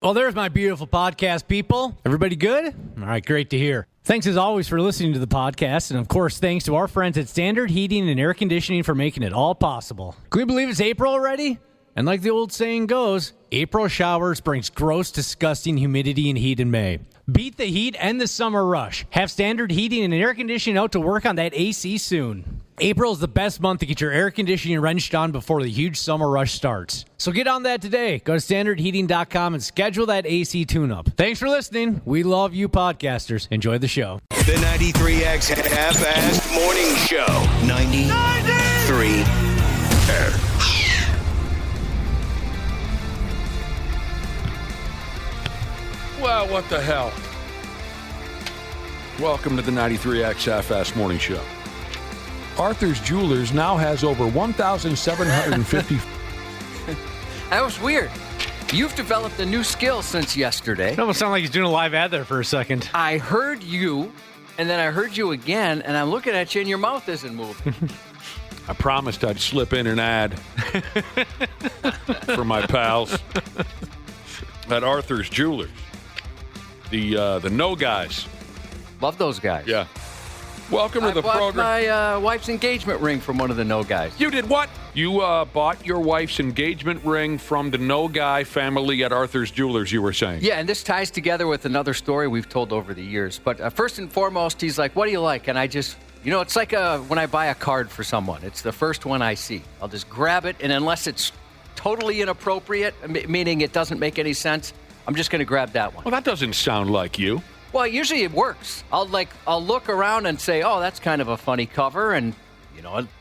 Well, there's my beautiful podcast, people. Everybody good? All right, great to hear. Thanks, as always, for listening to the podcast. And, of course, thanks to our friends at Standard Heating and Air Conditioning for making it all possible. Can we believe it's April already? And like the old saying goes, April showers brings gross, disgusting humidity and heat in May. Beat the heat and the summer rush. Have Standard Heating and Air Conditioning out to work on that AC soon. April is the best month to get your air conditioning wrenched on before the huge summer rush starts. So get on that today. Go to standardheating.com and schedule that AC tune-up. Thanks for listening. We love you podcasters. Enjoy the show. The 93X Half-Assed Morning Show. 93. Well, what the hell? Welcome to the 93X Half-Assed Morning Show. Arthur's Jewelers now has over 1,750. That was weird. You've developed a new skill since yesterday. It almost sounded like he's doing a live ad there for a second. I heard you, and then I heard you again, and I'm looking at you, and your mouth isn't moving. I promised I'd slip in an ad for my pals at Arthur's Jewelers. The No Guys. Love those guys. Yeah. Welcome to the program. I bought my wife's engagement ring from one of the No Guys. You did what? You bought your wife's engagement ring from the No Guy family at Arthur's Jewelers, you were saying. Yeah, and this ties together with another story we've told over the years. But first and foremost, he's like, what do you like? And I just, it's like when I buy a card for someone. It's the first one I see. I'll just grab it, and unless it's totally inappropriate, meaning it doesn't make any sense, I'm just going to grab that one. Well, that doesn't sound like you. Well, usually it works. I'll look around and say, oh, that's kind of a funny cover, and,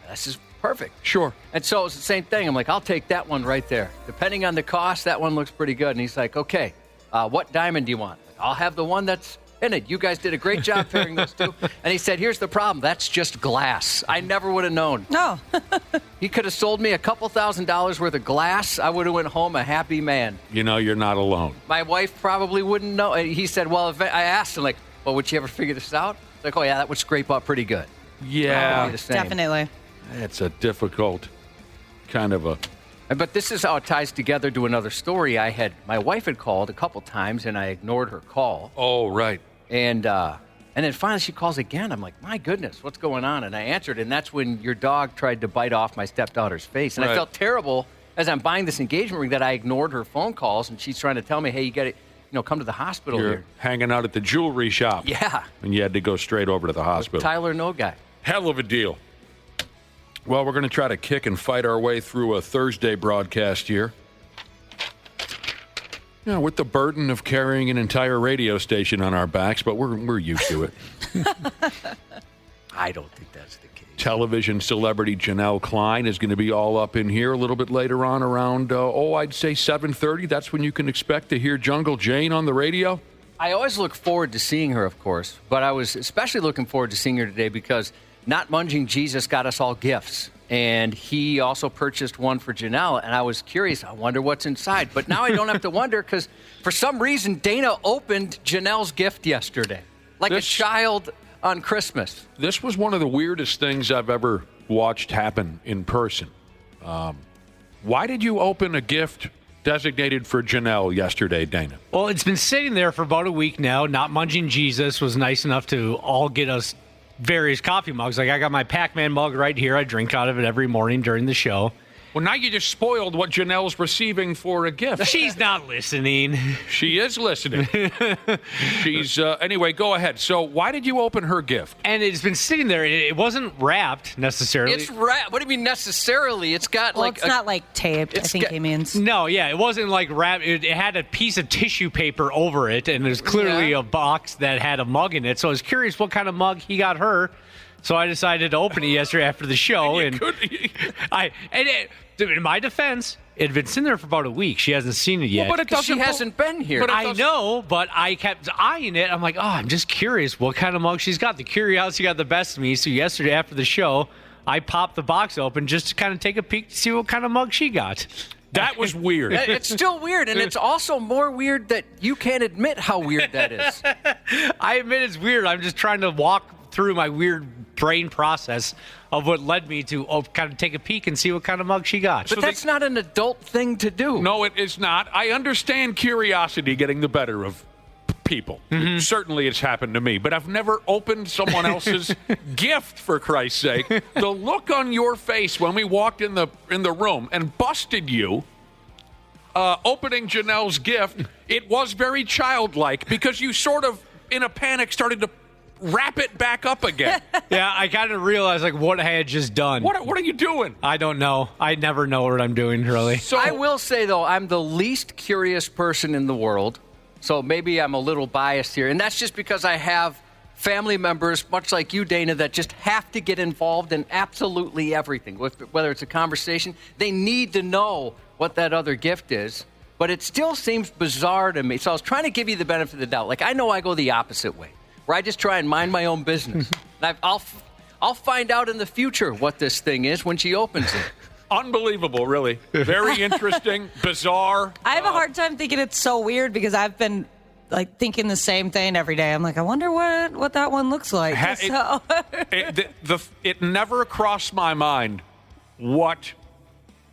this is perfect. Sure. And so it's the same thing. I'm like, I'll take that one right there. Depending on the cost, that one looks pretty good. And he's like, okay, what diamond do you want? I'll have the one that's in it. You guys did a great job pairing those two. And he said, here's the problem. That's just glass. I never would have known. No. He could have sold me a couple $1,000s worth of glass. I would have went home a happy man. You're not alone. My wife probably wouldn't know. And he said, well, I asked him, like, well, would you ever figure this out? Like, oh, yeah, that would scrape up pretty good. Yeah. Definitely. It's a difficult kind of a... But this is how it ties together to another story. My wife had called a couple times, and I ignored her call. Oh, right. And then finally she calls again. I'm like, my goodness, what's going on? And I answered, and that's when your dog tried to bite off my stepdaughter's face. And right. I felt terrible as I'm buying this engagement ring that I ignored her phone calls, and she's trying to tell me, hey, you got to come to the hospital You're here. hanging out at the jewelry shop. Yeah. And you had to go straight over to the hospital. Tyler, No Guy. Hell of a deal. Well, we're going to try to kick and fight our way through a Thursday broadcast here. Yeah, with the burden of carrying an entire radio station on our backs, but we're used to it. I don't think that's the case. Television celebrity Janel Klein is going to be all up in here a little bit later on around, I'd say 7:30. That's when you can expect to hear Jungle Jane on the radio. I always look forward to seeing her, of course, but I was especially looking forward to seeing her today because Not Munging Jesus got us all gifts, and he also purchased one for Janelle, and I was curious. I wonder what's inside. But now I don't have to wonder because for some reason Dana opened Janelle's gift yesterday like a child on Christmas. This was one of the weirdest things I've ever watched happen in person. Why did you open a gift designated for Janelle yesterday, Dana? Well, it's been sitting there for about a week now. Not Munging Jesus was nice enough to all get us various coffee mugs. Like I got my Pac-Man mug right here. I drink out of it every morning during the show. Well, now you just spoiled what Janelle's receiving for a gift. She's not listening. She is listening. She's anyway, go ahead. So why did you open her gift? And it's been sitting there. It wasn't wrapped necessarily. It's wrapped. What do you mean necessarily? It's got it's not like taped, I think he means. No, yeah, it wasn't like wrapped. It had a piece of tissue paper over it, and there's clearly a box that had a mug in it. So I was curious what kind of mug he got her. So I decided to open it yesterday after the show. In my defense, it had been sitting there for about a week. She hasn't seen it yet. Well, but she hasn't been here. But I know, but I kept eyeing it. I'm like, I'm just curious what kind of mug she's got. The curiosity got the best of me. So yesterday after the show, I popped the box open just to kind of take a peek to see what kind of mug she got. That was weird. It's still weird, and it's also more weird that you can't admit how weird that is. I admit it's weird. I'm just trying to walk through my weird brain process of what led me to kind of take a peek and see what kind of mug she got. But that's not an adult thing to do. No, it is not. I understand curiosity getting the better of people. Mm-hmm. Certainly it's happened to me, but I've never opened someone else's gift, for Christ's sake. The look on your face when we walked in the room and busted you opening Janelle's gift, it was very childlike because you sort of, in a panic, started to wrap it back up again. Yeah, I kind of realized like what I had just done. What are you doing? I don't know. I never know what I'm doing, really. So I will say, though, I'm the least curious person in the world, so maybe I'm a little biased here. And that's just because I have family members, much like you, Dana, that just have to get involved in absolutely everything. Whether it's a conversation, they need to know what that other gift is. But it still seems bizarre to me. So I was trying to give you the benefit of the doubt. Like, I know I go the opposite way, where I just try and mind my own business. And I'll find out in the future what this thing is when she opens it. Unbelievable, really. Very interesting, bizarre. I have a hard time thinking it's so weird because I've been like thinking the same thing every day. I'm like, I wonder what that one looks like. It never crossed my mind what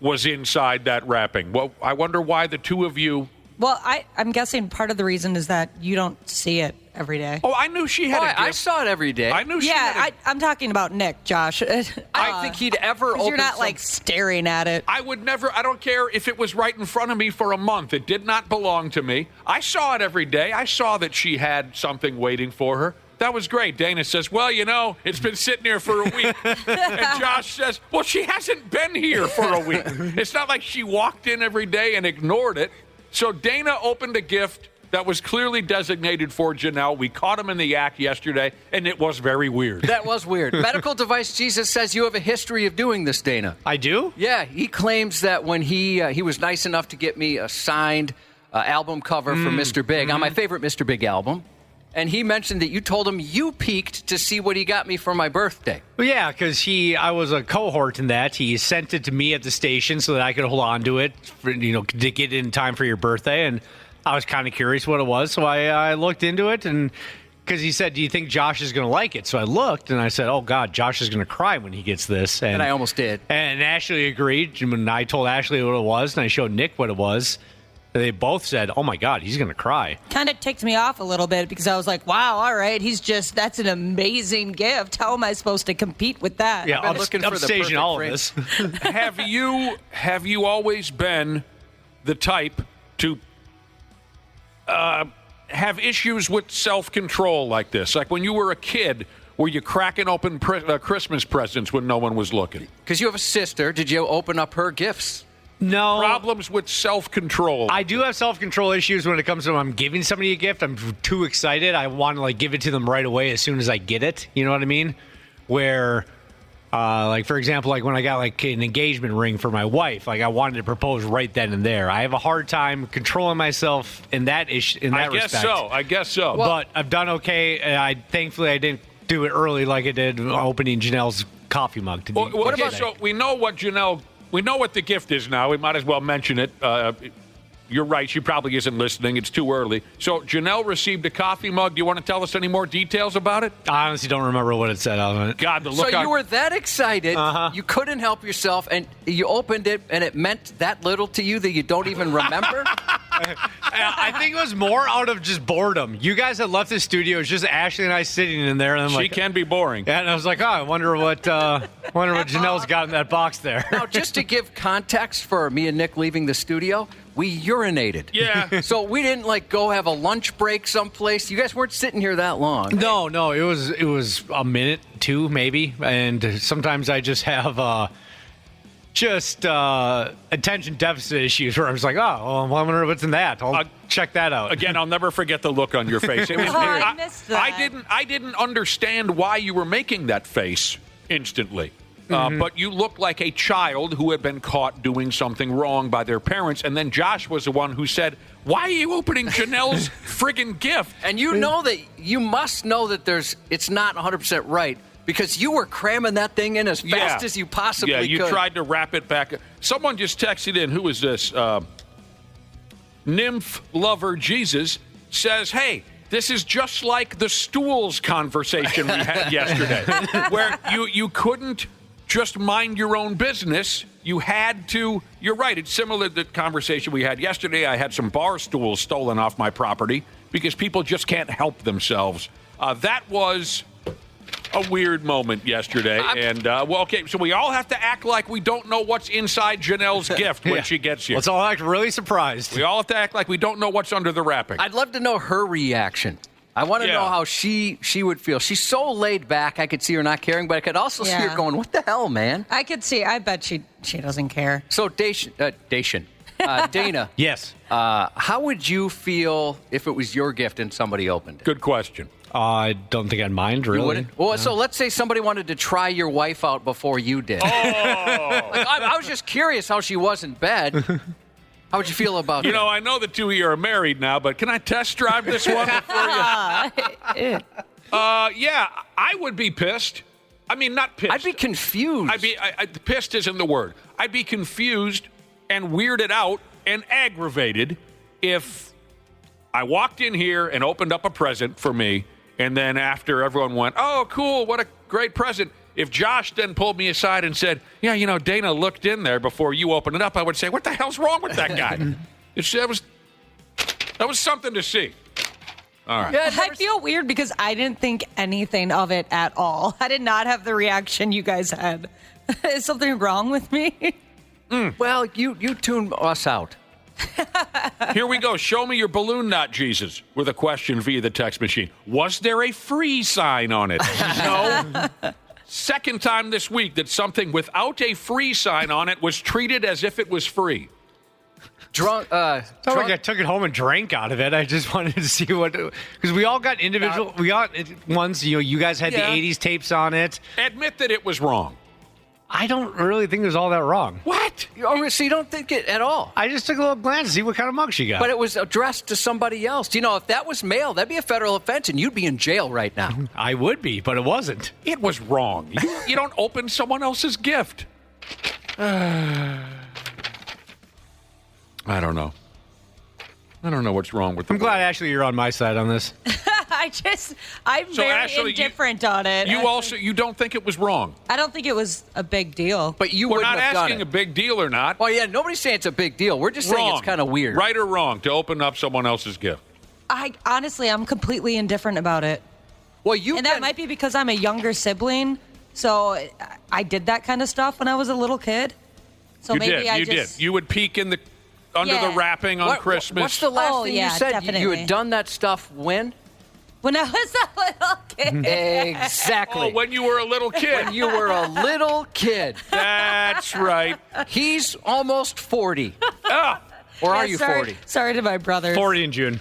was inside that wrapping. Well, I wonder why the two of you... Well, I'm guessing part of the reason is that you don't see it every day. Oh, I knew she had a gift. I saw it every day. I knew she had I'm talking about Nick, Josh. I think he'd ever open you're not like staring at it. I would never, I don't care if it was right in front of me for a month. It did not belong to me. I saw it every day. I saw that she had something waiting for her. That was great. Dana says, well, you know, it's been sitting here for a week. And Josh says, well, she hasn't been here for a week. It's not like she walked in every day and ignored it. So Dana opened a gift that was clearly designated for Janelle. We caught him in the act yesterday, and it was very weird. That was weird. Medical Device Jesus says you have a history of doing this, Dana. I do? Yeah, he claims that when he was nice enough to get me a signed album cover for Mr. Big, on my favorite Mr. Big album, and he mentioned that you told him you peeked to see what he got me for my birthday. Well, yeah, because I was a cohort in that. He sent it to me at the station so that I could hold on to it, to get it in time for your birthday. And I was kind of curious what it was, so I looked into it. And because he said, do you think Josh is going to like it? So I looked, and I said, oh, God, Josh is going to cry when he gets this. And I almost did. And Ashley agreed. When I told Ashley what it was, and I showed Nick what it was, they both said, oh, my God, he's going to cry. Kind of ticked me off a little bit because I was like, wow, all right, that's an amazing gift. How am I supposed to compete with that? Yeah, I'm looking for the perfect all of this. Have you always been the type to have issues with self-control like this? Like when you were a kid, were you cracking open Christmas presents when no one was looking? Because you have a sister. Did you open up her gifts? No. Problems with self-control. I do have self-control issues when it comes to when I'm giving somebody a gift. I'm too excited. I want to give it to them right away as soon as I get it. You know what I mean? Where, for example, when I got an engagement ring for my wife, I wanted to propose right then and there. I have a hard time controlling myself in that respect. I guess so. But I've done okay. Thankfully I didn't do it early like I did opening Janelle's coffee mug. So we know what Janelle. We know what the gift is now. We might as well mention it. You're right. She probably isn't listening. It's too early. So Janelle received a coffee mug. Do you want to tell us any more details about it? I honestly don't remember what it said on it. God, the look. So you were that excited, you couldn't help yourself, and you opened it, and it meant that little to you that you don't even remember? I think it was more out of just boredom. You guys had left the studio. It was just Ashley and I sitting in there. And she can be boring. And I was like, I wonder what Janelle's got in that box there. Now, just to give context for me and Nick leaving the studio, we urinated. Yeah. So we didn't go have a lunch break someplace. You guys weren't sitting here that long. No. It was a minute, two maybe. And sometimes I just have attention deficit issues where I was like, I wonder what's in that. I'll check that out. Again, I'll never forget the look on your face. I missed that. I didn't understand why you were making that face instantly. But you looked like a child who had been caught doing something wrong by their parents. And then Josh was the one who said, why are you opening Janelle's friggin' gift? And you must know that it's not 100% right. Because you were cramming that thing in as fast as you possibly could. Yeah, you tried to wrap it back. Someone just texted in. Who is this? Nymph Lover Jesus says, hey, This is just like the stools conversation we had yesterday, where you couldn't just mind your own business. You had to. You're right. It's similar to the conversation we had yesterday. I had some bar stools stolen off my property because people just can't help themselves. That was a weird moment yesterday. Okay, so we all have to act like we don't know what's inside Janelle's gift when she gets here. Let's all act really surprised. We all have to act like we don't know what's under the wrapping. I'd love to know her reaction. I want to know how she would feel. She's so laid back, I could see her not caring, but I could also see her going, what the hell, man? I could see. I bet she doesn't care. So, Dana. Yes. How would you feel if it was your gift and somebody opened it? Good question. I don't think I'd mind, really. You wouldn't? Well, so let's say somebody wanted to try your wife out before you did. Oh! I was just curious how she was in bed. How would you feel about that? I know the two of you are married now, but can I test drive this one before you? Yeah, I would be pissed. I mean, not pissed. I'd be confused. Pissed isn't the word. I'd be confused and weirded out and aggravated if I walked in here and opened up a present for me, and then after everyone went, oh, cool, what a great present. If Josh then pulled me aside and said, yeah, Dana looked in there before you opened it up, I would say, what the hell's wrong with that guy? That was something to see. All right. Yeah, I feel weird because I didn't think anything of it at all. I did not have the reaction you guys had. Is something wrong with me? Well, you tune us out. Here we go. Show me your balloon knot, Jesus, with a question via the text machine. Was there a free sign on it? No. Second time this week that something without a free sign on it was treated as if it was free. Like I took it home and drank out of it. I just wanted to see because we all got individual. We got ones. You guys had the '80s tapes on it. Admit that it was wrong. I don't really think it was all that wrong. What? So you don't think it at all? I just took a little glance to see what kind of mug she got. But it was addressed to somebody else. If that was mail, that'd be a federal offense, and you'd be in jail right now. I would be, but it wasn't. It was wrong. You don't open someone else's gift. I don't know. I don't know what's wrong with them. I'm glad, Ashley, you're on my side on this. I'm very Ashley, indifferent on it. You don't think it was wrong? I don't think it was a big deal. But We're not asking a big deal or not. Oh, yeah, nobody's saying it's a big deal. We're just saying it's kind of weird. Right or wrong to open up someone else's gift? I'm completely indifferent about it. Well, that might be because I'm a younger sibling, so I did that kind of stuff when I was a little kid. So you did. You would peek in under the wrapping on Christmas. What's the last thing you said? Definitely. You had done that stuff when? When I was a little kid. Exactly. Oh, when you were a little kid. When you were a little kid. That's right. He's almost 40. Or are you 40? Sorry to my brothers. 40 in June.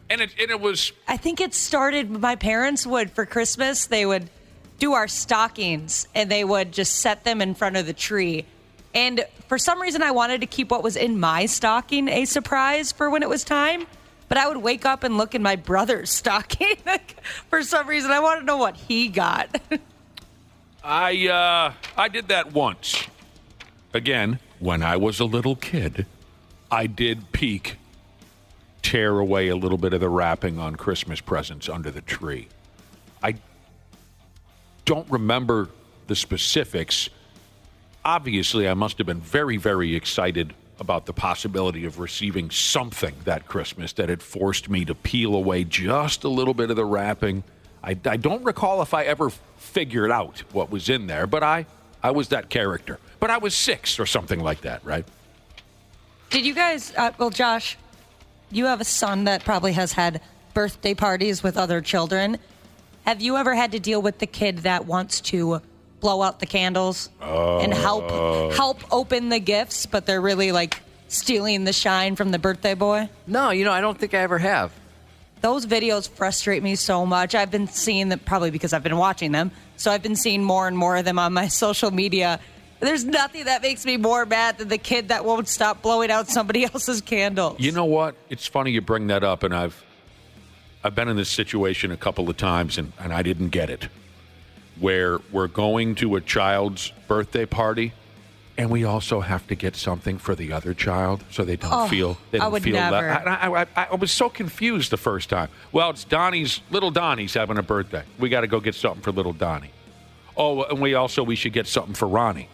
And it was... I think it started, my parents would, for Christmas, they would do our stockings, and they would just set them in front of the tree. And for some reason, I wanted to keep what was in my stocking a surprise for when it was time. But I would wake up and look in my brother's stocking. For some reason, I wanted to know what he got. I did that once. Again, when I was a little kid, I did peek, tear away a little bit of the wrapping on Christmas presents under the tree. I don't remember the specifics. Obviously, I must have been very, very excited about the possibility of receiving something that Christmas that had forced me to peel away just a little bit of the wrapping. I don't recall if I ever figured out what was in there, but I was that character. But I was 6 or something like that, right? Did you guys, Josh, you have a son that probably has had birthday parties with other children. Have you ever had to deal with the kid that wants to blow out the candles and help open the gifts, but they're really like stealing the shine from the birthday boy? No, I don't think I ever have. Those videos frustrate me so much. I've been seeing them probably because I've been watching them. So I've been seeing more and more of them on my social media. There's nothing that makes me more mad than the kid that won't stop blowing out somebody else's candles. You know what? It's funny you bring that up, and I've been in this situation a couple of times, and I didn't get it. Where we're going to a child's birthday party, And we also have to get something for the other child so they don't feel I would never. I was so confused the first time. Well, it's little Donnie's having a birthday. We got to go get something for little Donnie. Oh, and we should get something for Ronnie.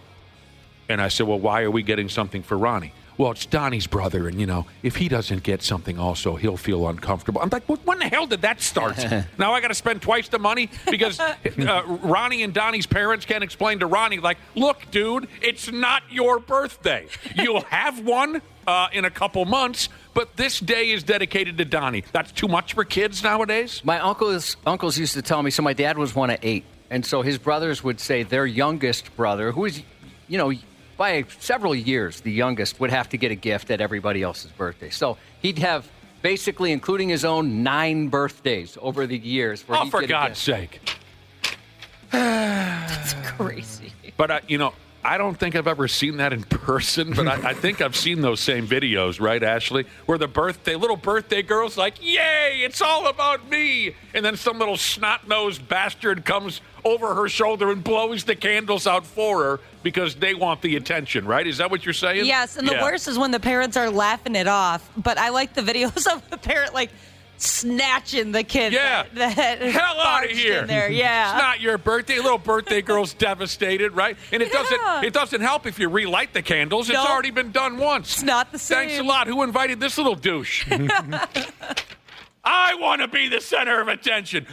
And I said, well, why are we getting something for Ronnie? Well, it's Donnie's brother, and, if he doesn't get something also, he'll feel uncomfortable. I'm like, when the hell did that start? Now I got to spend twice the money because Ronnie and Donnie's parents can't explain to Ronnie, like, look, dude, it's not your birthday. You'll have one in a couple months, but this day is dedicated to Donnie. That's too much for kids nowadays? My uncles used to tell me, so my dad was one of 8, and so his brothers would say their youngest brother, who is, by several years, the youngest would have to get a gift at everybody else's birthday. So he'd have, basically, including his own, 9 birthdays over the years. Oh, for God's sake. That's crazy. But, I don't think I've ever seen that in person, but I think I've seen those same videos, right, Ashley? Where the little birthday girl's like, yay, it's all about me. And then some little snot-nosed bastard comes over her shoulder and blows the candles out for her because they want the attention, right? Is that what you're saying? Yes, and the worst is when the parents are laughing it off. But I like the videos of the parent, snatching the kid. Yeah. That hell out of here. In there. Yeah. It's not your birthday. Little birthday girl's devastated, right? And it doesn't help if you relight the candles. It's already been done once. It's not the same. Thanks a lot. Who invited this little douche? I want to be the center of attention.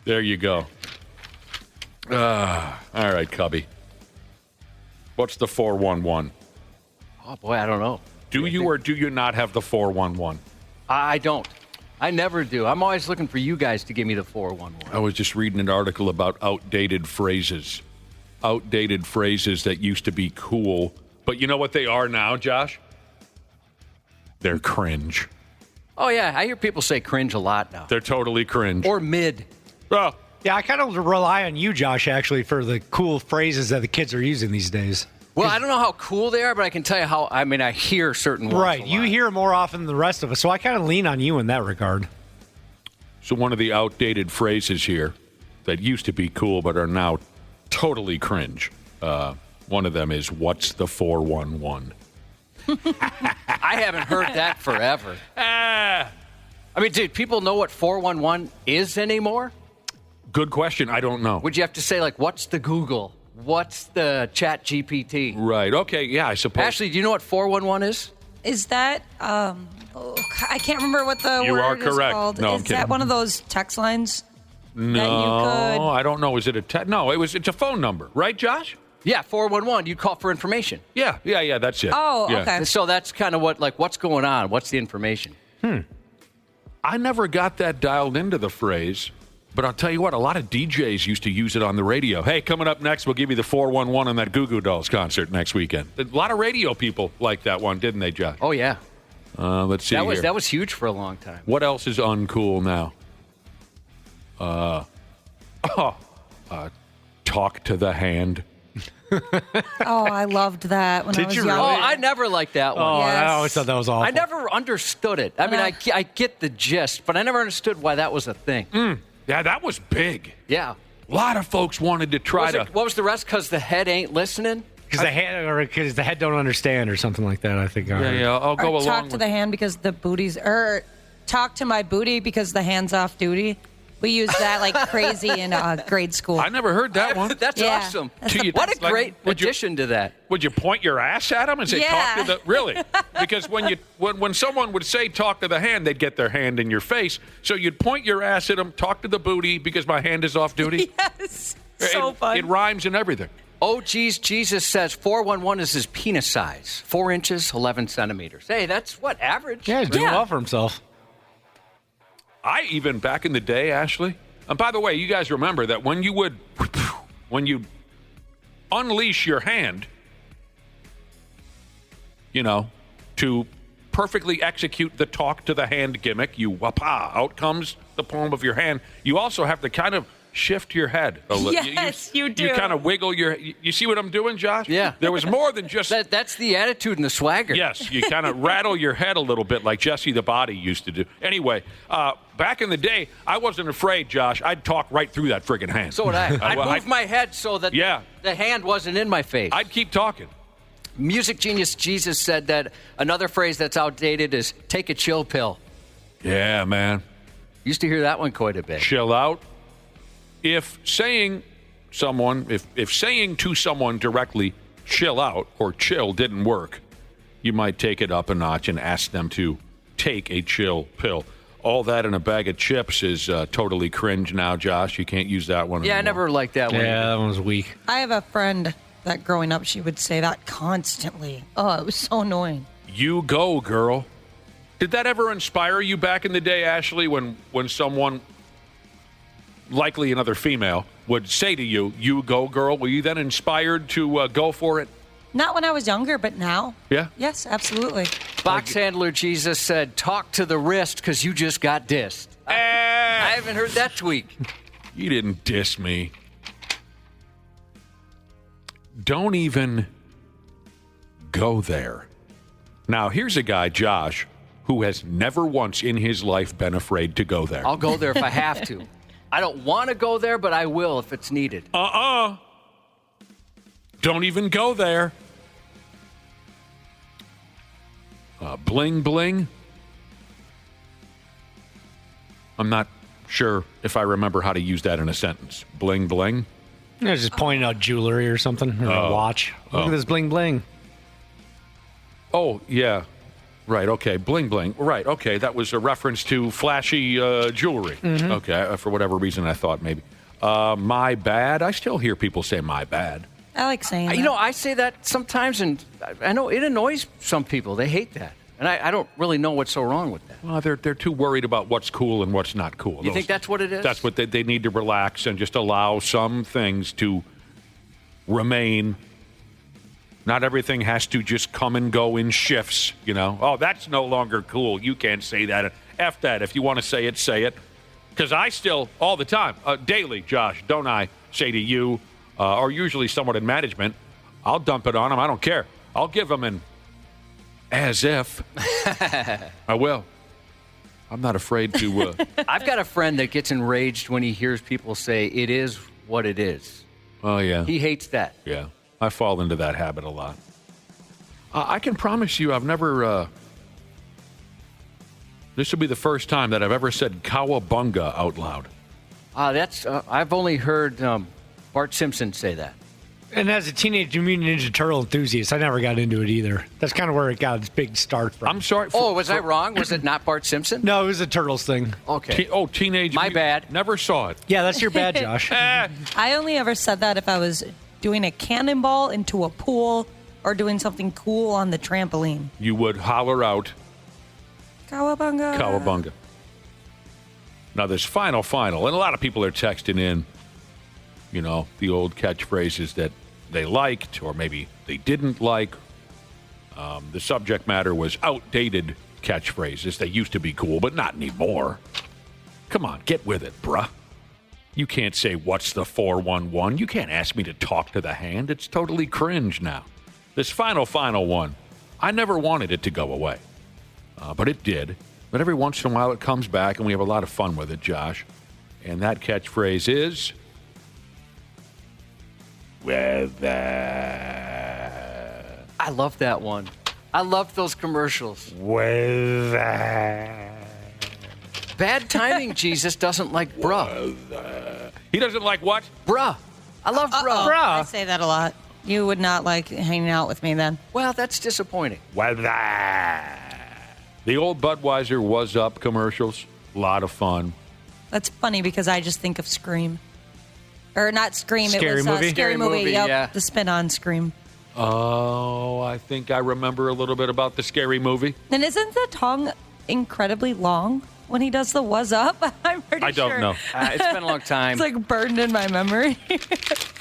There you go. All right, Cubby. What's the 411? Oh, boy, I don't know. Do you or do you not have the 411? I don't. I never do. I'm always looking for you guys to give me the 411. I was just reading an article about outdated phrases. Outdated phrases that used to be cool. But you know what they are now, Josh? They're cringe. Oh, yeah. I hear people say cringe a lot now. They're totally cringe. Or mid. Well, Yeah, I kind of rely on you, Josh, actually, for the cool phrases that the kids are using these days. Well, I don't know how cool they are, but I can tell you I hear certain ones. Right. You hear them more often than the rest of us, so I kind of lean on you in that regard. so one of the outdated phrases here that used to be cool but are now totally cringe. One of them is, what's the 411? I haven't heard that forever. I mean, dude, people know what 411 is anymore? Good question. I don't know. Would you have to say, what's the Google? What's the Chat GPT? Right. Okay. Yeah, I suppose. Ashley, do you know what 411 is? Is that, I can't remember what the You word are is correct. called. No, I'm is kidding. that one of those text lines? No, that you could... I don't know. Is it a no? It's a phone number, right, Josh? Yeah, 411. You'd call for information. Yeah. That's it. Oh, Yeah. okay. So that's kind of what's going on? What's the information? I never got that dialed into the phrase, but I'll tell you what, a lot of DJs used to use it on the radio. Hey, coming up next, we'll give you the 411 on that Goo Goo Dolls concert next weekend. A lot of radio people liked that one, didn't they, Josh? Oh, yeah. Let's see here. That was huge for a long time. What else is uncool now? Talk to the hand. Oh, I loved that when I was you young. Oh, I never liked that one. Oh, Yes. I always thought that was awful. I never understood it. I mean, I get the gist, but I never understood why that was a thing. Yeah, that was big. Yeah. A lot of folks wanted to try to. What was the rest? Because the head ain't listening? Because the head don't understand or something like that, I think. Yeah, I'll go Or along talk with to the hand because the booty's, or talk to my booty because the hand's off duty. We used that like crazy in grade school. I never heard that one. That's Yeah. awesome. That's the What best. a great addition to that. Would you point your ass at them and say, Yeah. talk to the... Really? Because when someone would say, talk to the hand, they'd get their hand in your face. So you'd point your ass at them, talk to the booty because my hand is off duty. Yes. So fun. It rhymes and everything. Oh, geez, Jesus says 411 is his penis size. 4 inches, 11 centimeters. Hey, that's what, average? Yeah, he's doing well for himself. I even, back in the day, Ashley... And by the way, you guys remember that when you unleash your hand, to perfectly execute the talk to the hand gimmick, out comes the palm of your hand. You also have to kind of shift your head a little. Yes, you do. You kind of wiggle your. You see what I'm doing, Josh? Yeah. There was more than just. That's the attitude and the swagger. Yes, you kind of rattle your head a little bit like Jesse the Body used to do. Anyway, back in the day, I wasn't afraid, Josh. I'd talk right through that friggin' hand. So would I. I'd move my head so that the hand wasn't in my face. I'd keep talking. Music genius Jesus said that another phrase that's outdated is take a chill pill. Yeah, man. Used to hear that one quite a bit. Chill out. If saying to someone directly, chill out or chill didn't work, you might take it up a notch and ask them to take a chill pill. All that in a bag of chips is totally cringe now, Josh. You can't use that one anymore. I never liked that one. Yeah, that one was weak. I have a friend that growing up, she would say that constantly. Oh, it was so annoying. You go, girl. Did that ever inspire you back in the day, Ashley, when someone, likely another female, would say to you, you go, girl? Were you then inspired to go for it? Not when I was younger, but now. Yeah? Yes, absolutely. Box handler Jesus said, talk to the wrist because you just got dissed. I haven't heard that tweak. You didn't diss me. Don't even go there. Now, here's a guy, Josh, who has never once in his life been afraid to go there. I'll go there if I have to. I don't want to go there, but I will if it's needed. Don't even go there. Bling bling. I'm not sure if I remember how to use that in a sentence. Bling bling. I was just pointing out jewelry or something, or a watch. Look at this bling bling. Oh, yeah. Right, okay. Bling bling. Right, okay. That was a reference to flashy jewelry. Mm-hmm. Okay, for whatever reason I thought maybe. My bad. I still hear people say my bad. I like saying that. You know, I say that sometimes, and I know it annoys some people. They hate that. And I don't really know what's so wrong with that. Well, they're too worried about what's cool and what's not cool. You think that's what it is? That's what they need to relax and just allow some things to remain. Not everything has to just come and go in shifts, you know. Oh, that's no longer cool. You can't say that. F that. If you want to say it, say it. Because I still, all the time, daily, Josh, don't I say to you, or usually someone in management, I'll dump it on them. I don't care. I'll give them an as if. I will. I'm not afraid to. I've got a friend that gets enraged when he hears people say, it is what it is. Oh, yeah. He hates that. Yeah. I fall into that habit a lot. I can promise you I've never... this will be the first time that I've ever said cowabunga out loud. I've only heard Bart Simpson say that. And as a Teenage Mutant Ninja Turtle enthusiast, I never got into it either. That's kind of where it got its big start from. I'm sorry. Was I wrong? Was it not Bart Simpson? No, it was a Turtles thing. Okay. Teenage My Mutant. bad. Never saw it. Yeah, that's your bad, Josh. I only ever said that if I was doing a cannonball into a pool or doing something cool on the trampoline. You would holler out, Cowabunga. cowabunga. Now, this final, and a lot of people are texting in, you know, the old catchphrases that they liked or maybe they didn't like. The subject matter was outdated catchphrases. They used to be cool, but not anymore. Come on, get with it, bruh. You can't say, what's the 411? You can't ask me to talk to the hand. It's totally cringe now. This final one, I never wanted it to go away, but it did. But every once in a while it comes back, and we have a lot of fun with it, Josh. And that catchphrase is... I love that one. I love those commercials. Bad timing, Jesus doesn't like bruh. He doesn't like what? Bruh. I love bruh. I say that a lot. You would not like hanging out with me then. Well, that's disappointing. The old Budweiser Was Up commercials, a lot of fun. That's funny because I just think of Scream. Or not Scream, Scary it was Movie? Scary Movie. Yep, yeah. the spin on Scream. Oh, I think I remember a little bit about the Scary Movie. And isn't the tongue incredibly long when he does the was up? I'm pretty sure. I don't know. It's been a long time. It's like burned in my memory.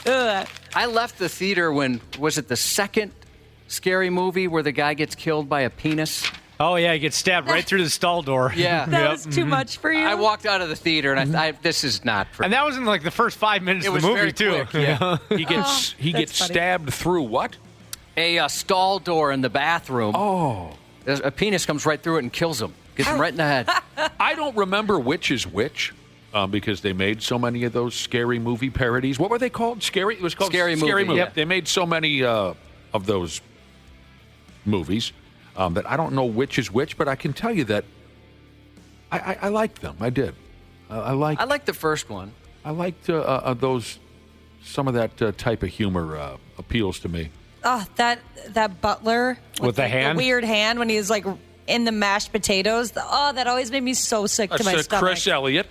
Ugh. I left the theater when, was it the second Scary Movie where the guy gets killed by a penis? Oh, yeah, you get stabbed right through the stall door. Yeah. That was too much for you. I walked out of the theater, and I this is not for And that was in like the first 5 minutes It of was the movie, very too. quick, yeah. He gets funny. stabbed through what? a stall door in the bathroom. Oh. A penis comes right through it and kills him. Gets him right in the head. I don't remember which is which because they made so many of those scary movie parodies. What were they called? Scary? It was called Scary Movie. Yep. They made so many of those movies that I don't know which is which, but I can tell you that I liked them. I did. I liked the first one. I liked those. Some of that type of humor appeals to me. Oh, that butler With the like, hand? the weird hand when he was like in the mashed potatoes. That always made me so sick to my That's stomach. Chris Elliott.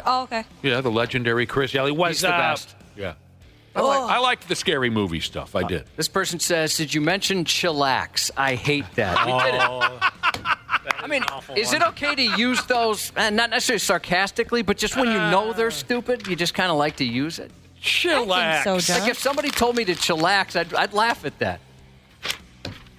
Oh, okay. Yeah, the legendary Chris Elliott. He's the best. Yeah. I liked the scary movie stuff. I did. This person says, "Did you mention chillax? I hate that." We did it. I mean, is it okay to use those, not necessarily sarcastically, but just when you know they're stupid, you just kind of like to use it? Chillax. I think so, John. Like if somebody told me to chillax, I'd laugh at that.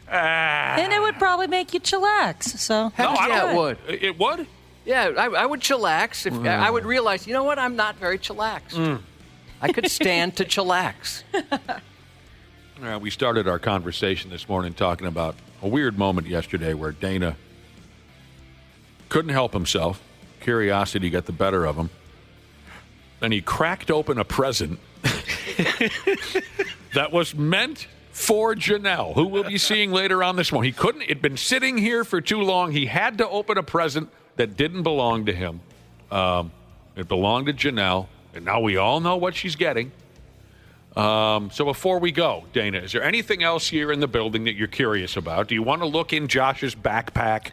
And it would probably make you chillax. So Yeah, it would. It would? Yeah, I would chillax. If I would realize, you know what, I'm not very chillaxed. I could stand to chillax. We started our conversation this morning talking about a weird moment yesterday where Dana couldn't help himself. Curiosity got the better of him. And he cracked open a present that was meant for Janelle, who we'll be seeing later on this morning. He couldn't. It'd been sitting here for too long. He had to open a present that didn't belong to him. It belonged to Janelle, and now we all know what she's getting. So before we go, Dana, is there anything else here in the building that you're curious about? Do you want to look in Josh's backpack?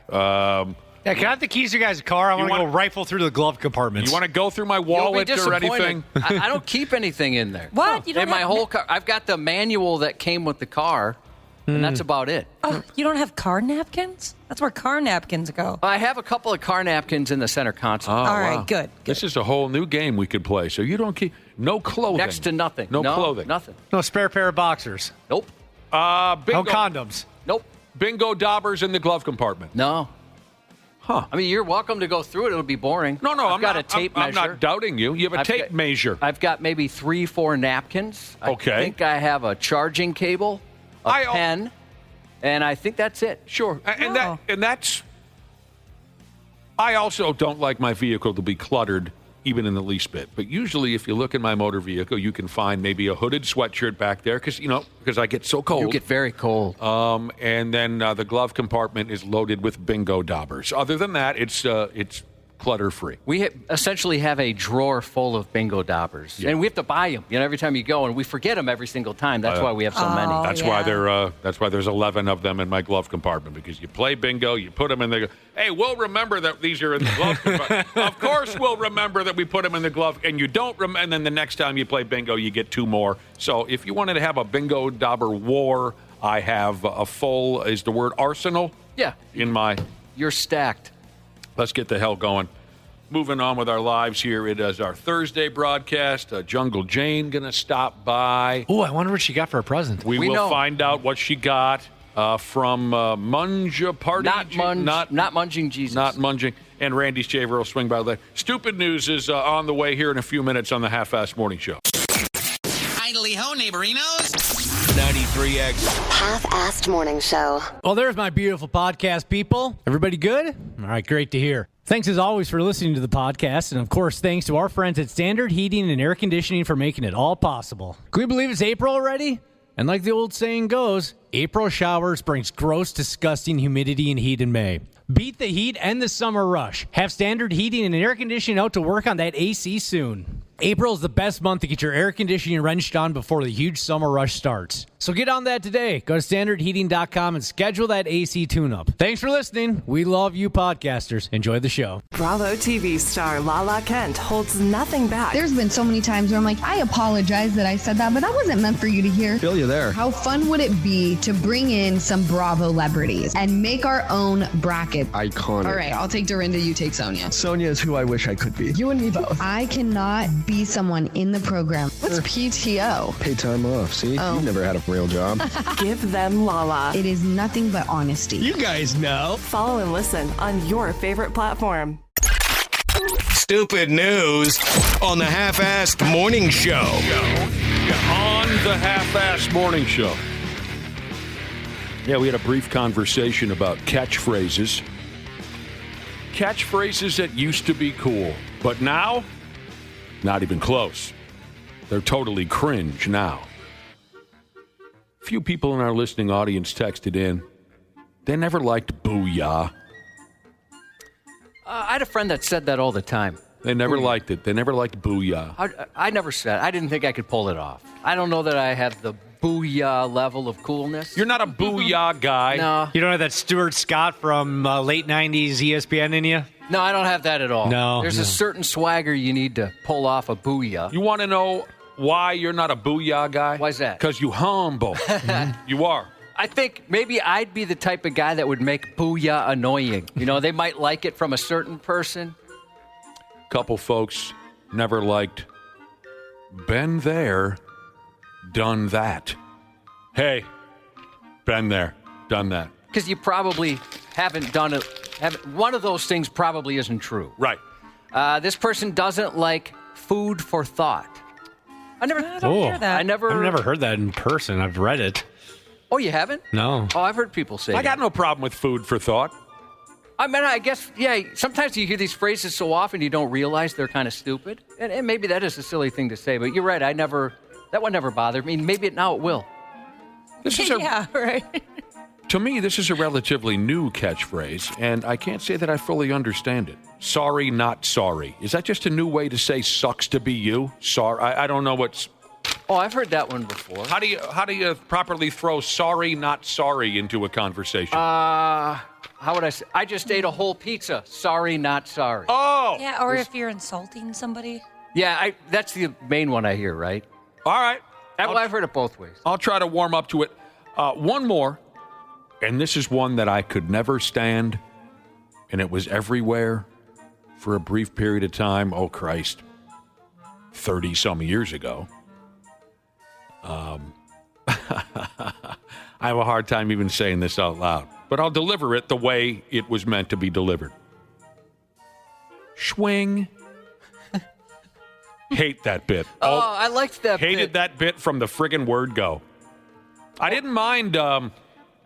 Yeah, can I have the keys to your guys' car? I want to go rifle through the glove compartments. You want to go through my You'll be wallet or disappointed. anything? I don't keep anything in there. What? You don't in my have whole car, I've got the manual that came with the car, and that's about it. Oh, you don't have car napkins? That's where car napkins go. I have a couple of car napkins in the center console. All right, good. This is a whole new game we could play. So you don't keep no clothing. Next to nothing. No clothing. Nothing. No spare pair of boxers. Nope. Bingo. No condoms. Nope. Bingo daubers in the glove compartment. No. Huh. I mean, you're welcome to go through it. It'll be boring. No, I've got a tape measure. I'm not doubting you. You have a tape measure. I've got maybe 3-4 napkins. Okay. I think I have a charging cable, a pen, and I think that's it. Sure. And that's... I also don't like my vehicle to be cluttered even in the least bit. But usually if you look in my motor vehicle, you can find maybe a hooded sweatshirt back there because I get so cold. You get very cold. And then the glove compartment is loaded with bingo daubers. Other than that, it's clutter-free. We essentially have a drawer full of bingo daubers, and we have to buy them. Every time you go, and we forget them every single time. That's why we have so many. That's why that's why there's 11 of them in my glove compartment, because you play bingo, you put them in the. Hey, we'll remember that these are in the glove compartment. Of course, we'll remember that we put them in the glove, and you don't. And then the next time you play bingo, you get 2 more. So if you wanted to have a bingo dauber war, I have a full. Is the word arsenal? Yeah. In my. You're stacked. Let's get the hell going. Moving on with our lives here. It is our Thursday broadcast. Jungle Jane going to stop by. Oh, I wonder what she got for a present. We will find out what she got from Munja Party. Not Munging Jesus. Not Munging. And Randy's Shaver will swing by later. Stupid news is on the way here in a few minutes on the Half-Assed Morning Show. Idly ho, neighborinos. 93X. Half-Assed Morning Show. Well, there's my beautiful podcast, people. Everybody good? All right, great to hear. Thanks, as always, for listening to the podcast. And, of course, thanks to our friends at Standard Heating and Air Conditioning for making it all possible. Can we believe it's April already? And like the old saying goes, April showers brings gross, disgusting humidity and heat in May. Beat the heat and the summer rush. Have Standard Heating and Air Conditioning out to work on that AC soon. April is the best month to get your air conditioning wrenched on before the huge summer rush starts. So get on that today. Go to standardheating.com and schedule that AC tune-up. Thanks for listening. We love you podcasters. Enjoy the show. Bravo TV star Lala Kent holds nothing back. There's been so many times where I'm like, I apologize that I said that, but that wasn't meant for you to hear. Feel you there. How fun would it be to bring in some Bravo celebrities and make our own bracket? Iconic. All right, I'll take Dorinda, you take Sonia. Sonia is who I wish I could be. You and me both. I cannot be someone in the program. What's PTO? Paid time off. See? Oh. You've never had a real job. Give them Lala. It is nothing but honesty. You guys know. Follow and listen on your favorite platform. Stupid news on the Half-Assed Morning Show. On the Half-Assed Morning Show. Yeah, we had a brief conversation about catchphrases. Catchphrases that used to be cool, but now, not even close. They're totally cringe now. A few people in our listening audience texted in. They never liked booyah. I had a friend that said that all the time. They never liked it. They never liked booyah. I never said. I didn't think I could pull it off. I don't know that I have the booyah level of coolness. You're not a booyah guy. No. You don't have that Stuart Scott from late 90s ESPN in you? No, I don't have that at all. No. There's a certain swagger you need to pull off a booyah. You want to know why you're not a booyah guy? Why's that? Because you humble. You are. I think maybe I'd be the type of guy that would make booyah annoying. You know, they might like it from a certain person. Couple folks never liked been there, done that. Hey, been there, done that. Because you probably haven't done it. One of those things probably isn't true. Right. This person doesn't like food for thought. I don't hear that. I've never heard that in person. I've read it. Oh, you haven't? No. Oh, I've heard people say I that. got no problem with food for thought. I mean, I guess, yeah, sometimes you hear these phrases so often you don't realize they're kind of stupid. And maybe that is a silly thing to say, but you're right. That one never bothered me. Maybe now it will. Yeah, right. To me, this is a relatively new catchphrase, and I can't say that I fully understand it. Sorry, not sorry. Is that just a new way to say sucks to be you? Sorry, I don't know what's... Oh, I've heard that one before. How do you properly throw sorry, not sorry into a conversation? How would I say? I just ate a whole pizza. Sorry, not sorry. Oh! Yeah, or if you're insulting somebody. Yeah, that's the main one I hear, right? All right. I've heard it both ways. I'll try to warm up to it. One more, and this is one that I could never stand, and it was everywhere for a brief period of time. Oh, Christ. 30-some years ago. I have a hard time even saying this out loud, but I'll deliver it the way it was meant to be delivered. Schwing. Hate that bit. Oh, I liked that Hated that bit from the friggin' word go. I didn't mind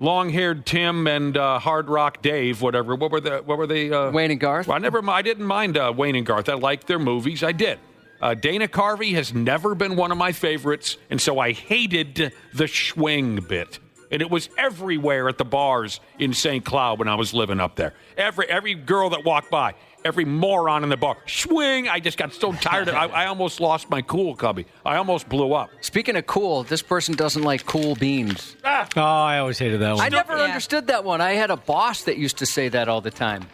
long-haired Tim and Hard Rock Dave, whatever. What were they? Wayne and Garth? I didn't mind Wayne and Garth. I liked their movies. I did. Dana Carvey has never been one of my favorites, and so I hated the schwing bit. And it was everywhere at the bars in St. Cloud when I was living up there. Every girl that walked by, every moron in the bar, swing. I just got so tired of it. I almost lost my cool, Cubby. I almost blew up. Speaking of cool, this person doesn't like cool beans. Oh, I always hated that one. I never understood that one. I had a boss that used to say that all the time.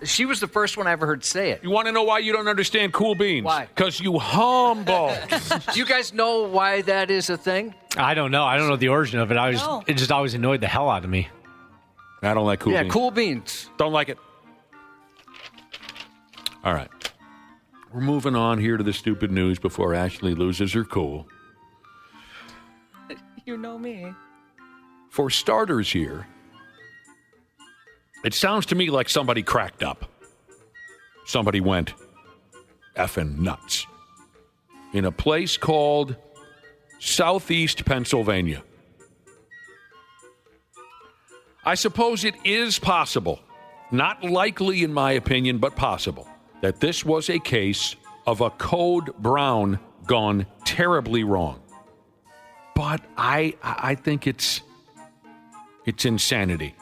She was the first one I ever heard say it. You want to know why you don't understand cool beans? Why? Because you humble. Do you guys know why that is a thing? I don't know. I don't know the origin of it. It just always annoyed the hell out of me. I don't like cool beans. Yeah, cool beans. Don't like it. All right. We're moving on here to the stupid news before Ashley loses her cool. You know me. For starters here, it sounds to me like somebody cracked up. Somebody went effing nuts. In a place called Southeast Pennsylvania. I suppose it is possible, not likely in my opinion, but possible, that this was a case of a code brown gone terribly wrong. But I think it's insanity.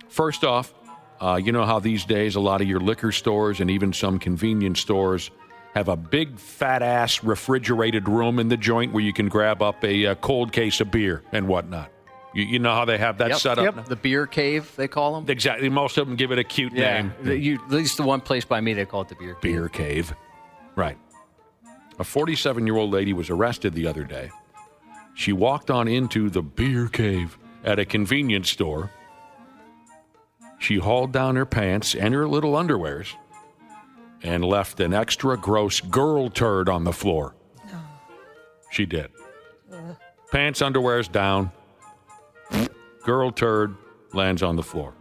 First off, you know how these days a lot of your liquor stores and even some convenience stores have a big fat-ass refrigerated room in the joint where you can grab up a cold case of beer and whatnot. You know how they have that set up? Yep. The beer cave, they call them. Exactly. Most of them give it a cute name. At least the one place by me, they call it the beer cave. Beer cave. Right. A 47-year-old lady was arrested the other day. She walked on into the beer cave at a convenience store. She hauled down her pants and her little underwears and left an extra gross girl turd on the floor. She did. Pants, underwear's down. Girl turd lands on the floor.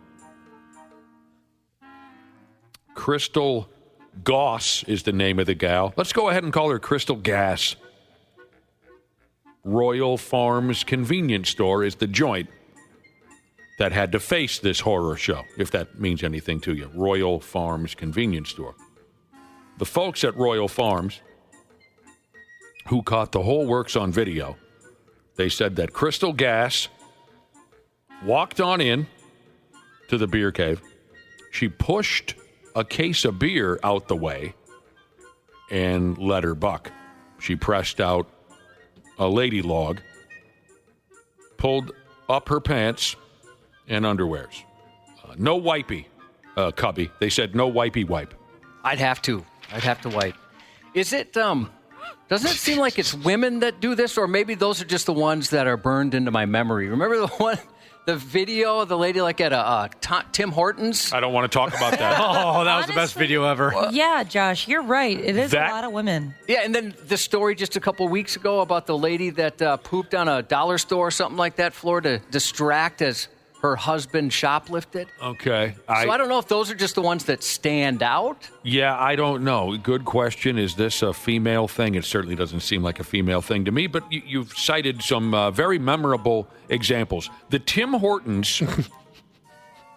Crystal Goss is the name of the gal. Let's go ahead and call her Crystal Gas. Royal Farms Convenience Store is the joint that had to face this horror show, if that means anything to you. Royal Farms Convenience Store. The folks at Royal Farms, who caught the whole works on video, they said that Crystal Gas walked on in to the beer cave. She pushed a case of beer out the way and let her buck. She pressed out a lady log, pulled up her pants and underwears. No wipey, Cubby. They said no wipey wipe. I'd have to wipe. Is it, doesn't it seem like it's women that do this, or maybe those are just the ones that are burned into my memory? Remember the video of the lady like at Tim Hortons? I don't want to talk about that. Oh, that was the best video ever. Yeah, Josh, you're right. It is a lot of women. Yeah, and then the story just a couple weeks ago about the lady that pooped on a dollar store or something like that floor to distract as her husband shoplifted. Okay. So I don't know if those are just the ones that stand out. Yeah, I don't know. Good question. Is this a female thing? It certainly doesn't seem like a female thing to me, but you've cited some very memorable examples. The Tim Hortons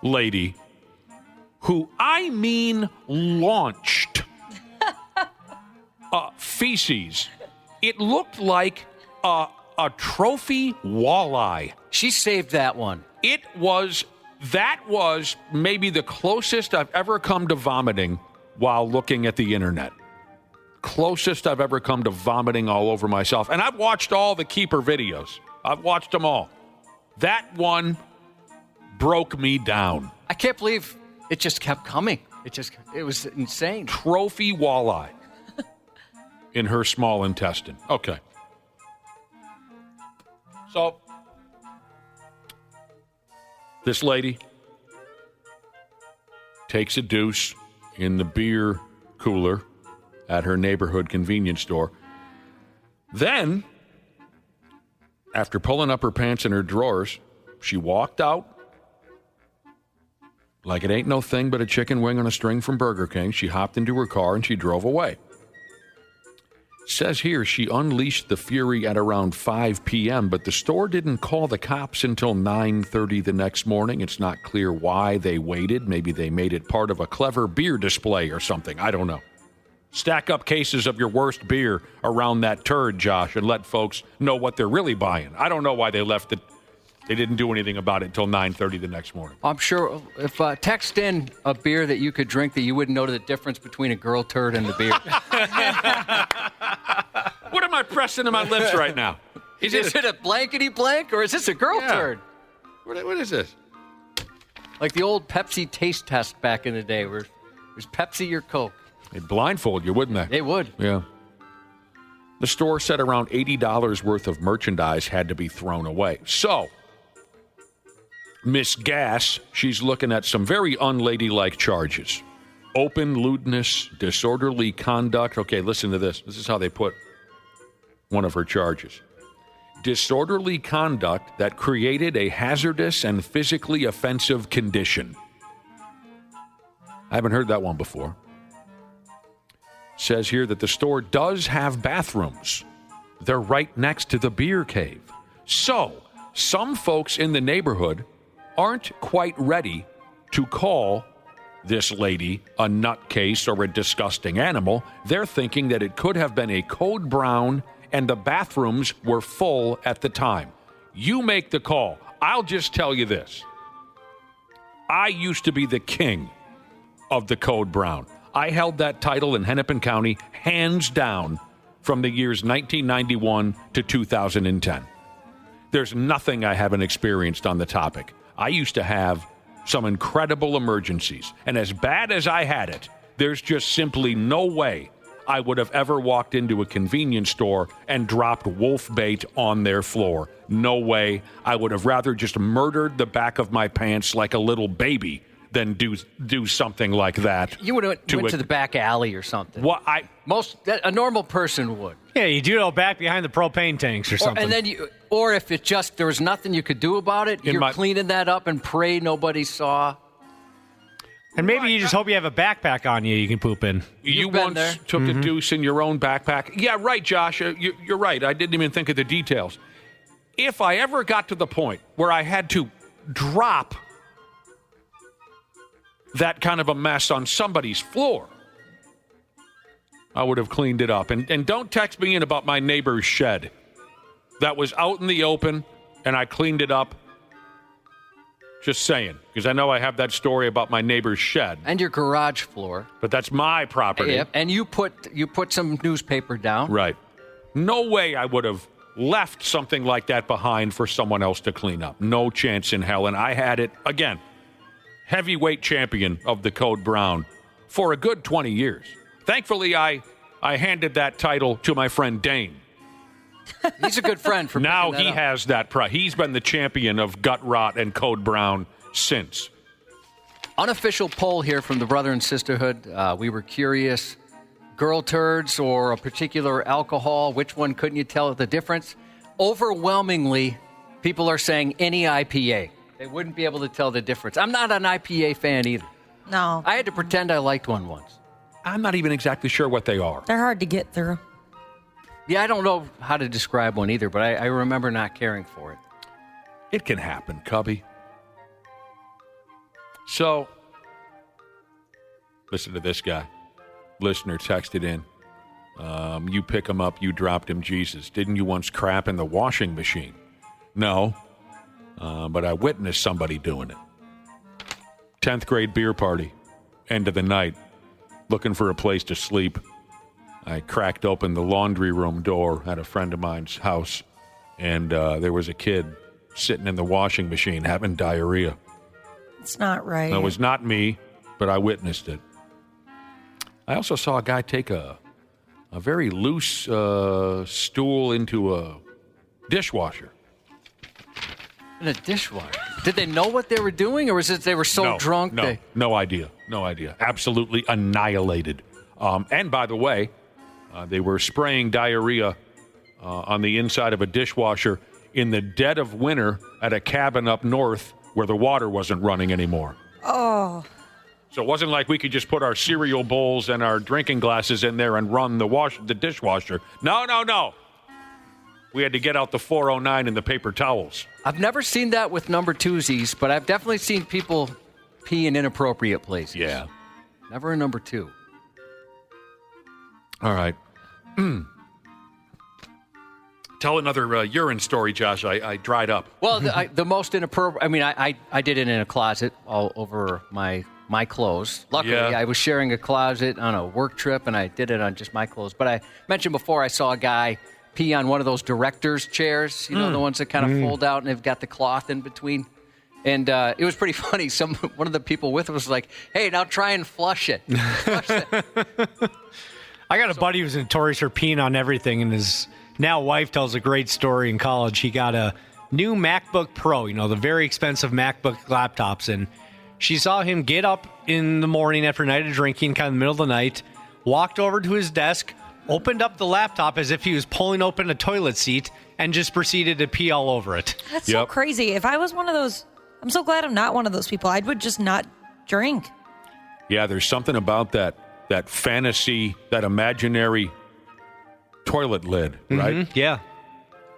lady, who I mean launched feces. It looked like a trophy walleye. She saved that one. That was maybe the closest I've ever come to vomiting while looking at the internet. Closest I've ever come to vomiting all over myself. And I've watched all the keeper videos. I've watched them all. That one broke me down. I can't believe it just kept coming. It was insane. Trophy walleye in her small intestine. Okay. So this lady takes a deuce in the beer cooler at her neighborhood convenience store. Then, after pulling up her pants and her drawers, she walked out like it ain't no thing but a chicken wing on a string from Burger King. She hopped into her car and she drove away. Says here she unleashed the fury at around 5 p.m., but the store didn't call the cops until 9:30 the next morning. It's not clear why they waited. Maybe they made it part of a clever beer display or something. I don't know. Stack up cases of your worst beer around that turd, Josh, and let folks know what they're really buying. I don't know why they left it. They didn't do anything about it until 9:30 the next morning. I'm sure if text in a beer that you could drink that you wouldn't know the difference between a girl turd and the beer. What am I pressing to my lips right now? Is it a blankety blank or is this a girl turd? What is this? Like the old Pepsi taste test back in the day where it was Pepsi or Coke. They'd blindfold you, wouldn't they? They would. Yeah. The store said around $80 worth of merchandise had to be thrown away. So, Miss Gas, she's looking at some very unladylike charges. Open lewdness, disorderly conduct. Okay, listen to this. This is how they put one of her charges. Disorderly conduct that created a hazardous and physically offensive condition. I haven't heard that one before. Says here that the store does have bathrooms. They're right next to the beer cave. So, some folks in the neighborhood aren't quite ready to call this lady a nutcase or a disgusting animal. They're thinking that it could have been a code brown and the bathrooms were full at the time. You make the call. I'll just tell you this. I used to be the king of the code brown. I held that title in Hennepin County hands down from the years 1991 to 2010. There's nothing I haven't experienced on the topic. I used to have some incredible emergencies, and as bad as I had it, there's just simply no way I would have ever walked into a convenience store and dropped wolf bait on their floor. No way. I would have rather just murdered the back of my pants like a little baby than do something like that. You would have went to the back alley or something. What a normal person would. Yeah, you do go back behind the propane tanks or something. And then or if it just there was nothing you could do about it, you're cleaning that up and pray nobody saw. And maybe you just hope you have a backpack on you can poop in. You once took a deuce in your own backpack. Yeah, right, Josh. You're right. I didn't even think of the details. If I ever got to the point where I had to drop that kind of a mess on somebody's floor, I would have cleaned it up. And don't text me in about my neighbor's shed. That was out in the open, and I cleaned it up. Just saying, because I know I have that story about my neighbor's shed. And your garage floor. But that's my property. Yep. And you put some newspaper down. Right. No way I would have left something like that behind for someone else to clean up. No chance in hell. And I had it, again, heavyweight champion of the Code Brown for a good 20 years. Thankfully, I handed that title to my friend Dane. He's a good friend. For now he has that pride. He's been the champion of gut rot and Code Brown since. Unofficial poll here from the Brother and Sisterhood. We were curious. Girl turds or a particular alcohol, which one couldn't you tell the difference? Overwhelmingly, people are saying any IPA. They wouldn't be able to tell the difference. I'm not an IPA fan either. No. I had to pretend I liked one once. I'm not even exactly sure what they are. They're hard to get through. Yeah, I don't know how to describe one either, but I remember not caring for it. It can happen, Cubby. So, listen to this guy. Listener texted in. You pick him up, you dropped him, Jesus. Didn't you once crap in the washing machine? No, but I witnessed somebody doing it. 10th grade beer party, end of the night, looking for a place to sleep. I cracked open the laundry room door at a friend of mine's house, and there was a kid sitting in the washing machine having diarrhea. It's not right. It was not me, but I witnessed it. I also saw a guy take a very loose stool into a dishwasher. In a dishwasher? Did they know what they were doing, or was it they were so drunk? No idea. No idea. Absolutely annihilated. And by the way, they were spraying diarrhea on the inside of a dishwasher in the dead of winter at a cabin up north where the water wasn't running anymore. Oh. So it wasn't like we could just put our cereal bowls and our drinking glasses in there and run the dishwasher. No. We had to get out the 409 and the paper towels. I've never seen that with number twosies, but I've definitely seen people pee in inappropriate places. Yeah. Never a number two. All right. Tell another urine story, Josh. I dried up. Well, the most inappropriate. I mean, I did it in a closet all over my clothes. Luckily, I was sharing a closet on a work trip, and I did it on just my clothes. But I mentioned before I saw a guy pee on one of those director's chairs, the ones that kind of fold out and they've got the cloth in between. And it was pretty funny. One of the people with us was like, "Hey, now try and flush it." I got a buddy who's notorious for peeing on everything, and his now wife tells a great story in college. He got a new MacBook Pro, the very expensive MacBook laptops, and she saw him get up in the morning after a night of drinking, kind of in the middle of the night, walked over to his desk, opened up the laptop as if he was pulling open a toilet seat, and just proceeded to pee all over it. That's so crazy. If I was one of those, I'm so glad I'm not one of those people. I would just not drink. Yeah, there's something about that fantasy, that imaginary toilet lid, right? Yeah.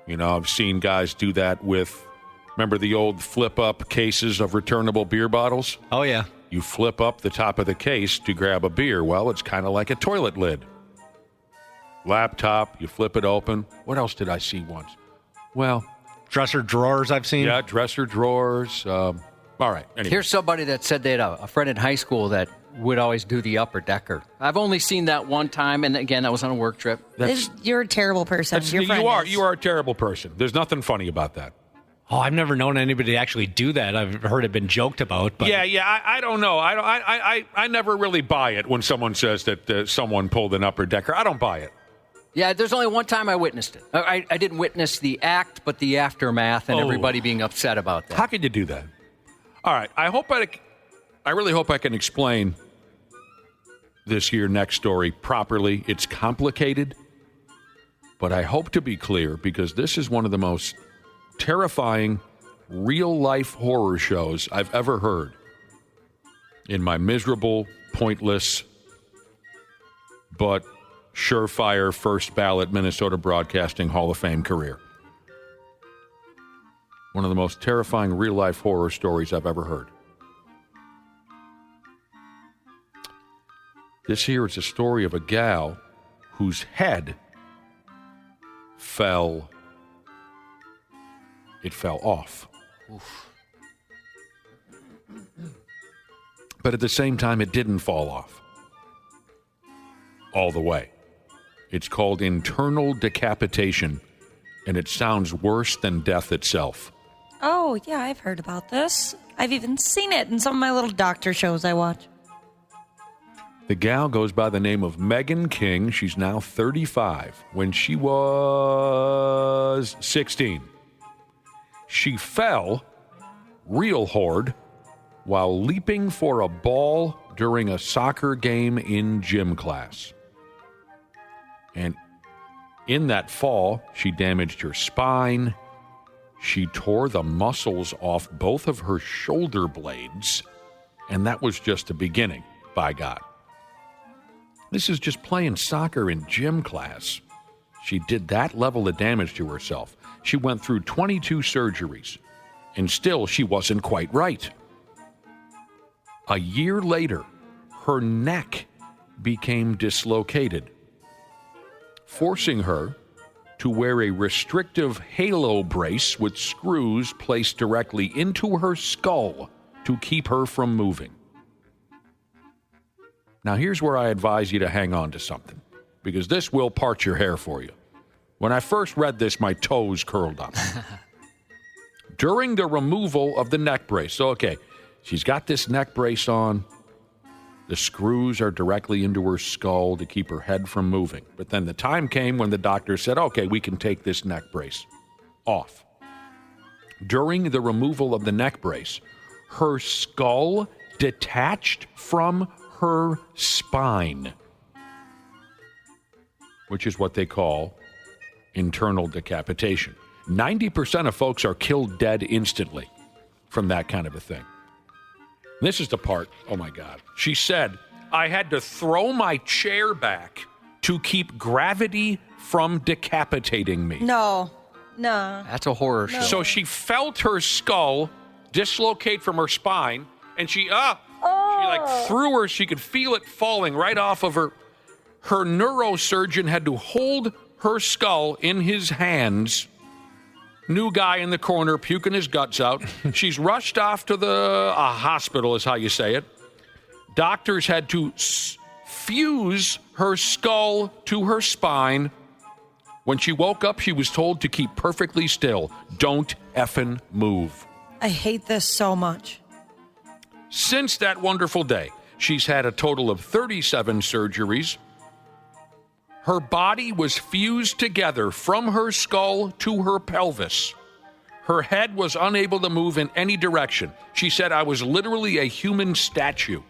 I've seen guys do that with, remember the old flip-up cases of returnable beer bottles? Oh, yeah. You flip up the top of the case to grab a beer. Well, it's kind of like a toilet lid. Laptop, you flip it open. What else did I see once? Well, dresser drawers I've seen. Yeah, dresser drawers. All right. Anyway. Here's somebody that said they had a friend in high school that would always do the upper decker. I've only seen that one time, and again, that was on a work trip. You're a terrible person. You are a terrible person. There's nothing funny about that. Oh, I've never known anybody to actually do that. I've heard it been joked about. But I don't know. I never really buy it when someone says that someone pulled an upper decker. I don't buy it. Yeah, there's only one time I witnessed it. I didn't witness the act, but the aftermath and everybody being upset about that. How could you do that? All right. I hope I really hope I can explain this here next story properly. It's complicated, but I hope to be clear because this is one of the most terrifying real-life horror shows I've ever heard in my miserable, pointless, but surefire first ballot Minnesota Broadcasting Hall of Fame career. One of the most terrifying real-life horror stories I've ever heard. This here is a story of a gal whose head fell off. Oof. But at the same time, it didn't fall off all the way. It's called internal decapitation, and it sounds worse than death itself. Oh, yeah, I've heard about this. I've even seen it in some of my little doctor shows I watch. The gal goes by the name of Megan King. She's now 35. When she was 16, she fell real hard while leaping for a ball during a soccer game in gym class. And in that fall, she damaged her spine. She tore the muscles off both of her shoulder blades. And that was just the beginning, by God. This is just playing soccer in gym class. She did that level of damage to herself. She went through 22 surgeries, and still she wasn't quite right. A year later, her neck became dislocated, forcing her to wear a restrictive halo brace with screws placed directly into her skull to keep her from moving. Now, here's where I advise you to hang on to something, because this will part your hair for you. When I first read this, my toes curled up. During the removal of the neck brace, so, okay, she's got this neck brace on. The screws are directly into her skull to keep her head from moving. But then the time came when the doctor said, okay, we can take this neck brace off. During the removal of the neck brace, her skull detached from her spine, which is what they call internal decapitation. 90% of folks are killed dead instantly from that kind of a thing. This is the part, oh my God. She said, I had to throw my chair back to keep gravity from decapitating me. No. That's a horror show. So she felt her skull dislocate from her spine, and she threw her. She could feel it falling right off of her. Her neurosurgeon had to hold her skull in his hands. New guy in the corner puking his guts out. She's rushed off to the hospital, is how you say it. Doctors had to fuse her skull to her spine. When she woke up, she was told to keep perfectly still. Don't effing move. I hate this so much. Since that wonderful day, she's had a total of 37 surgeries. Her body was fused together from her skull to her pelvis. Her head was unable to move in any direction. She said, I was literally a human statue.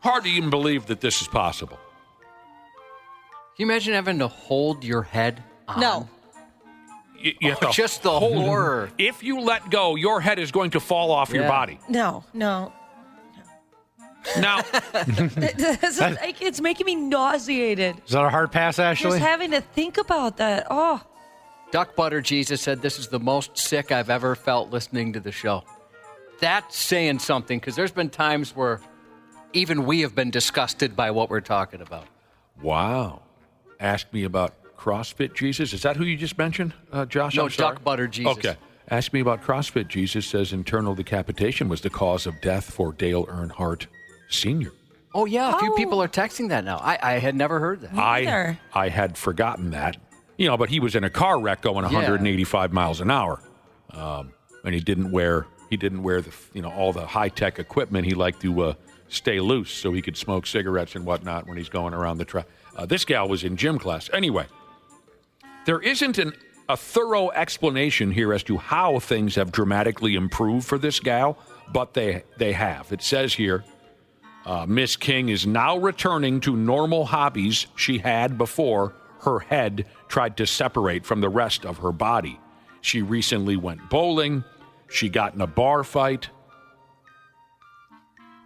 Hard to even believe that this is possible. Can you imagine having to hold your head on? No. You have to just the hold horror. If you let go, your head is going to fall off your body. No. Now, It's making me nauseated. Is that a hard pass, Ashley? Just having to think about that. Oh. Duck Butter Jesus said, this is the most sick I've ever felt listening to the show. That's saying something, because there's been times where even we have been disgusted by what we're talking about. Wow. Ask me about CrossFit Jesus. Is that who you just mentioned, Josh? No, I'm sorry. Duck Butter Jesus. Okay. Ask me about CrossFit Jesus says internal decapitation was the cause of death for Dale Earnhardt Sr. Oh, yeah. A few people are texting that now. I had never heard that. I had forgotten that. But he was in a car wreck going 185 miles an hour. And he didn't wear the, all the high-tech equipment. He liked to stay loose so he could smoke cigarettes and whatnot when he's going around the track. This gal was in gym class. Anyway, there isn't an a thorough explanation here as to how things have dramatically improved for this gal, but they have. It says here, Miss King is now returning to normal hobbies she had before her head tried to separate from the rest of her body. She recently went bowling. She got in a bar fight.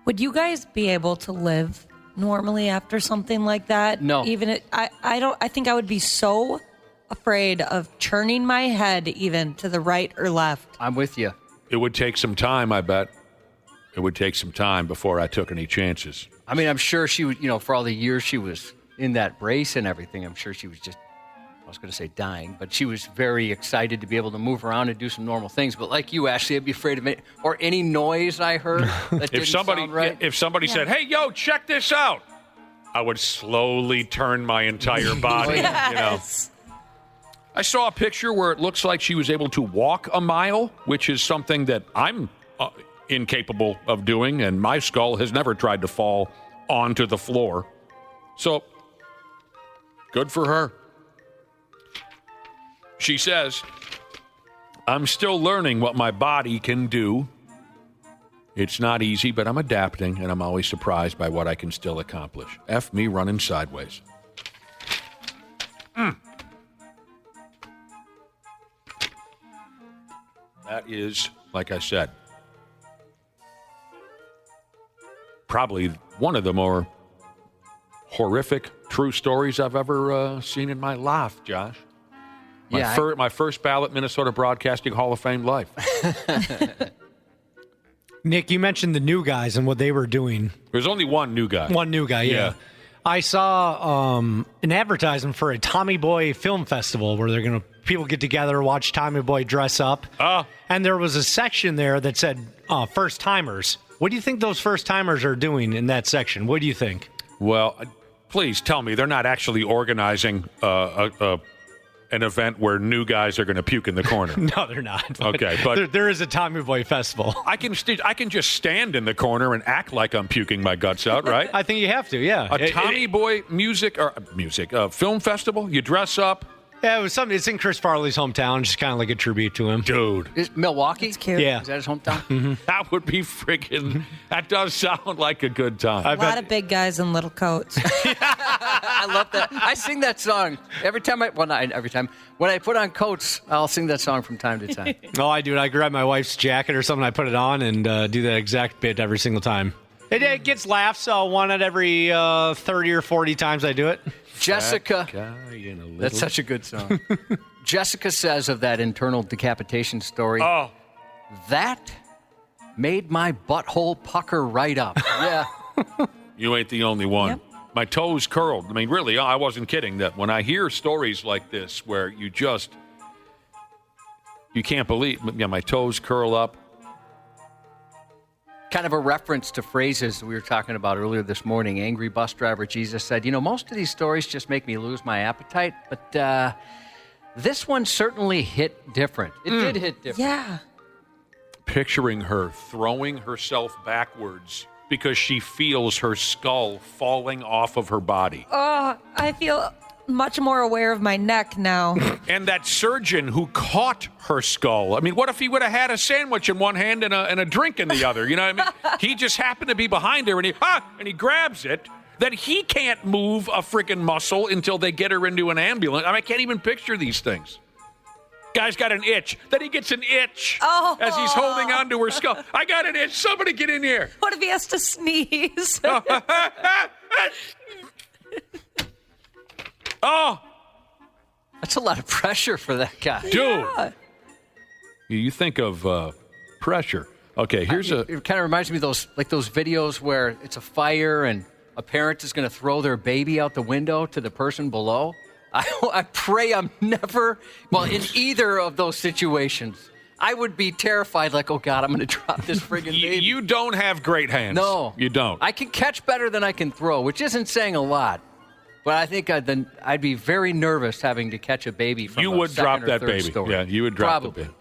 Would you guys be able to live normally after something like that? No. I think I would be so afraid of turning my head even to the right or left. I'm with you. It would take some time, I bet. It would take some time before I took any chances. I mean, I'm sure she would, for all the years she was in that race and everything, I'm sure she was just, I was going to say dying, but she was very excited to be able to move around and do some normal things. But like you, Ashley, I'd be afraid of it. Or any noise I heard that didn't sound right. If somebody said, hey, yo, check this out, I would slowly turn my entire body, Yes. I saw a picture where it looks like she was able to walk a mile, which is something that I'm incapable of doing, and my skull has never tried to fall onto the floor. So, good for her. She says, I'm still learning what my body can do. It's not easy, but I'm adapting, and I'm always surprised by what I can still accomplish. F me running sideways. That is, like I said, probably one of the more horrific true stories I've ever seen in my life, Josh. My first ballot Minnesota Broadcasting Hall of Fame life. Nick, you mentioned the new guys and what they were doing. There's only one new guy. One new guy, yeah. I saw an advertisement for a Tommy Boy film festival where people get together, watch Tommy Boy dress up. And there was a section there that said first timers. What do you think those first timers are doing in that section? What do you think? Well, please tell me they're not actually organizing an event where new guys are going to puke in the corner. No, they're not. Okay, but there is a Tommy Boy festival. I can just stand in the corner and act like I'm puking my guts out, right? I think you have to, yeah. A Tommy Boy film festival. You dress up. Yeah, it was something. It's in Chris Farley's hometown, just kind of like a tribute to him. Dude. Is Milwaukee? It's cute. Yeah. Is that his hometown? Mm-hmm. That would be freaking, that does sound like a good time. A lot of big guys in little coats. I love that. I sing that song every time not every time. When I put on coats, I'll sing that song from time to time. Oh, I do it. I grab my wife's jacket or something, I put it on and do that exact bit every single time. It gets laughs, so one at every 30 or 40 times I do it. Jessica, that's such a good song. Jessica says of that internal decapitation story, that made my butthole pucker right up. Yeah. You ain't the only one. Yep. My toes curled. I mean, really, I wasn't kidding. That when I hear stories like this where you can't believe, my toes curl up. Kind of a reference to phrases we were talking about earlier this morning. Angry bus driver Jesus said, most of these stories just make me lose my appetite, but this one certainly hit different. It did hit different. Yeah. Picturing her throwing herself backwards because she feels her skull falling off of her body. Oh, I feel much more aware of my neck now. And that surgeon who caught her skull. I mean, what if he would have had a sandwich in one hand and a drink in the other? You know what I mean? He just happened to be behind her and he grabs it. Then he can't move a freaking muscle until they get her into an ambulance. I mean, I can't even picture these things. Guy's got an itch. Then he gets an itch as he's holding onto her skull. I got an itch. Somebody get in here. What if he has to sneeze? Oh, That's a lot of pressure for that guy. dude. Yeah. You think of pressure. Okay, here's It kind of reminds me of those videos where it's a fire and a parent is going to throw their baby out the window to the person below. I pray I'm never, in either of those situations, I would be terrified, like, oh, God, I'm going to drop this friggin' baby. You don't have great hands. No. You don't. I can catch better than I can throw, which isn't saying a lot. But I think I'd be very nervous having to catch a baby from You a would second drop or that third baby. story. Yeah, you would drop Probably. the baby.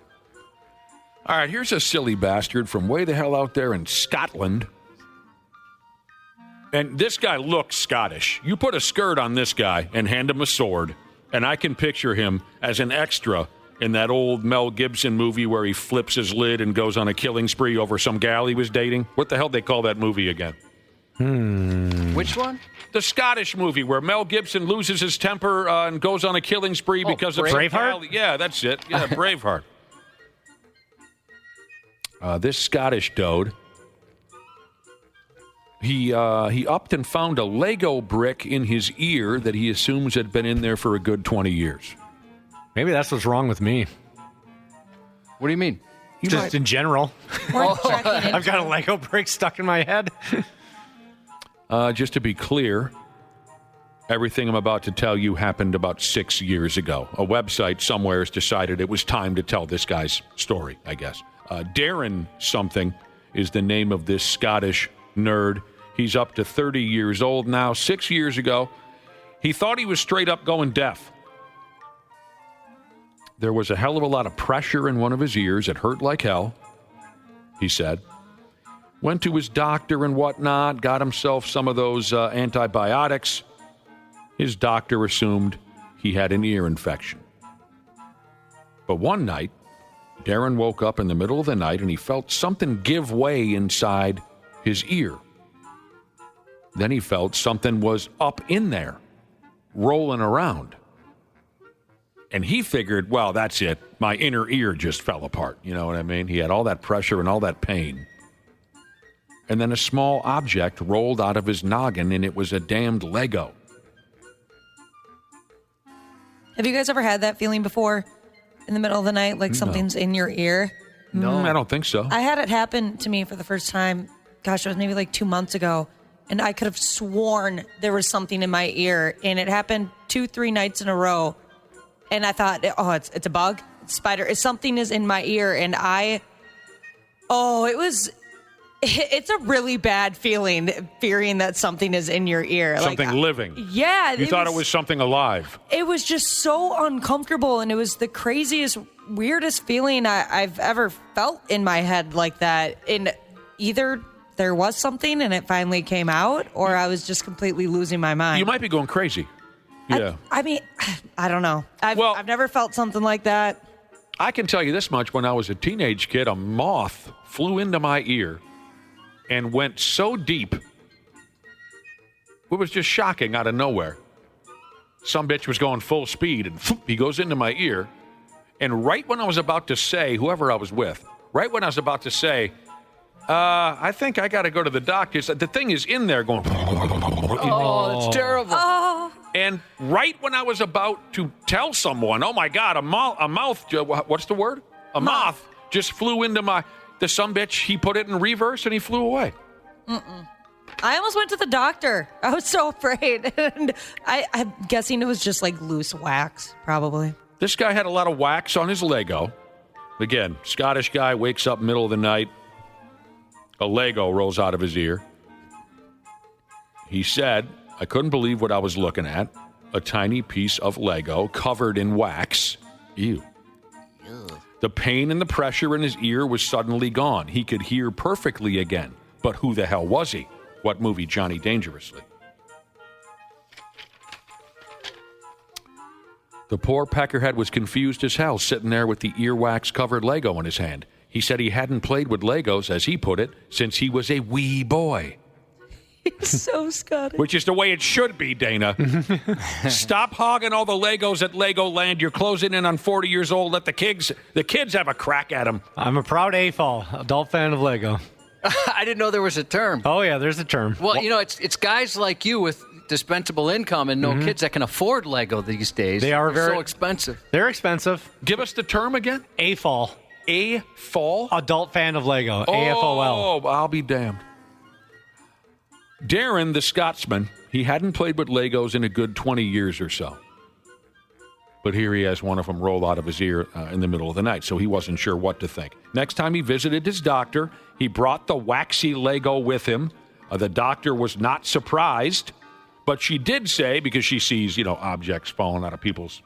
All right, here's a silly bastard from way the hell out there in Scotland. And this guy looks Scottish. You put a skirt on this guy and hand him a sword, And I can picture him as an extra in that old Mel Gibson movie where he flips his lid and goes on a killing spree over some gal he was dating. What the hell they call that movie again? Which one? The Scottish movie where Mel Gibson loses his temper and goes on a killing spree because of Braveheart? Yeah, that's it. Yeah, Braveheart. This Scottish dode, he upped and found a Lego brick in his ear that he assumes had been in there for a good 20 years. Maybe that's what's wrong with me. What do you mean? Just in general. I've got a Lego brick stuck in my head. Just to be clear, everything I'm about to tell you happened about 6 years ago. A website somewhere has decided it was time to tell this guy's story, I guess. Darren something is the name of this Scottish nerd. He's up to 30 years old now. 6 years ago, he thought he was straight up going deaf. There was a hell of a lot of pressure in one of his ears. It hurt like hell, he said. Went to his doctor and whatnot, got himself some of those antibiotics. His doctor assumed he had an ear infection. But one night, Darren woke up in the middle of the night and he felt something give way inside his ear. Then he felt something was up in there, rolling around. And he figured, well, that's it. My inner ear just fell apart. You know what I mean? He had all that pressure and all that pain. And then a small object rolled out of his noggin, and it was a damned Lego. Have you guys ever had that feeling before in the middle of the night, like something's in your ear? No, I don't think so. I had it happen to me for the first time. Gosh, it was maybe like 2 months ago. And I could have sworn there was something in my ear. And it happened 2-3 nights in a row. And I thought, it's a bug, it's a spider. Something is in my ear. And it's a really bad feeling, fearing that something is in your ear. Something living. Yeah. You thought it was something alive. It was just so uncomfortable. And it was the craziest, weirdest feeling I've ever felt in my head like that. And either there was something and it finally came out, or I was just completely losing my mind. You might be going crazy. Yeah. I mean, I don't know. I've never felt something like that. I can tell you this much. When I was a teenage kid, a moth flew into my ear and went so deep. It was just shocking out of nowhere. Some bitch was going full speed, and he goes into my ear. And right when I was about to say, whoever I was with, I think I got to go to the doctor. The thing is in there going. Oh, that's terrible. Oh. And right when I was about to tell someone, oh my God, a mouth, what's the word? A moth just flew into the sumbitch. He put it in reverse and he flew away. I almost went to the doctor. I was so afraid. And I'm guessing it was just like loose wax, probably. This guy had a lot of wax on his Lego. Again, Scottish guy wakes up middle of the night. A Lego rolls out of his ear. He said, I couldn't believe what I was looking at. A tiny piece of Lego covered in wax. Ew. The pain and the pressure in his ear was suddenly gone. He could hear perfectly again. But who the hell was he? What movie, Johnny Dangerously? The poor peckerhead was confused as hell, sitting there with the earwax-covered Lego in his hand. He said he hadn't played with Legos, as he put it, since he was a wee boy. He's so Scottish. Which is the way it should be, Dana. Stop hogging all the Legos at Legoland. You're closing in on 40 years old. Let the kids have a crack at them. I'm a proud AFOL, adult fan of Lego. I didn't know there was a term. Oh, yeah, there's a term. Well, it's guys like you with dispensable income and no kids that can afford Lego these days. They're so expensive. They're expensive. Give us the term again. AFOL. AFOL? Adult fan of Lego. Oh, AFOL. I'll be damned. Darren, the Scotsman, he hadn't played with Legos in a good 20 years or so. But here he has one of them roll out of his ear in the middle of the night, so he wasn't sure what to think. Next time he visited his doctor, he brought the waxy Lego with him. The doctor was not surprised, but she did say, because she sees, objects falling out of people's...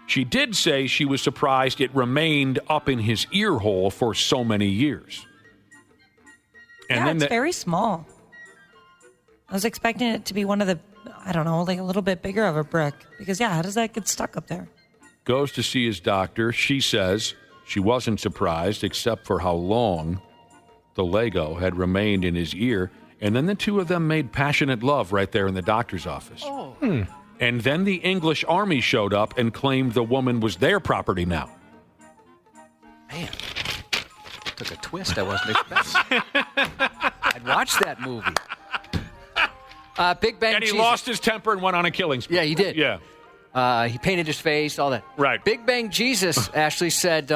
She did say she was surprised it remained up in his ear hole for so many years. And it's very small. I was expecting it to be one of the, I don't know, like a little bit bigger of a brick. Because, how does that get stuck up there? Goes to see his doctor. She says she wasn't surprised except for how long the Lego had remained in his ear. And then the two of them made passionate love right there in the doctor's office. Oh. And then the English army showed up and claimed the woman was their property now. Man, took a twist I wasn't expecting. I'd watch that movie. Big Bang And he Jesus. lost his temper and went on a killing spree. Yeah, he did. Yeah. He painted his face, all that. Right. Big Bang Jesus actually said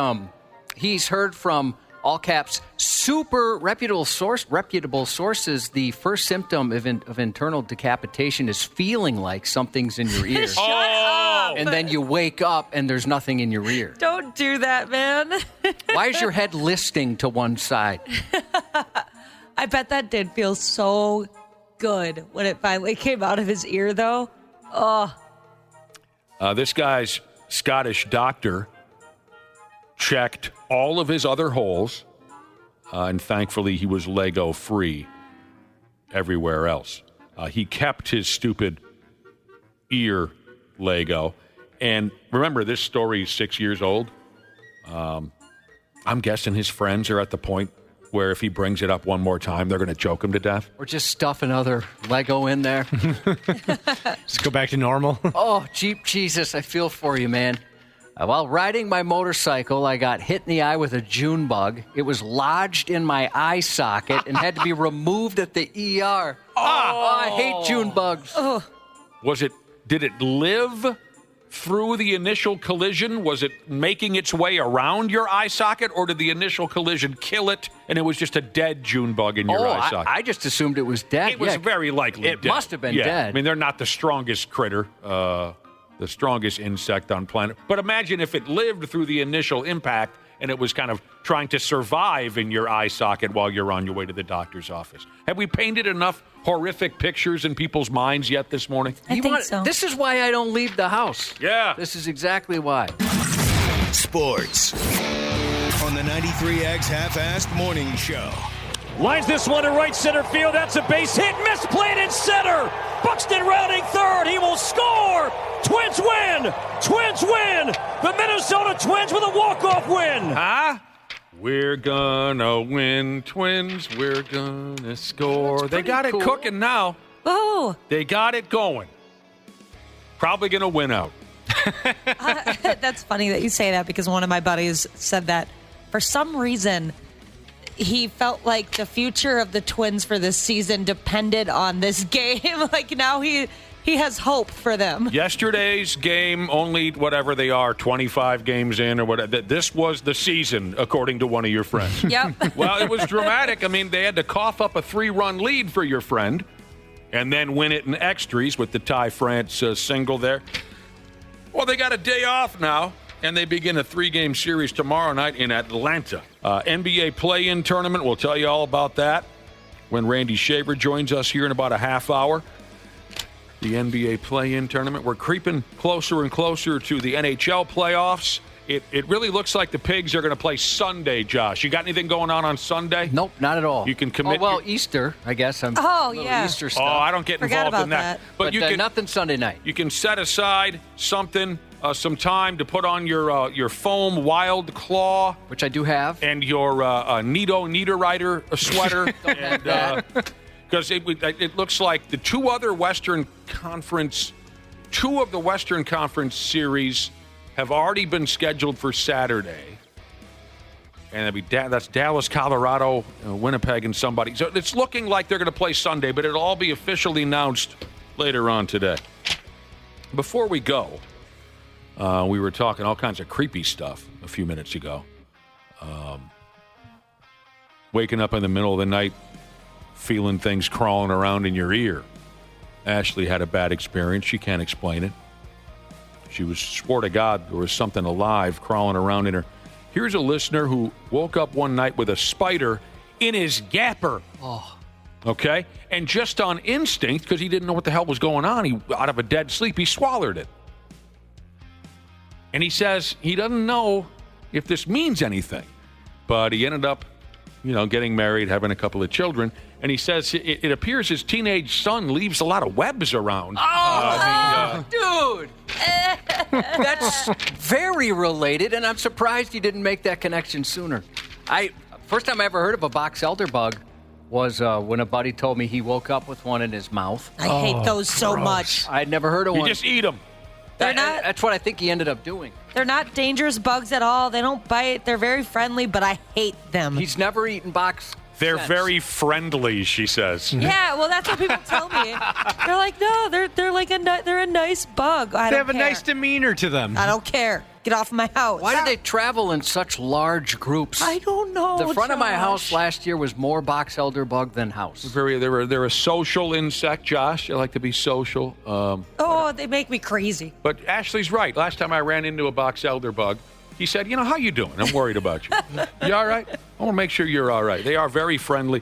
he's heard from, all caps, super reputable sources, the first symptom of internal decapitation is feeling like something's in your ear. Shut up! And then you wake up and there's nothing in your ear. Don't do that, man. Why is your head listing to one side? I bet that did feel so good when it finally came out of his ear, though. Oh. This guy's Scottish doctor checked all of his other holes, and thankfully he was Lego free everywhere else. He kept his stupid ear Lego. And remember, this story is 6 years old. I'm guessing his friends are at the point where if he brings it up one more time, they're going to choke him to death. Or just stuff another Lego in there. Just go back to normal. Oh, Jeep Jesus, I feel for you, man. While riding my motorcycle, I got hit in the eye with a June bug. It was lodged in my eye socket and had to be removed at the ER. Oh, I hate June bugs. Oh. Did it live through the initial collision? Was it making its way around your eye socket, or did the initial collision kill it and it was just a dead June bug in your eye socket? I just assumed it was dead. It was very likely dead. It must have been dead. I mean, they're not the strongest critter, the strongest insect on planet. But imagine if it lived through the initial impact and it was kind of trying to survive in your eye socket while you're on your way to the doctor's office. Have we painted enough horrific pictures in people's minds yet this morning? I think so. This is why I don't leave the house. Yeah. This is exactly why. Sports on the 93X Half-Assed Morning Show. Lines this one to right center field. That's a base hit. Misplayed in center. Buxton rounding third. He will score. Twins win. Twins win. The Minnesota Twins with a walk-off win. Huh? We're gonna win, Twins. We're gonna score. They got it cooking now. Oh. They got it going. Probably gonna win out. That's funny that you say that, because one of my buddies said that for some reason he felt like the future of the Twins for this season depended on this game. Like now he has hope for them. Yesterday's game, only whatever they are, 25 games in or whatever. This was the season, according to one of your friends. Yep. Well, it was dramatic. I mean, they had to cough up a 3-run lead for your friend and then win it in extras with the Ty France single there. Well, they got a day off now, and they begin a 3-game series tomorrow night in Atlanta. NBA play-in tournament, we'll tell you all about that when Randy Shaver joins us here in about a half hour. The NBA play-in tournament. We're creeping closer and closer to the NHL playoffs. It really looks like the Pigs are going to play Sunday, Josh. You got anything going on Sunday? Nope, not at all. You can commit. Oh, well, Easter, I guess. Easter stuff. Oh, I don't get Forgot involved in about that. that. But you can nothing Sunday night. You can set aside something, some time to put on your foam Wild Claw, which I do have, and your Nido Rider sweater. Because it looks like the two of the Western Conference series have already been scheduled for Saturday. And that's Dallas, Colorado, Winnipeg, and somebody. So it's looking like they're going to play Sunday, but it'll all be officially announced later on today. Before we go, we were talking all kinds of creepy stuff a few minutes ago. Waking up in the middle of the night, feeling things crawling around in your ear. Ashley had a bad experience. She can't explain it. She swore to God there was something alive crawling around in her. Here's a listener who woke up one night with a spider in his gapper. Oh. Okay? And just on instinct, because he didn't know what the hell was going on, out of a dead sleep, he swallowed it. And he says he doesn't know if this means anything, but he ended up getting married, having a couple of children. And he says it appears his teenage son leaves a lot of webs around. Dude! That's very related, and I'm surprised you didn't make that connection sooner. First time I ever heard of a box elder bug was when a buddy told me he woke up with one in his mouth. I hate those so much. I'd never heard of one. You just eat them. That's what I think he ended up doing. They're not dangerous bugs at all. They don't bite. They're very friendly, but I hate them. He's never eaten box. They're very friendly, she says. Yeah, well, that's what people tell me. They're like, no, they're like they're a nice bug. They have a nice demeanor to them. I don't care. Get off my house. Why do they travel in such large groups? I don't know. The front of my house last year was more box elder bug than house. They're a social insect, Josh. They like to be social. They make me crazy. But Ashley's right. Last time I ran into a box elder bug, he said, how you doing? I'm worried about you. You all right? I want to make sure you're all right. They are very friendly.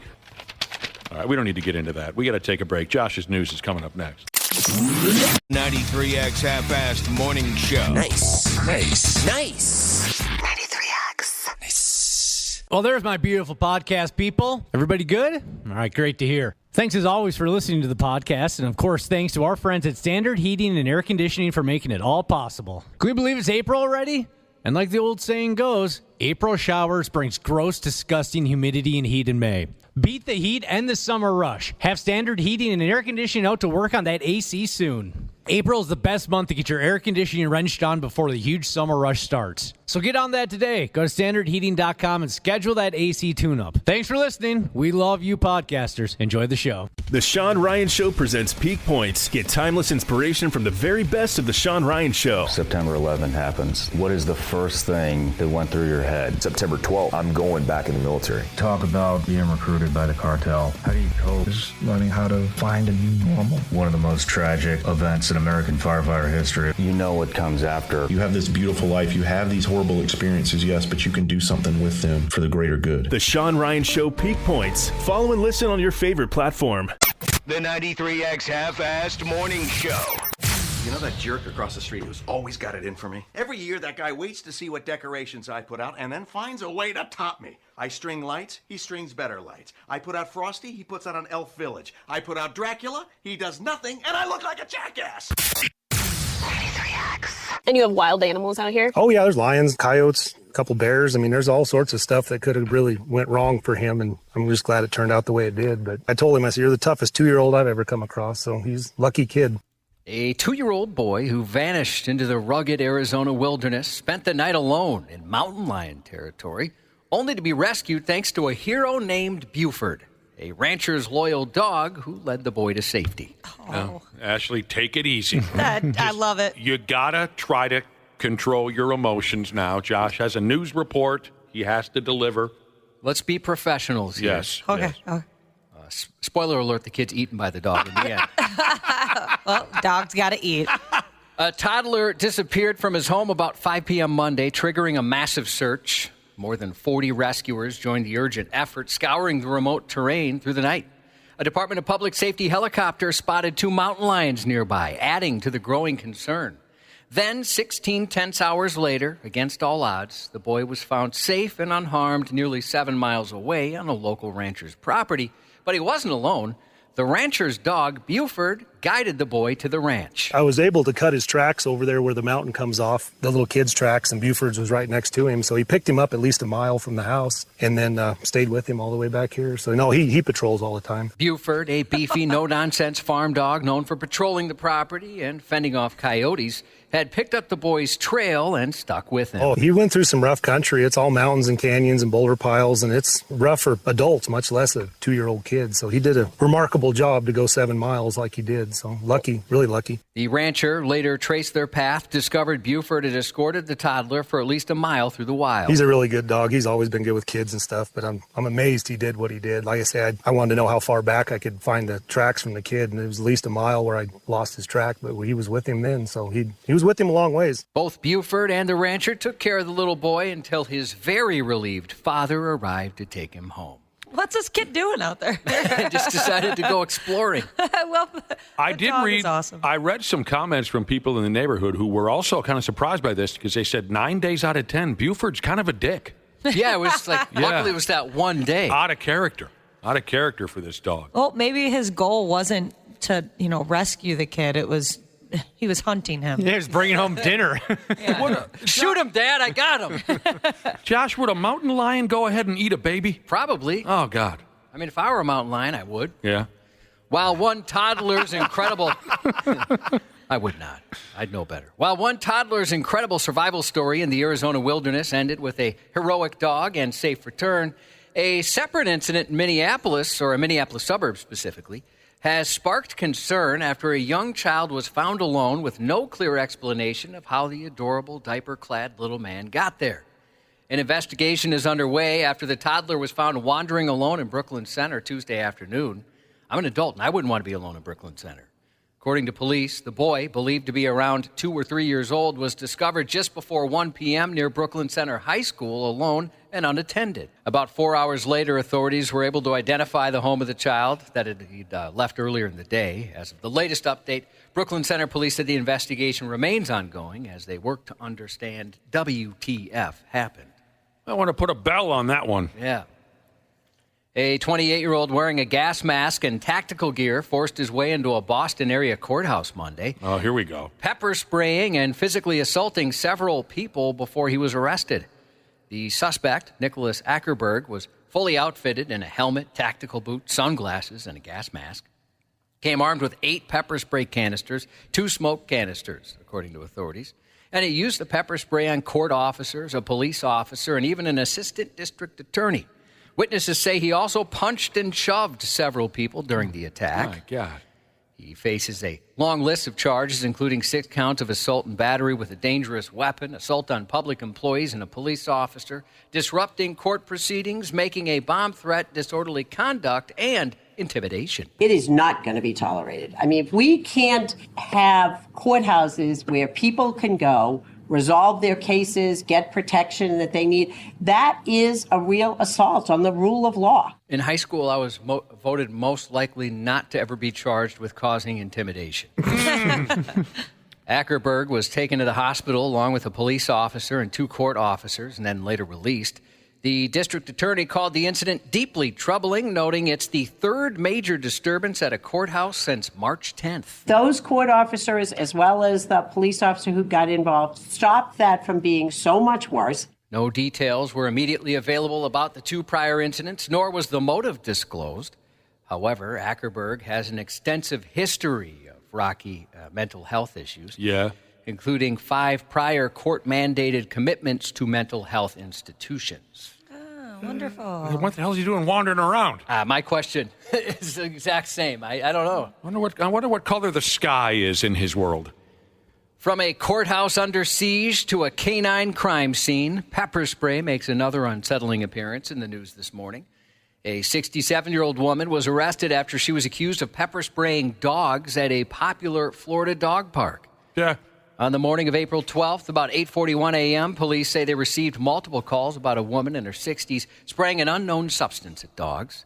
All right, we don't need to get into that. We got to take a break. Josh's news is coming up next. 93X Half-Assed Morning Show. Nice. 93X. Nice. Well, there's my beautiful podcast, people. Everybody good? All right, great to hear. Thanks as always for listening to the podcast. And of course, thanks to our friends at Standard Heating and Air Conditioning for making it all possible. Can we believe it's April already? And like the old saying goes, April showers brings gross, disgusting humidity and heat in May. Beat the heat and the summer rush. Have Standard Heating and Air Conditioning out to work on that AC soon. April is the best month to get your air conditioning wrenched on before the huge summer rush starts. So get on that today. Go to standardheating.com and schedule that AC tune-up. Thanks for listening. We love you podcasters. Enjoy the show. The Sean Ryan Show presents Peak Points. Get timeless inspiration from the very best of The Sean Ryan Show. September 11th happens. What is the first thing that went through your head? September 12th, I'm going back in the military. Talk about being recruited by the cartel. How do you cope? Just learning how to find a new normal. One of the most tragic events in American firefighter history. You know what comes after. You have this beautiful life. You have these horrible experiences, yes, but you can do something with them for the greater good. The Sean Ryan Show Peak Points. Follow and listen on your favorite platform. The 93X Half-Assed Morning Show. You know that jerk across the street who's always got it in for me? Every year, that guy waits to see what decorations I put out and then finds a way to top me. I string lights, he strings better lights. I put out Frosty, he puts out an Elf Village. I put out Dracula, he does nothing, and I look like a jackass. 93X. And you have wild animals out here? Oh, yeah, there's lions, coyotes, a couple bears. I mean, there's all sorts of stuff that could have really went wrong for him, and I'm just glad it turned out the way it did. But I told him, I said, you're the toughest 2-year-old I've ever come across, so he's a lucky kid. A 2-year-old boy who vanished into the rugged Arizona wilderness spent the night alone in mountain lion territory, only to be rescued thanks to a hero named Buford, a rancher's loyal dog who led the boy to safety. Oh. Ashley, take it easy. I love it. You gotta try to control your emotions now. Josh has a news report he has to deliver. Let's be professionals here. Yes. Okay. Yes. Okay. Spoiler alert, the kid's eaten by the dog in the end. Well, dog's got to eat. A toddler disappeared from his home about 5 p.m. Monday, triggering a massive search. More than 40 rescuers joined the urgent effort, scouring the remote terrain through the night. A Department of Public Safety helicopter spotted 2 mountain lions nearby, adding to the growing concern. Then, 16 tense hours later, against all odds, the boy was found safe and unharmed nearly 7 miles away on a local rancher's property. But he wasn't alone. The rancher's dog, Buford, guided the boy to the ranch. I was able to cut his tracks over there where the mountain comes off, the little kid's tracks, and Buford's was right next to him. So he picked him up at least a mile from the house and then stayed with him all the way back here. So, no, he patrols all the time. Buford, a beefy, no-nonsense farm dog known for patrolling the property and fending off coyotes, had picked up the boy's trail and stuck with him. Oh, he went through some rough country. It's all mountains and canyons and boulder piles, and it's rough for adults, much less a 2-year-old kid. So he did a remarkable job to go 7 miles like he did. So lucky, really lucky. The rancher later traced their path, discovered Buford had escorted the toddler for at least a mile through the wild. He's a really good dog. He's always been good with kids and stuff, but I'm amazed he did what he did. Like I said, I wanted to know how far back I could find the tracks from the kid, and it was at least a mile where I lost his track, but he was with him then, so he was with him a long ways. Both Buford and the rancher took care of the little boy until his very relieved father arrived to take him home. What's this kid doing out there? Just decided to go exploring. Well, I did read. Awesome. I read some comments from people in the neighborhood who were also kind of surprised by this because they said 9 days out of 10, Buford's kind of a dick. Yeah, it was like, luckily it was that one day. Out of character. Out of character for this dog. Well, maybe his goal wasn't to, rescue the kid. It was, he was hunting him. Yeah, he was bringing home dinner. Shoot him, Dad. I got him. Josh, would a mountain lion go ahead and eat a baby? Probably. Oh, God. I mean, if I were a mountain lion, I would. Yeah. While one toddler's incredible... I would not. I'd know better. While one toddler's incredible survival story in the Arizona wilderness ended with a heroic dog and safe return, a separate incident in Minneapolis, or a Minneapolis suburb specifically, has sparked concern after a young child was found alone with no clear explanation of how the adorable diaper-clad little man got there. An investigation is underway after the toddler was found wandering alone in Brooklyn Center Tuesday afternoon. I'm an adult, and I wouldn't want to be alone in Brooklyn Center. According to police, the boy, believed to be around 2 or 3 years old, was discovered just before 1 p.m. near Brooklyn Center High School, alone and unattended. About 4 hours later, authorities were able to identify the home of the child that he'd left earlier in the day. As of the latest update, Brooklyn Center police said the investigation remains ongoing as they work to understand WTF happened. I want to put a bell on that one. Yeah. A 28-year-old wearing a gas mask and tactical gear forced his way into a Boston area courthouse Monday. Oh, here we go. Pepper spraying and physically assaulting several people before he was arrested. The suspect, Nicholas Ackerberg, was fully outfitted in a helmet, tactical boots, sunglasses, and a gas mask. Came armed with 8 pepper spray canisters, 2 smoke canisters, according to authorities. And he used the pepper spray on court officers, a police officer, and even an assistant district attorney. Witnesses say he also punched and shoved several people during the attack. My God. He faces a long list of charges, including 6 counts of assault and battery with a dangerous weapon, assault on public employees and a police officer, disrupting court proceedings, making a bomb threat, disorderly conduct, and intimidation. It is not going to be tolerated. I mean, if we can't have courthouses where people can go, resolve their cases, get protection that they need, that is a real assault on the rule of law. In high school, I was voted most likely not to ever be charged with causing intimidation. Ackerberg was taken to the hospital along with a police officer and 2 court officers and then later released. The district attorney called the incident deeply troubling, noting it's the 3rd major disturbance at a courthouse since March 10th. Those court officers, as well as the police officer who got involved, stopped that from being so much worse. No details were immediately available about the 2 prior incidents, nor was the motive disclosed. However, Ackerberg has an extensive history of rocky mental health issues. Yeah. Including 5 prior court-mandated commitments to mental health institutions. Oh, wonderful. What the hell is he doing wandering around? My question is the exact same. I don't know. I wonder what color the sky is in his world. From a courthouse under siege to a canine crime scene, pepper spray makes another unsettling appearance in the news this morning. A 67-year-old woman was arrested after she was accused of pepper spraying dogs at a popular Florida dog park. Yeah. On the morning of April 12th, about 8:41 a.m., police say they received multiple calls about a woman in her 60s spraying an unknown substance at dogs.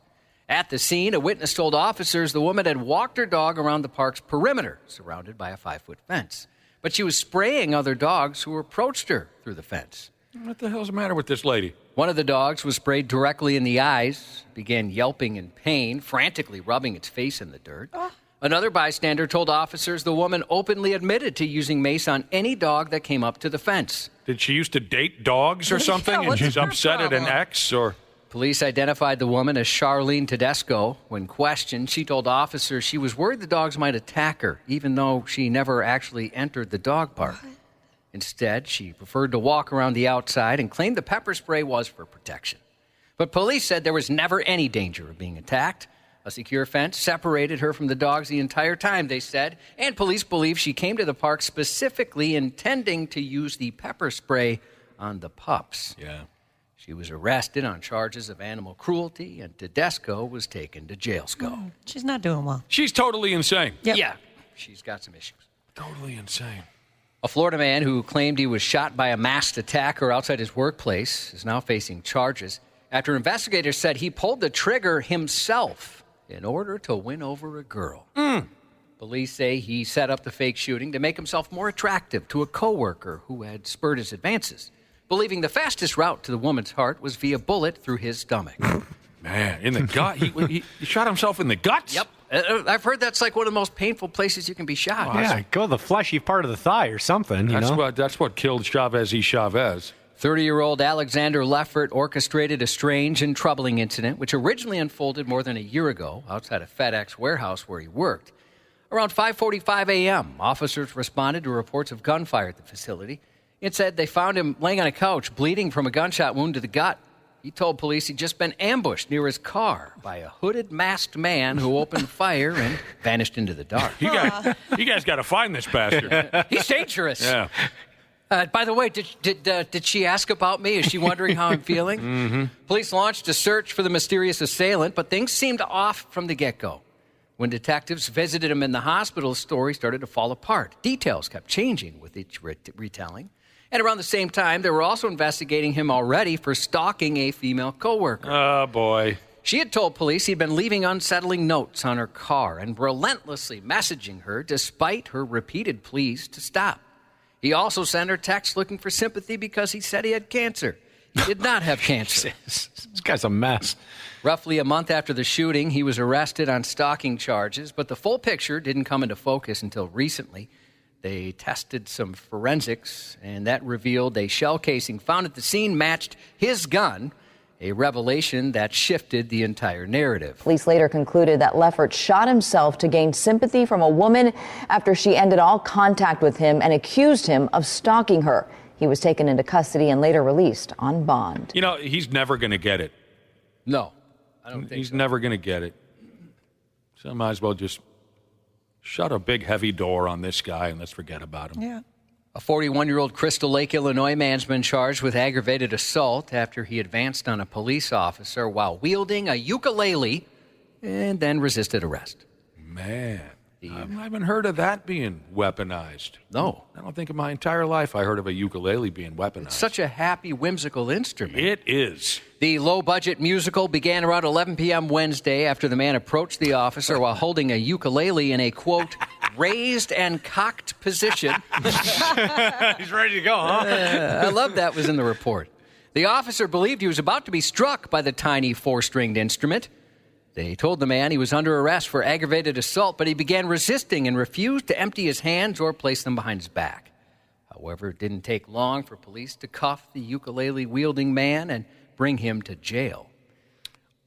At the scene, a witness told officers the woman had walked her dog around the park's perimeter, surrounded by a 5-foot fence. But she was spraying other dogs who approached her through the fence. What the hell's the matter with this lady? One of the dogs was sprayed directly in the eyes, began yelping in pain, frantically rubbing its face in the dirt. Another bystander told officers the woman openly admitted to using mace on any dog that came up to the fence. Did she used to date dogs or something, and she's upset at an ex? Or police identified the woman as Charlene Tedesco. When questioned, she told officers she was worried the dogs might attack her, even though she never actually entered the dog park. Instead, she preferred to walk around the outside and claimed the pepper spray was for protection. But police said there was never any danger of being attacked. A secure fence separated her from the dogs the entire time, they said, and police believe she came to the park specifically intending to use the pepper spray on the pups. Yeah. She was arrested on charges of animal cruelty, and Tedesco was taken to jail. She's not doing well. She's totally insane. Yep. Yeah, she's got some issues. Totally insane. A Florida man who claimed he was shot by a masked attacker outside his workplace is now facing charges after investigators said he pulled the trigger himself in order to win over a girl. Police say he set up the fake shooting to make himself more attractive to a coworker who had spurred his advances. believing the fastest route to the woman's heart was via bullet through his stomach. Man, in the gut? He shot himself in the guts? Yep. I've heard that's like one of the most painful places you can be shot. Yeah, go to the fleshy part of the thigh or something. That's what killed Chavez. 30-year-old Alexander Leffert orchestrated a strange and troubling incident, which originally unfolded more than a year ago outside a FedEx warehouse where he worked. Around 5:45 a.m., officers responded to reports of gunfire at the facility. It said they found him laying on a couch, bleeding from a gunshot wound to the gut. He told police he'd just been ambushed near his car by a hooded, masked man who opened fire and vanished into the dark. You guys got to find this bastard. He's dangerous. Yeah. By the way, did she ask about me? Is she wondering how I'm feeling? Mm-hmm. Police launched a search for the mysterious assailant, but things seemed off from the get-go. When detectives visited him in the hospital, the story started to fall apart. Details kept changing with each retelling. And around the same time, they were also investigating him already for stalking a female coworker. Oh, boy. She had told police he'd been leaving unsettling notes on her car and relentlessly messaging her despite her repeated pleas to stop. He also sent her texts looking for sympathy because he said he had cancer. He did not have cancer. This guy's a mess. Roughly a month after the shooting, he was arrested on stalking charges, but the full picture didn't come into focus until recently. They tested some forensics, and that revealed a shell casing found at the scene matched his gun, a revelation that shifted the entire narrative. Police later concluded that Leffert shot himself to gain sympathy from a woman after she ended all contact with him and accused him of stalking her. He was taken into custody and later released on bond. You know, he's never going to get it. No, I don't think He's so. never going to get it. So I might as well just shut a big, heavy door on this guy and let's forget about him. Yeah. A 41-year-old Crystal Lake, Illinois man's been charged with aggravated assault after he advanced on a police officer while wielding a ukulele and then resisted arrest. Man, I haven't heard of that being weaponized. No. I don't think in my entire life I heard of a ukulele being weaponized. It's such a happy, whimsical instrument. It is. The low-budget musical began around 11 p.m. Wednesday after the man approached the officer while holding a ukulele in a, quote, raised and cocked position. He's ready to go, huh? I love that was in the report. The officer believed he was about to be struck by the tiny four-stringed instrument. They told the man he was under arrest for aggravated assault, but he began resisting and refused to empty his hands or place them behind his back. However, it didn't take long for police to cuff the ukulele-wielding man and bring him to jail.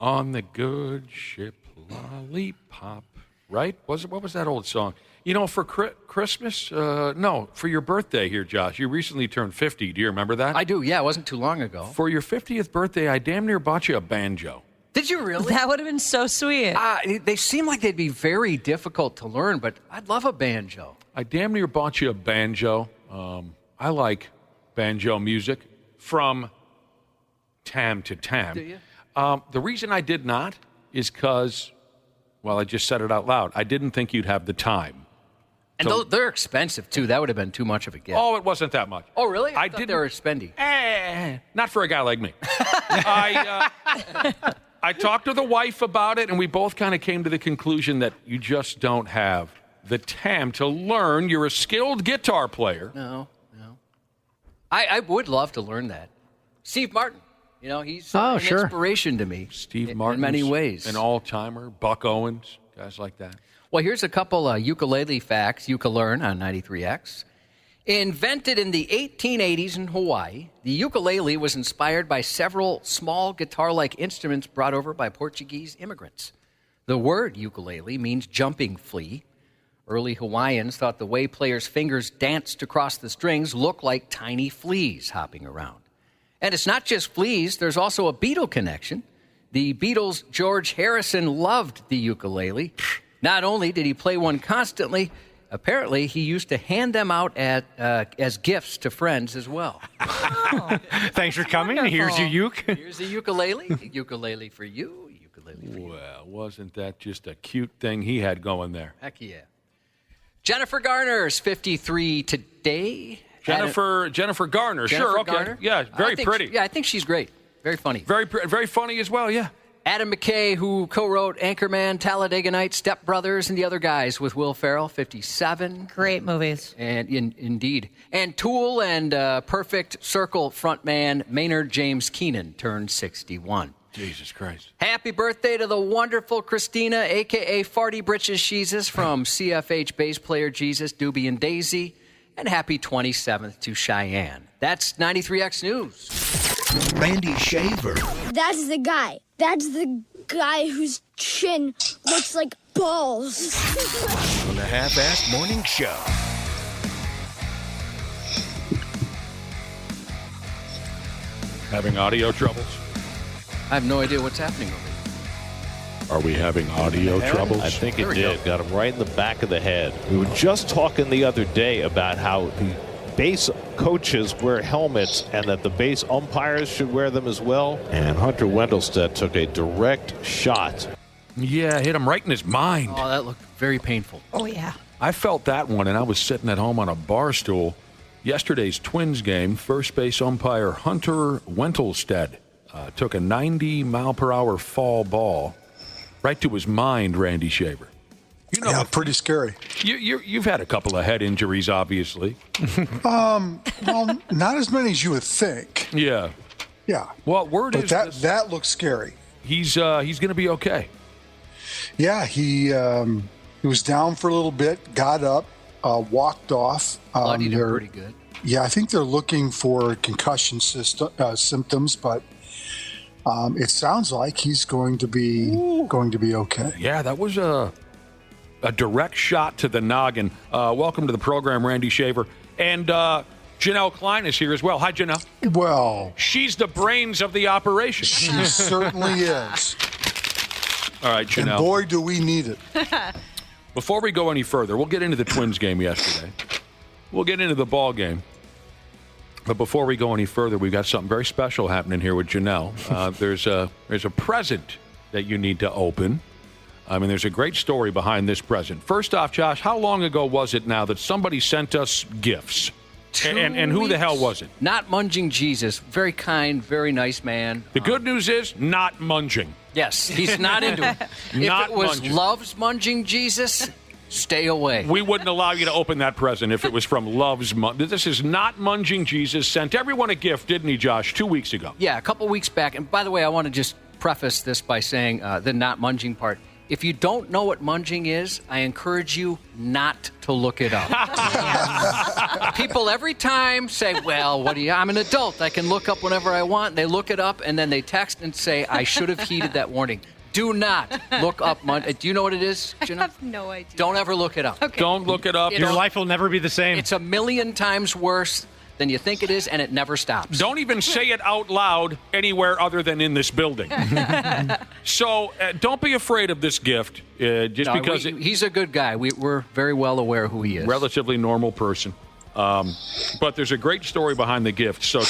On the good ship Lollipop, right? What was that old song? You know, for Christmas? No, for your birthday here, Josh. You recently turned 50. Do you remember that? I do, yeah. It wasn't too long ago. For your 50th birthday, I damn near bought you a banjo. Did you really? That would have been so sweet. They seem like they'd be very difficult to learn, but I'd love a banjo. I damn near bought you a banjo. I like banjo music from tam to tam. Do you? The reason I did not is because, well, I just said it out loud. I didn't think you'd have the time. And they're expensive, too. That would have been too much of a gift. Oh, it wasn't that much. Oh, really? I thought they were spendy. Not for a guy like me. I talked to the wife about it, and we both kind of came to the conclusion that you just don't have the time to learn. You're a skilled guitar player. No. I would love to learn that. Steve Martin, you know, he's an inspiration to me. Steve Martin, in many ways. An all-timer. Buck Owens, guys like that. Well, here's a couple ukulele facts you can learn on 93X. Invented in the 1880s in Hawaii, the ukulele was inspired by several small guitar-like instruments brought over by Portuguese immigrants. The word ukulele means jumping flea. Early Hawaiians thought the way players' fingers danced across the strings looked like tiny fleas hopping around. And it's not just fleas, there's also a Beatle connection. The Beatles' George Harrison loved the ukulele. Not only did he play one constantly, apparently he used to hand them out as gifts to friends as well. Oh, thanks for coming. Wonderful. Here's your uke. Here's a ukulele. A ukulele for you. A ukulele for you. Well, wasn't that just a cute thing he had going there? Heck yeah. Jennifer Garner's 53 today. Jennifer Garner. Sure, okay. Garner? Yeah, very pretty. I think she's great. Very funny. Very funny as well, yeah. Adam McKay, who co-wrote Anchorman, Talladega Nights, Step Brothers, and the other guys with Will Ferrell, 57. Great movies. And indeed. And Tool and Perfect Circle frontman Maynard James Keenan turned 61. Jesus Christ. Happy birthday to the wonderful Christina, a.k.a. Farty Britches Jesus, from CFH bass player Jesus, Doobie and Daisy. And happy 27th to Cheyenne. That's 93X News. Randy Shaver. That's the guy. That's the guy whose chin looks like balls. On the Half-Assed Morning Show. Having audio troubles? I have no idea what's happening over here. Are we having audio troubles? I think it did. Got him right in the back of the head. We were just talking the other day about how the base coaches wear helmets and that the base umpires should wear them as well. And Hunter Wendelstedt took a direct shot. Yeah, hit him right in his mind. Oh, that looked very painful. Oh, yeah. I felt that one, and I was sitting at home on a bar stool. Yesterday's Twins game, first base umpire Hunter Wendelstedt took a 90-mile-per-hour fall ball right to his mind, Randy Shaver. You know, yeah, pretty scary. You've had a couple of head injuries, obviously. Well, not as many as you would think. Yeah. Yeah. Well, word is that looks scary. He's going to be okay. Yeah, he was down for a little bit, got up, walked off. Bloodied him pretty good. Yeah, I think they're looking for concussion symptoms, but it sounds like he's going to be okay. Yeah, that was a direct shot to the noggin. Welcome to the program, Randy Shaver. And Janel Klein is here as well. Hi, Janelle. Well, she's the brains of the operation. She certainly is. All right, Janelle. And boy, do we need it. Before we go any further, we'll get into the Twins game yesterday. We'll get into the ball game. But before we go any further, we've got something very special happening here with Janelle. There's a present that you need to open. I mean, there's a great story behind this present. First off, Josh, how long ago was it now that somebody sent us gifts? And who the hell was it? Not Munging Jesus. Very kind, very nice man. The good news is not munging. Yes, he's not into it. If it was munging. Loves Munging Jesus, stay away. We wouldn't allow you to open that present if it was from Loves Munging. This is not Munging Jesus. Sent everyone a gift, didn't he, Josh, 2 weeks ago? Yeah, a couple weeks back. And by the way, I want to just preface this by saying the not munging part. If you don't know what munging is, I encourage you not to look it up. People every time say, well, I'm an adult. I can look up whenever I want. They look it up, and then they text and say, I should have heeded that warning. Do not look up munging. Do you know what it is, Janelle? I have no idea. Don't ever look it up. Okay. Don't look it up. Your life will never be the same. It's 1,000,000 times worse than you think it is, and it never stops. Don't even say it out loud anywhere other than in this building. So don't be afraid of this gift, because he's a good guy. We're very well aware who he is. Relatively normal person. But there's a great story behind the gift. So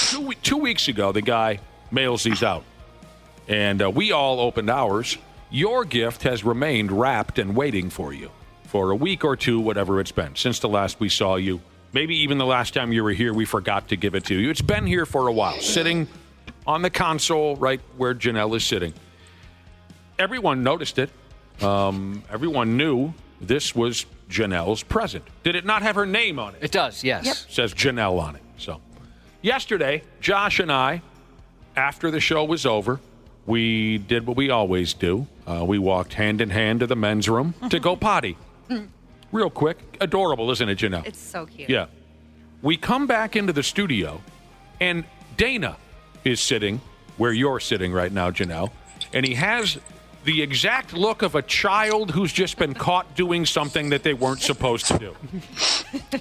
2 weeks ago, the guy mails these out, and we all opened ours. Your gift has remained wrapped and waiting for you for a week or two, whatever it's been, since the last we saw you. Maybe even the last time you were here, we forgot to give it to you. It's been here for a while, sitting on the console right where Janelle is sitting. Everyone noticed it. Everyone knew this was Janelle's present. Did it not have her name on it? It does, yes. Yep. It says Janelle on it. So, yesterday, Josh and I, after the show was over, we did what we always do. We walked hand in hand to the men's room to go potty. Real quick. Adorable, isn't it, Janelle? It's so cute. Yeah. We come back into the studio, and Dana is sitting where you're sitting right now, Janelle, and he has the exact look of a child who's just been caught doing something that they weren't supposed to do.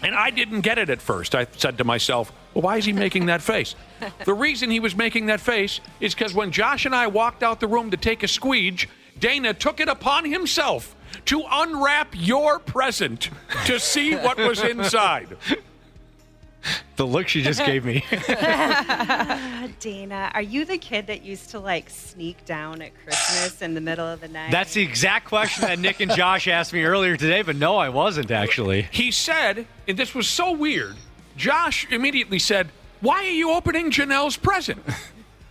And I didn't get it at first. I said to myself, well, why is he making that face? The reason he was making that face is because when Josh and I walked out the room to take a squeege, Dana took it upon himself to unwrap your present to see what was inside. The look she just gave me. Dana, are you the kid that used to sneak down at Christmas in the middle of the night? That's the exact question that Nick and Josh asked me earlier today, but no, I wasn't actually. He said, and this was so weird, Josh immediately said, why are you opening Janelle's present?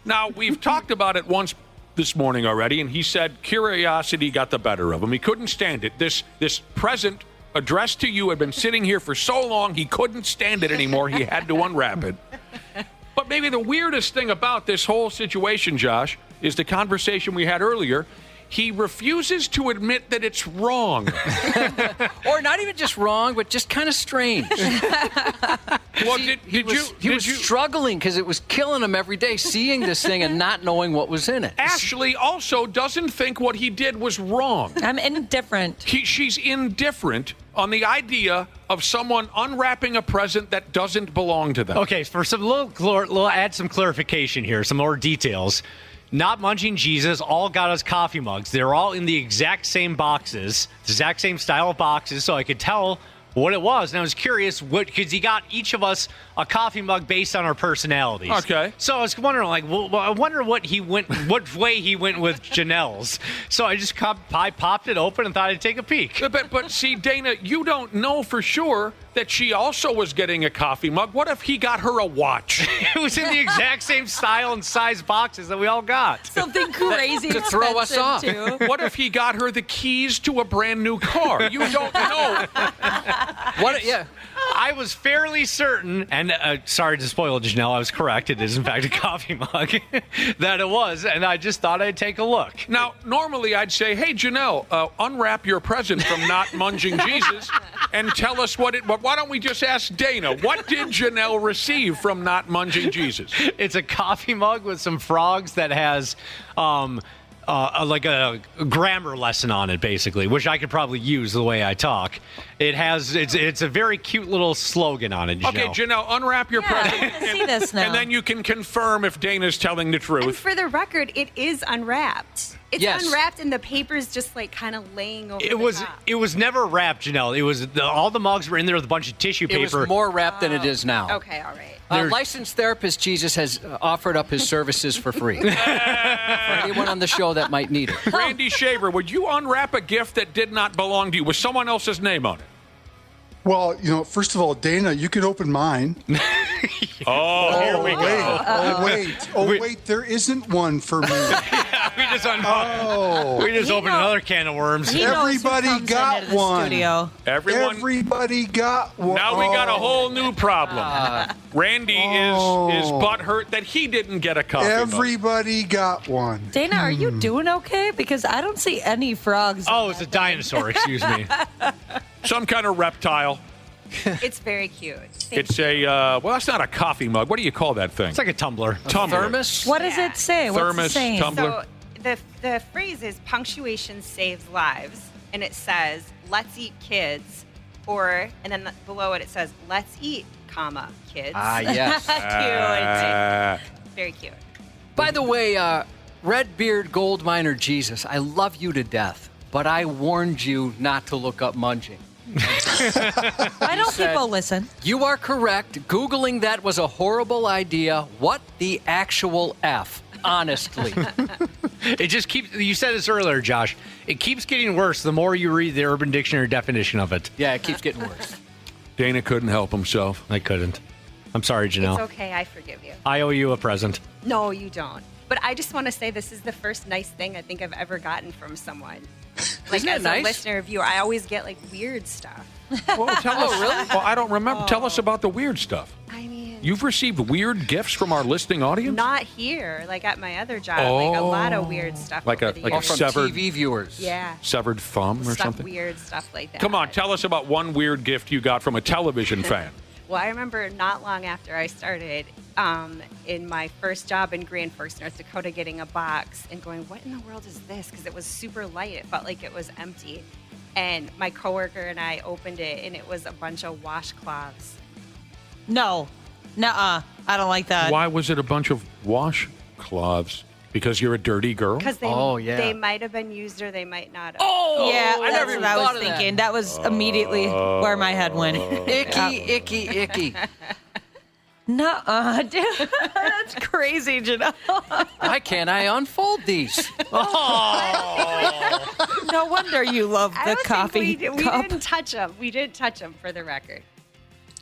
Now, we've talked about it once this morning already, and he said curiosity got the better of him. He couldn't stand it. This present addressed to you had been sitting here for so long, he couldn't stand it anymore. He had to unwrap it. But maybe the weirdest thing about this whole situation, Josh, is the conversation we had earlier. He refuses to admit that it's wrong. Or not even just wrong, but just kind of strange. Well, he was struggling because it was killing him every day, seeing this thing and not knowing what was in it. Ashley also doesn't think what he did was wrong. I'm indifferent. She's indifferent on the idea of someone unwrapping a present that doesn't belong to them. Okay, for some add some clarification here, some more details. Not Munching Jesus all got us coffee mugs. They're all in the exact same boxes, the exact same style of boxes, so I could tell what it was. And I was curious, because he got each of us a coffee mug based on our personalities. Okay. So I was wondering, I wonder what way he went with Janelle's. So I just I popped it open and thought I'd take a peek. But see, Dana, you don't know for sure that she also was getting a coffee mug. What if he got her a watch? It was in the exact same style and size boxes that we all got. Something crazy to throw us off. Too. What if he got her the keys to a brand new car? You don't know. Yeah. I was fairly certain, and sorry to spoil Janelle, I was correct. It is, in fact, a coffee mug that it was, and I just thought I'd take a look. Now, normally I'd say, hey, Janelle, unwrap your present from Not Munching Jesus and tell us what it... But why don't we just ask Dana, what did Janelle receive from Not Munching Jesus? It's a coffee mug with some frogs that has... like a grammar lesson on it, basically, which I could probably use the way I talk. It's a very cute little slogan on it, Janelle. Okay, Janelle, unwrap your present. I can see this now. And then you can confirm if Dana's telling the truth. And for the record, it is unwrapped. It's unwrapped, and the paper's just like kind of laying over the top. It was never wrapped, Janelle. It was all the mugs were in there with a bunch of tissue paper. It was more wrapped than it is now. Okay, all right. Licensed therapist Jesus has offered up his services for free for anyone on the show that might need it. Randy Shaver, would you unwrap a gift that did not belong to you with someone else's name on it? Well, first of all, Dana, you can open mine. Here we go. Wait, there isn't one for me. We just opened another can of worms. Everybody got one. Everybody got one. Now we got a whole new problem. Randy is butthurt that he didn't get a coffee mug. Everybody got one. Dana, are you doing okay? Because I don't see any frogs. Oh, it's a dinosaur. Excuse me. Some kind of reptile. It's very cute. It's well, that's not a coffee mug. What do you call that thing? It's like a tumbler. Thermos? What does it say? Thermos, What's it saying? tumbler. So the phrase is punctuation saves lives, and it says, let's eat kids, and then below it says, let's eat, kids. Ah, yes. Cute. Very cute. By the way, Redbeard Gold Miner Jesus, I love you to death, but I warned you not to look up munching. Why don't people listen? You are correct. Googling that was a horrible idea. What the actual F? Honestly. It just keeps, you said this earlier, Josh, it keeps getting worse the more you read the Urban Dictionary definition of it. Yeah, it keeps getting worse. Dana couldn't help himself. I couldn't. I'm sorry, Janelle. It's okay. I forgive you. I owe you a present. No, you don't. But I just want to say this is the first nice thing I think I've ever gotten from someone. Like, Isn't that as nice? a listener of you, I always get like weird stuff. Well, tell us. Really? Well, I don't remember. Tell us about the weird stuff. I mean, You've received weird gifts from our listening audience? not here, like at my other job. Like a lot of weird stuff. Like over a the like a years. From severed TV viewers. Yeah. severed thumb or Stuff, something. weird stuff like that. Come on, tell us about one weird gift you got from a television fan. Well, I remember not long after I started in my first job in Grand Forks, North Dakota, getting a box and going, what in the world is this? Because it was super light. It felt like it was empty. And my coworker and I opened it, and it was a bunch of washcloths. No. Nuh-uh. I don't like that. Why was it a bunch of washcloths? Because you're a dirty girl? Because they might have been used or they might not have. Oh, Yeah, I that's never what even I was thought of thinking. That was immediately where my head went. Icky. Nuh-uh, dude. That's crazy, Janelle. Why can't I unfold these? No wonder you love the coffee we cup. didn't touch them. We didn't touch them, for the record.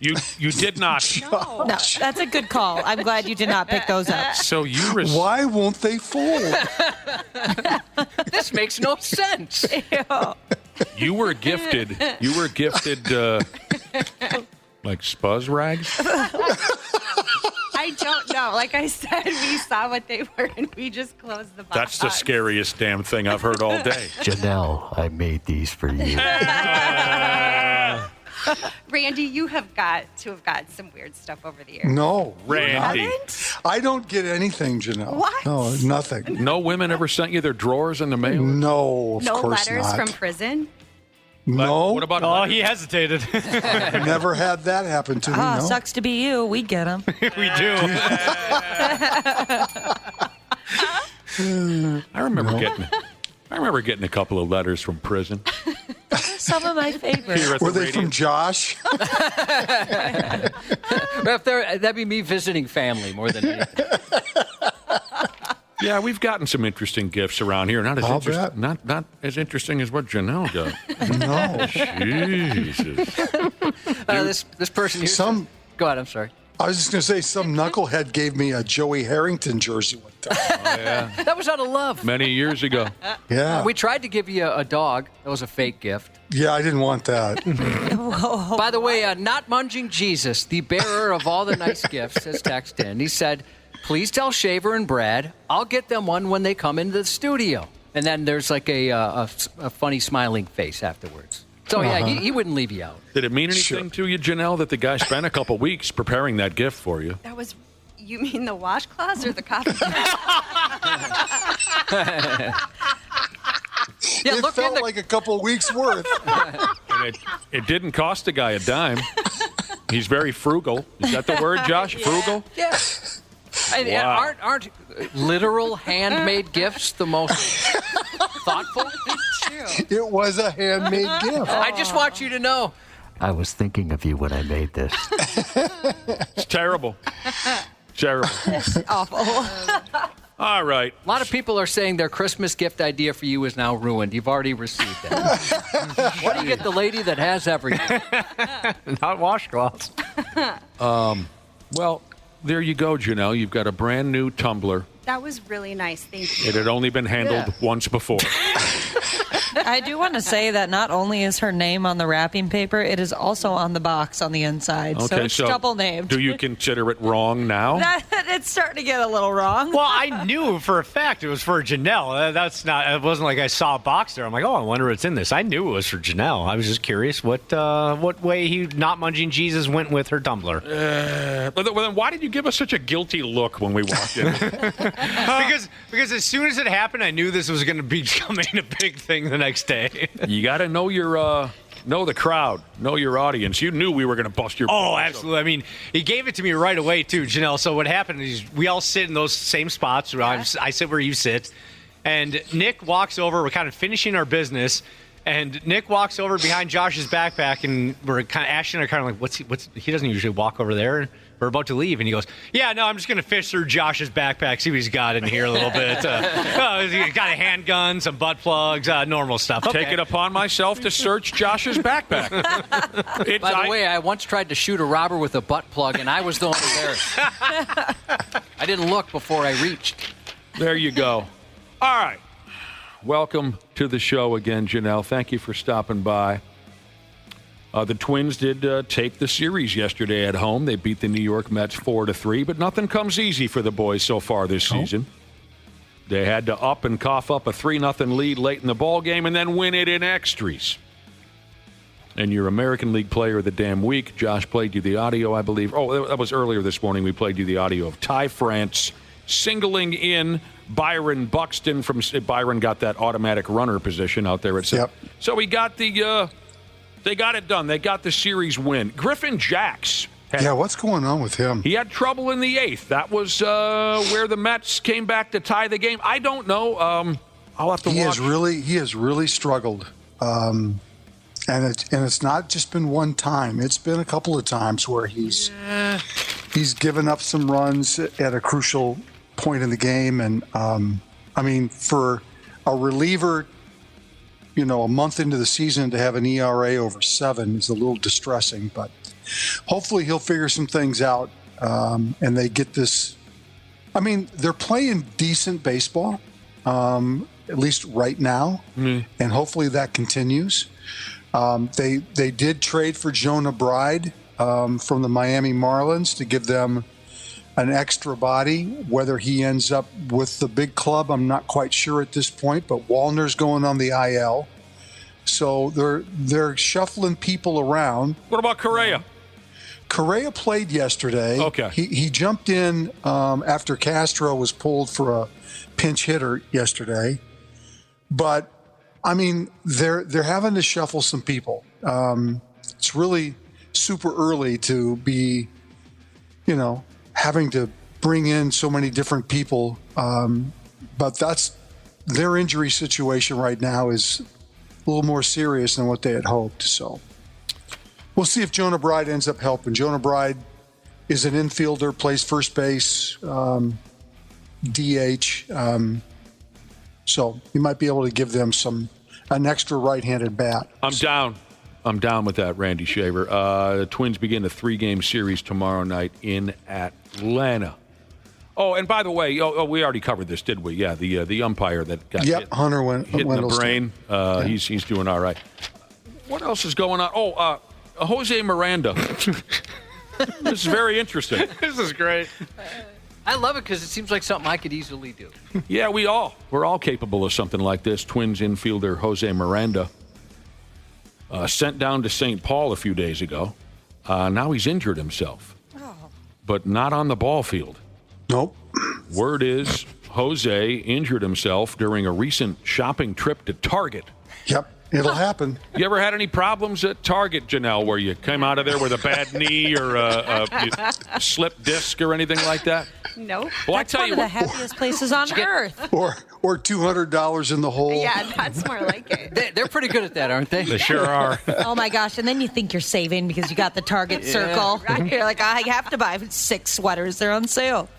You did not. No, that's a good call. I'm glad you did not pick those up. So Why won't they fold? This makes no sense. You were gifted. Like spuzz rags? I don't know. Like I said, we saw what they were, and we just closed the box. That's the scariest damn thing I've heard all day. Janelle, I made these for you. Randy, you have got to have got some weird stuff over the years. No, Randy. I don't get anything, Janelle. What? No, nothing. No women ever sent you their drawers in the mail? No, of No course letters not. from prison? No. What about? Oh, he hesitated. I've never had that happen to me. Oh, No. sucks to be you. We get them. We do. I remember getting a couple of letters from prison. Some of my favorites. Were they from Josh? That'd be me visiting family more than anything. Yeah, we've gotten some interesting gifts around here. Not as interesting as what Janelle got. No. Jesus. This person here. Go ahead. I'm sorry. I was just going to say some knucklehead gave me a Joey Harrington jersey one time. Oh, yeah. That was out of love. Many years ago. Yeah. We tried to give you a dog. That was a fake gift. Yeah, I didn't want that. By the way, Not Munging Jesus, the bearer of all the nice gifts, has texted in. He said, please tell Shaver and Brad, I'll get them one when they come into the studio. And then there's like a funny smiling face afterwards. So, yeah, he wouldn't leave you out. Did it mean anything to you, Janelle, that the guy spent a couple weeks preparing that gift for you? That was, you mean the washcloths or the coffee? Yeah, it felt like a couple weeks worth. And it didn't cost the guy a dime. He's very frugal. Is that the word, Josh? Yeah. Frugal? Yeah. And Wow. aren't literal handmade gifts the most thoughtful? It was a handmade gift. I just want you to know. I was thinking of you when I made this. It's terrible. Terrible. It's awful. All right. A lot of people are saying their Christmas gift idea for you is now ruined. You've already received that. What do you get the lady that has everything? Not washcloths. Well, there you go, Janelle. You've got a brand new tumbler. That was really nice. Thank you. It had only been handled once before. I do want to say that not only is her name on the wrapping paper, it is also on the box on the inside. Okay, so it's double named. Do you consider it wrong now? It's starting to get a little wrong. Well, I knew for a fact it was for Janelle. That's not. It wasn't like I saw a box there. I'm like, oh, I wonder what's in this. I knew it was for Janelle. I was just curious what way he not munging Jesus went with her tumbler. Well, then why did you give us such a guilty look when we walked in? because as soon as it happened, I knew this was going to be becoming a big thing the next day. You got to know your know the crowd, know your audience. You knew we were going to bust your balls. Oh, absolutely. I mean, he gave it to me right away, too, Janelle. So what happened is we all sit in those same spots. I sit where you sit. And Nick walks over. We're kind of finishing our business. And Nick walks over behind Josh's backpack. And we're kind of, Ashton are kind of like, he doesn't usually walk over there. We're about to leave, and he goes, yeah, no, I'm just going to fish through Josh's backpack, see what he's got in here a little bit. He's got a handgun, some butt plugs, normal stuff. Okay. Take it upon myself to search Josh's backpack. By the way, I once tried to shoot a robber with a butt plug, and I was the one there. I didn't look before I reached. There you go. All right. Welcome to the show again, Janelle. Thank you for stopping by. The Twins did take the series yesterday at home. They beat the New York Mets 4-3, but nothing comes easy for the boys so far this season. They had to up and cough up a 3-0 lead late in the ball game and then win it in extras. And your American League Player of the damn week, Josh played you the audio, I believe. Oh, that was earlier this morning. We played you the audio of Ty France singling in Byron Buxton from Byron got that automatic runner position out there at Yep. So he got the. They got it done. They got the series win. Griffin Jacks. What's going on with him? He had trouble in the eighth. That was where the Mets came back to tie the game. I don't know. I'll have to watch. He has really struggled. And it's not just been one time. It's been a couple of times where he's given up some runs at a crucial point in the game. And, I mean, for a reliever, a month into the season to have an ERA over 7 is a little distressing, but hopefully he'll figure some things out, and they get this. I mean, they're playing decent baseball, at least right now, and hopefully that continues. They did trade for Jonah Bride from the Miami Marlins to give them an extra body. Whether he ends up with the big club, I'm not quite sure at this point, but Wallner's going on the IL. So they're shuffling people around. What about Correa? Correa played yesterday. Okay. He jumped in after Castro was pulled for a pinch hitter yesterday. But, I mean, they're having to shuffle some people. It's really super early to be, having to bring in so many different people. But that's their injury situation right now is a little more serious than what they had hoped. So we'll see if Jonah Bride ends up helping. Jonah Bride is an infielder, plays first base, DH. So you might be able to give them an extra right-handed bat. I'm down with that, Randy Shaver. The Twins begin a 3-game series tomorrow night in Atlanta. Oh, and by the way, we already covered this, did we? Yeah, the umpire that got hit in the brain. He's doing all right. What else is going on? Oh, Jose Miranda. This is very interesting. This is great. I love it because it seems like something I could easily do. Yeah, we're all capable of something like this. Twins infielder Jose Miranda sent down to St. Paul a few days ago. Now he's injured himself, but not on the ball field. Nope. Word is Jose injured himself during a recent shopping trip to Target. Yep, it'll happen. You ever had any problems at Target, Janelle, where you came out of there with a bad knee or a slipped disc or anything like that? Nope. Well, That's one of the happiest places on earth. Or $200 in the hole. Yeah, that's more like it. They're pretty good at that, aren't they? They sure are. Oh my gosh! And then you think you're saving because you got the Target circle. Right. You're like, I have to buy 6 sweaters. They're on sale.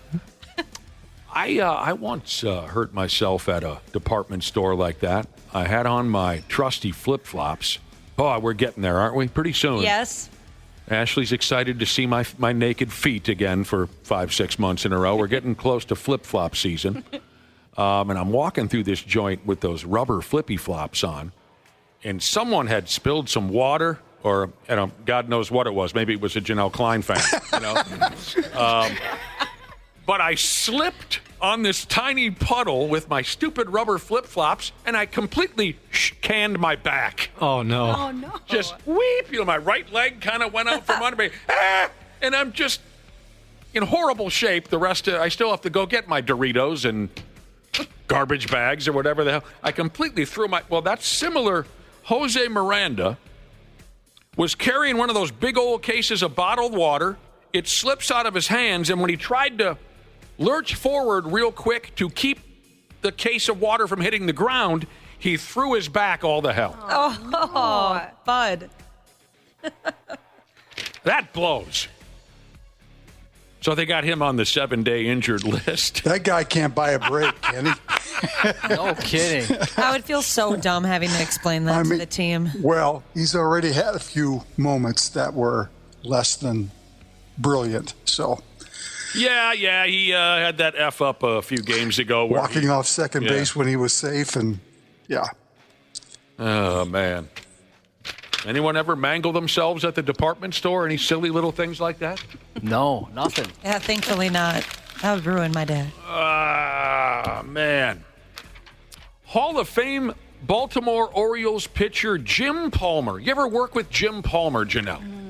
I once hurt myself at a department store like that. I had on my trusty flip-flops. Oh, we're getting there, aren't we? Pretty soon. Yes. Ashley's excited to see my naked feet again for 5-6 months in a row. We're getting close to flip-flop season. And I'm walking through this joint with those rubber flippy flops on. And someone had spilled some water, or God knows what it was. Maybe it was a Janel Klein fan. But I slipped on this tiny puddle with my stupid rubber flip-flops, and I completely canned my back. Oh, no. Oh, no. Just weep. My right leg kind of went out from under me. And I'm just in horrible shape. The rest, I still have to go get my Doritos and garbage bags or whatever the hell. I completely threw that's similar. Jose Miranda was carrying one of those big old cases of bottled water. It slips out of his hands, and when he tried to lurch forward real quick to keep the case of water from hitting the ground, he threw his back all to hell. Oh, Bud. That blows. So they got him on the 7-day injured list. That guy can't buy a break, can he? No kidding. I would feel so dumb having to explain that to the team. Well, he's already had a few moments that were less than brilliant, so... Yeah, he had that F up a few games ago. Walking off second base when he was safe, and yeah. Oh, man. Anyone ever mangle themselves at the department store? Any silly little things like that? No, nothing. Yeah, thankfully not. That would ruin my day. Man. Hall of Fame Baltimore Orioles pitcher Jim Palmer. You ever work with Jim Palmer, Janelle?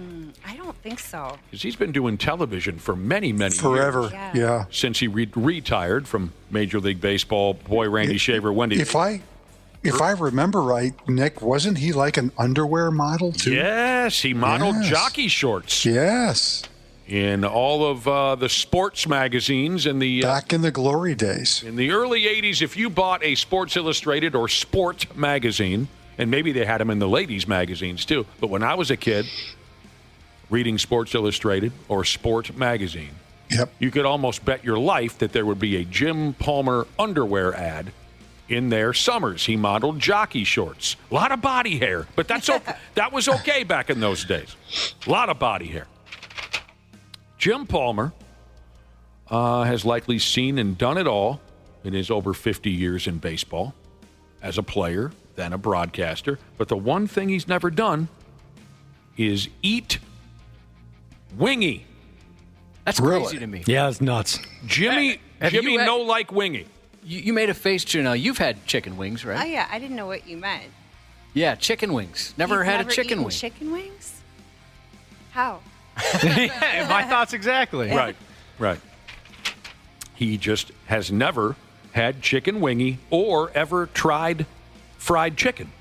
I don't think so. Because he's been doing television for many years. Forever, yeah. Since he retired from Major League Baseball. Boy, Randy Shaver, when did If I remember right, Nick, wasn't he like an underwear model too? Yes, he modeled jockey shorts. Yes. In all of the sports magazines in the back in the glory days. In the early 80s, if you bought a Sports Illustrated or Sport magazine, and maybe they had them in the ladies' magazines too, but when I was a kid reading Sports Illustrated or Sport magazine, you could almost bet your life that there would be a Jim Palmer underwear ad In their summers, he modeled jockey shorts. A lot of body hair, but that's okay. That was okay back in those days. A lot of body hair. Jim Palmer has likely seen and done it all in his over 50 years in baseball as a player, then a broadcaster. But the one thing he's never done is eat wingy. That's crazy to me. Yeah, it's nuts. Jimmy no like wingy. You made a face, Janelle. You've had chicken wings, right? Oh, yeah. I didn't know what you meant. Yeah, chicken wings. Never had a chicken wing. Chicken wings? How? Yeah, my thoughts exactly. Right. He just has never had chicken wingy or ever tried fried chicken.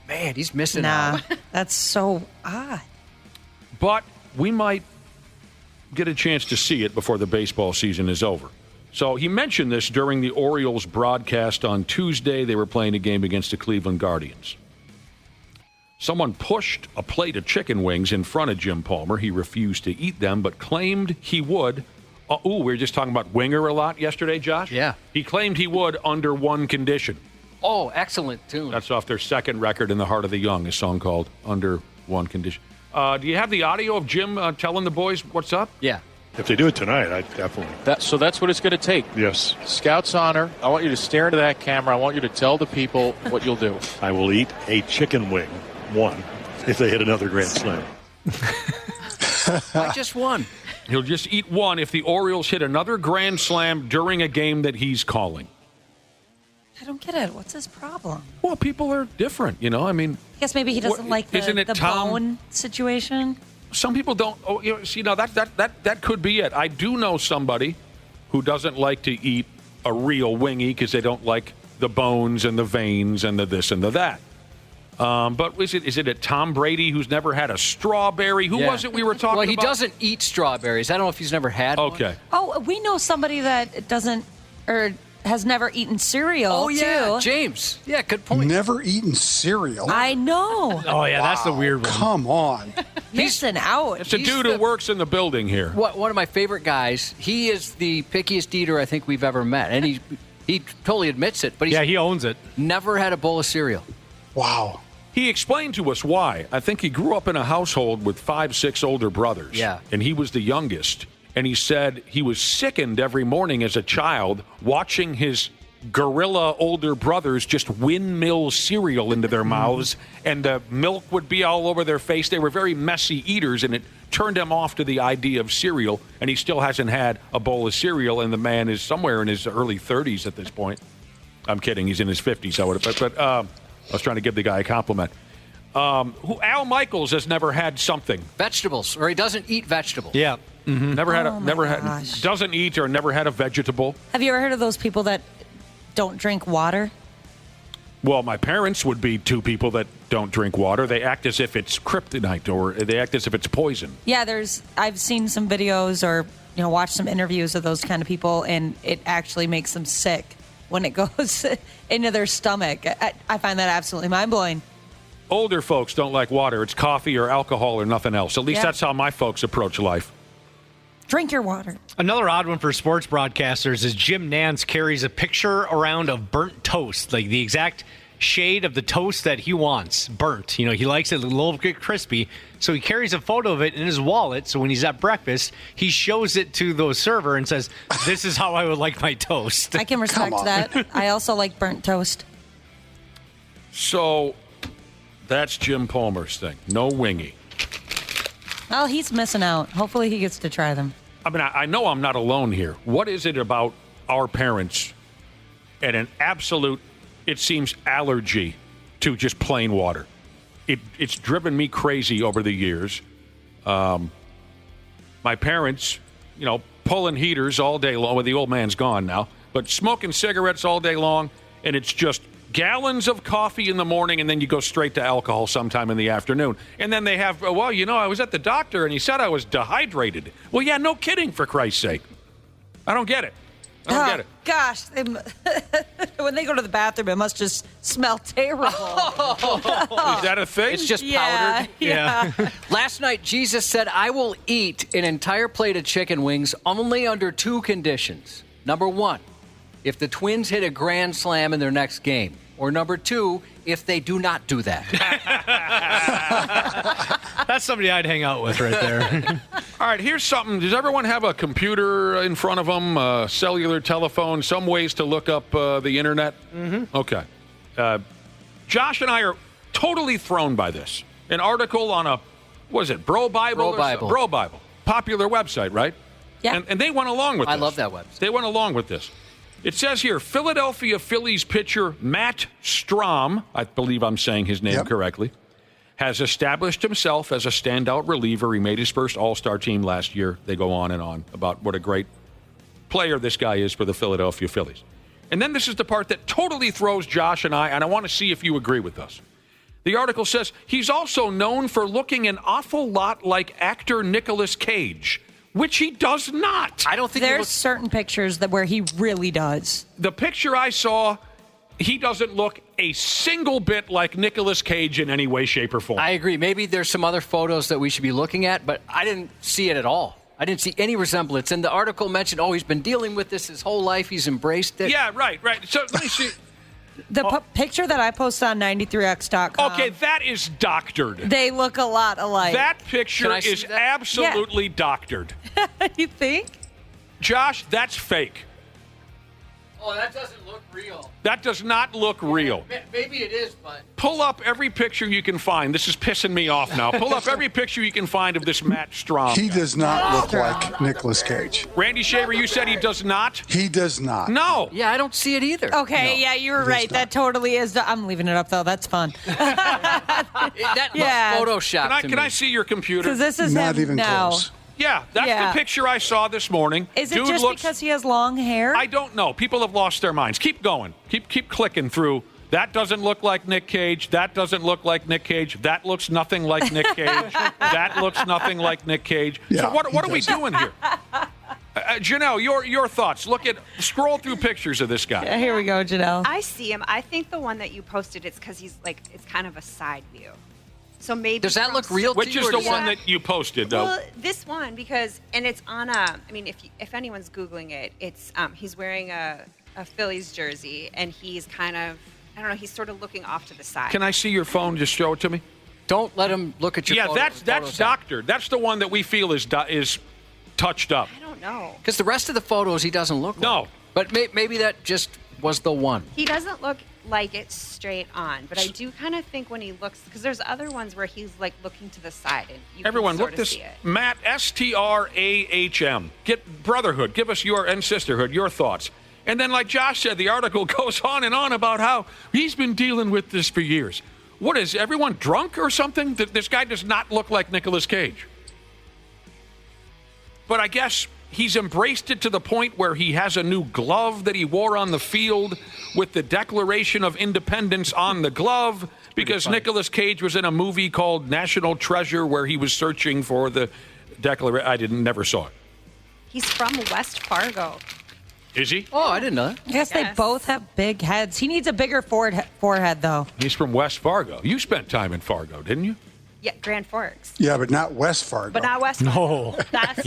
Man, he's missing out. That's so odd. But we might get a chance to see it before the baseball season is over. So he mentioned this during the Orioles broadcast on Tuesday. They were playing a game against the Cleveland Guardians. Someone pushed a plate of chicken wings in front of Jim Palmer. He refused to eat them, but claimed he would. We were just talking about winger a lot yesterday, Josh? Yeah. He claimed he would under one condition. Oh, excellent tune. That's off their second record, In the Heart of the Young, a song called Under One Condition. Do you have the audio of Jim telling the boys what's up? Yeah. If they do it tonight, I definitely. So that's what it's going to take. Yes. Scout's honor. I want you to stare into that camera. I want you to tell the people what you'll do. I will eat a chicken wing, one, if they hit another grand slam. I just won. He'll just eat one if the Orioles hit another grand slam during a game that he's calling. I don't get it. What's his problem? Well, people are different, you know. I mean, I guess maybe he doesn't like the bone situation. Some people don't. Oh, you know, see, now that could be it. I do know somebody who doesn't like to eat a real wingy because they don't like the bones and the veins and the this and the that. But is it a Tom Brady who's never had a strawberry? Who was it we were talking about? Well, he doesn't eat strawberries. I don't know if he's never had one. Okay. Oh, we know somebody that doesn't or has never eaten cereal, Oh, yeah, too. James. Yeah, good point. Never eaten cereal. I know. Oh, yeah, that's the weird one. Come on. Missing out. It's a dude who works in the building here. One of my favorite guys. He is the pickiest eater I think we've ever met. And he totally admits it. But he owns it. Never had a bowl of cereal. Wow. He explained to us why. I think he grew up in a household with 5-6 older brothers. Yeah. And he was the youngest. And he said he was sickened every morning as a child watching his gorilla older brothers just windmill cereal into their mouths, and the milk would be all over their face. They were very messy eaters, and it turned him off to the idea of cereal, and he still hasn't had a bowl of cereal, and the man is somewhere in his early 30s at this point. I'm kidding. He's in his 50s. But I was trying to give the guy a compliment. Al Michaels has never had something. Vegetables, or he doesn't eat vegetables. Yeah. Mm-hmm. Doesn't eat or never had a vegetable. Have you ever heard of those people that don't drink water? Well, my parents would be two people that don't drink water. They act as if it's kryptonite, or they act as if it's poison. Yeah, I've seen some videos or watched some interviews of those kind of people, and it actually makes them sick when it goes into their stomach. I find that absolutely mind-blowing. Older folks don't like water. It's coffee or alcohol or nothing else. At least that's how my folks approach life. Drink your water. Another odd one for sports broadcasters is Jim Nantz carries a picture around of burnt toast, like the exact shade of the toast that he wants, burnt. He likes it a little bit crispy, so he carries a photo of it in his wallet, so when he's at breakfast, he shows it to the server and says, "This is how I would like my toast." I can respect that. I also like burnt toast. So that's Jim Palmer's thing. No wingy. Well, he's missing out. Hopefully he gets to try them. I mean, I know I'm not alone here. What is it about our parents and an absolute, it seems, allergy to just plain water? It's driven me crazy over the years. My parents, pulling heaters all day long. Well, the old man's gone now. But smoking cigarettes all day long, and it's just gallons of coffee in the morning, and then you go straight to alcohol sometime in the afternoon. And then they have, I was at the doctor, and he said I was dehydrated. Well, yeah, no kidding, for Christ's sake. I don't get it. I don't get it. Gosh, when they go to the bathroom, it must just smell terrible. Is that a thing? It's just powdered. Yeah. Last night, Jesus said, "I will eat an entire plate of chicken wings only under two conditions. Number one, if the Twins hit a grand slam in their next game. Or number 2, if they do not do that. That's somebody I'd hang out with right there. All right, here's something. Does everyone have a computer in front of them, a cellular telephone, some ways to look up the internet? Mm-hmm. Okay. Josh and I are totally thrown by this. An article on Bro Bible? Bro Bible. Popular website, right? Yeah. And they went along with this. I love that website. They went along with this. It says here, Philadelphia Phillies pitcher Matt Strahm, I believe I'm saying his name correctly, has established himself as a standout reliever. He made his first All-Star team last year. They go on and on about what a great player this guy is for the Philadelphia Phillies. And then this is the part that totally throws Josh and I want to see if you agree with us. The article says he's also known for looking an awful lot like actor Nicolas Cage, which he does not. I don't think there's certain pictures where he really does. The picture I saw, he doesn't look a single bit like Nicolas Cage in any way, shape, or form. I agree. Maybe there's some other photos that we should be looking at, but I didn't see it at all. I didn't see any resemblance. And the article mentioned, he's been dealing with this his whole life. He's embraced it. Yeah, right. So let me see. The picture that I posted on 93x.com. Okay, that is doctored. They look a lot alike. That picture is absolutely doctored. You think? Josh, that's fake. Oh, that doesn't look real. That does not look real. Maybe it is, but... Pull up every picture you can find. This is pissing me off now. Pull up every picture you can find of this Matt Strahm. He does not look like Nicolas Cage. Randy Shaver, you said he does not? He does not. No. Yeah, I don't see it either. Okay, yeah, you were right. That totally is. I'm leaving it up, though. That's fun. That looks Photoshop Can I see your computer? Because this is not him even now. close. Yeah, that's the picture I saw this morning. Is it Dude just because he has long hair? I don't know. People have lost their minds. Keep going. Keep clicking through. That doesn't look like Nick Cage. That doesn't look like Nick Cage. That looks nothing like Nick Cage. That looks nothing like Nick Cage. Yeah, so what are we doing here? Janelle, your thoughts. Scroll through pictures of this guy. Yeah, here we go, Janelle. I see him. I think the one that you posted, it's because he's it's kind of a side view. So maybe does that look real? Which is the one that you posted, though? Well, this one and it's on a. I mean, if anyone's googling it, it's he's wearing a Phillies jersey and he's kind of he's sort of looking off to the side. Can I see your phone? Just show it to me. Don't let him look at your. Yeah, that's doctored. That's the one that we feel is touched up. I don't know because the rest of the photos he doesn't look. No, but maybe that just was the one. He doesn't look like it straight on, but I do kind of think when he looks, because there's other ones where he's looking to the side and you everyone can sort look of this see it. Matt Strahm. Get brotherhood. Give us and sisterhood your thoughts. And then, like Josh said, the article goes on and on about how he's been dealing with this for years. What is everyone drunk or something? This guy does not look like Nicolas Cage. But I guess he's embraced it to the point where he has a new glove that he wore on the field with the Declaration of Independence on the glove because Nicolas Cage was in a movie called National Treasure where he was searching for the Declaration. Never saw it. He's from West Fargo. Is he? Oh, I didn't know that. Yes, they both have big heads. He needs a bigger forehead, though. He's from West Fargo. You spent time in Fargo, didn't you? Yeah, Grand Forks. Yeah, but not West Fargo. But not West Fargo. No. That's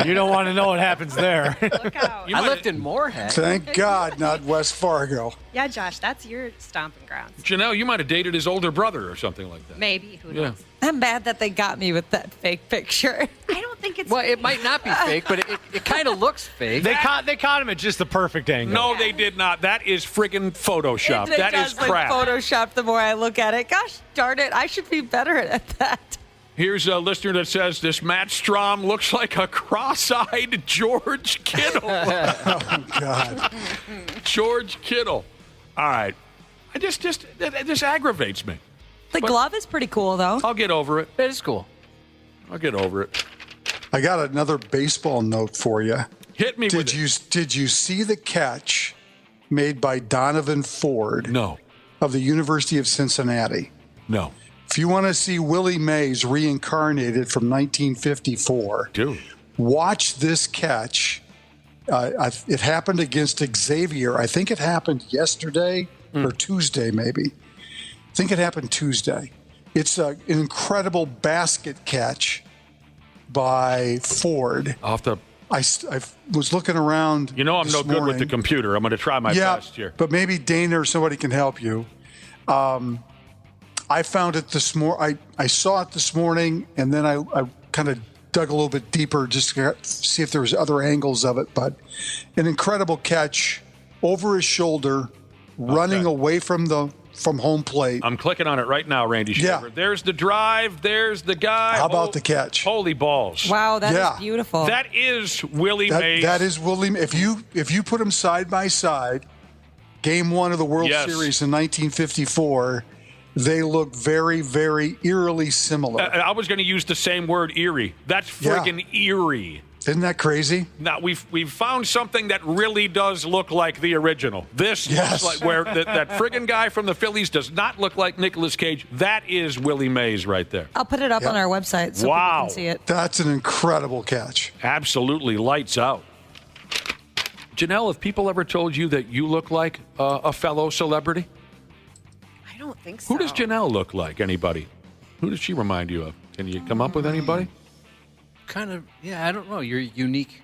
You don't want to know what happens there. look out. I lived in Moorhead. Thank God, not West Fargo. Yeah, Josh, that's your stomping grounds. Janelle, you might have dated his older brother or something like that. Maybe. Who knows? I'm mad that they got me with that fake picture. I don't think it's Well, fake. it might not be fake, but it kind of looks fake. They caught him at just the perfect angle. No, they did not. That is friggin' Photoshop. It That does is crap. Like Photoshop the more I look at it. Gosh darn it, I should be better at that. Here's a listener that says this Matt Strahm looks like a cross-eyed George Kittle. Oh, God. George Kittle. All right. This aggravates me. The glove is pretty cool, though. I'll get over it. It is cool. I'll get over it. I got another baseball note for you. Hit me with it. Did you see the catch made by Donovan Ford? No. Of the University of Cincinnati? No. If you want to see Willie Mays reincarnated from 1954, watch this catch. It happened against Xavier. I think it happened yesterday or Tuesday, maybe. I think it happened Tuesday. It's an incredible basket catch by Ford. I'll have to I was looking around. You know I'm no good with the computer. I'm going to try my best here. But maybe Dana or somebody can help you. I found it this morning. I saw it this morning, and then I kind of dug a little bit deeper just to see if there was other angles of it. But an incredible catch over his shoulder, running away from home plate. I'm clicking on it right now, Randy Shaver. Yeah. There's the drive. There's the guy. How about the catch? Holy balls. Wow, that is beautiful. That is Willie Mays. That is Willie. If you put them side by side, Game 1 of the World Series in 1954, they look very, very eerily similar. I was going to use the same word, eerie. That's friggin' eerie. Isn't that crazy? Now, we've found something that really does look like the original. This looks like where that friggin' guy from the Phillies does not look like Nicolas Cage. That is Willie Mays right there. I'll put it up on our website so people can see it. That's an incredible catch. Absolutely lights out. Janelle, have people ever told you that you look like a fellow celebrity? I don't think so. Who does Janelle look like? Anybody? Who does she remind you of? Can you come up with anybody? Kind of, I don't know. You're unique.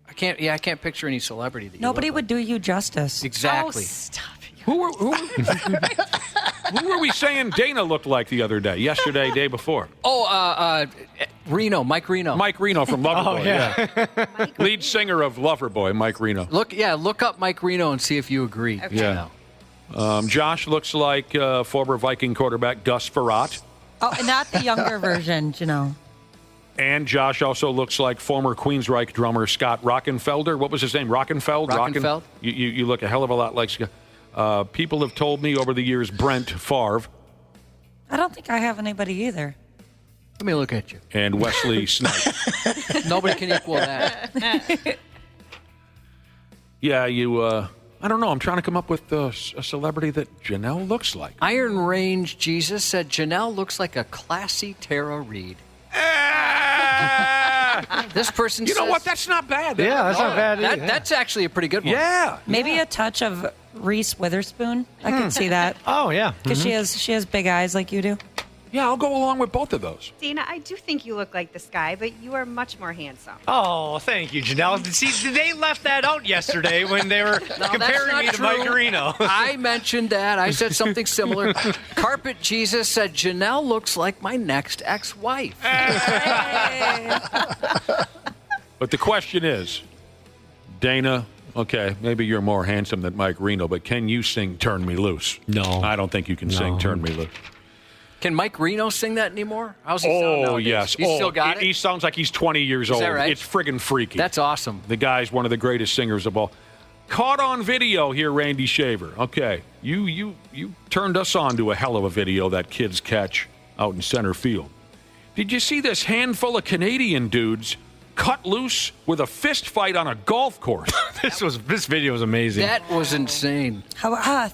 I can't picture any celebrity that you Nobody look would do you justice. Exactly. Oh, stop it. Who were we saying Dana looked like the other day? Yesterday, day before? Reno, Mike Reno. Mike Reno from Loverboy. Oh, yeah. Lead singer of Loverboy, Mike Reno. Look up Mike Reno and see if you agree. Okay. Yeah. Josh looks like former Viking quarterback Gus Frerotte. Oh, and not the younger version, And Josh also looks like former Queensryche drummer Scott Rockenfelder. What was his name? Rockenfeld? Rockenfeld. You look a hell of a lot like Scott. People have told me over the years Brent Favre. I don't think I have anybody either. Let me look at you. And Wesley Snipes. Nobody can equal that. Yeah, I don't know. I'm trying to come up with a celebrity that Janelle looks like. Iron Range Jesus said Janelle looks like a classy Tara Reid. This person You know what? That's not bad. Yeah, that's not bad either. That's actually a pretty good one. Yeah. Maybe a touch of Reese Witherspoon. I can see that. Oh, yeah. Because she has big eyes like you do. Yeah, I'll go along with both of those. Dana, I do think you look like this guy, but you are much more handsome. Oh, thank you, Janelle. See, they left that out yesterday when they were comparing me to Mike Reno. I mentioned that. I said something similar. Carpet Jesus said Janelle looks like my next ex-wife. But the question is, Dana, okay, maybe you're more handsome than Mike Reno, but can you sing Turn Me Loose? No. I don't think you can sing Turn Me Loose. Can Mike Reno sing that anymore? How's he sound nowadays? Yes. He still got it? He sounds like he's 20 years old. Is that right? It's friggin' freaky. That's awesome. The guy's one of the greatest singers of all. Caught on video here, Randy Shaver. Okay, you turned us on to a hell of a video, that kid's catch out in center field. Did you see this handful of Canadian dudes cut loose with a fist fight on a golf course? This video was amazing. That was insane.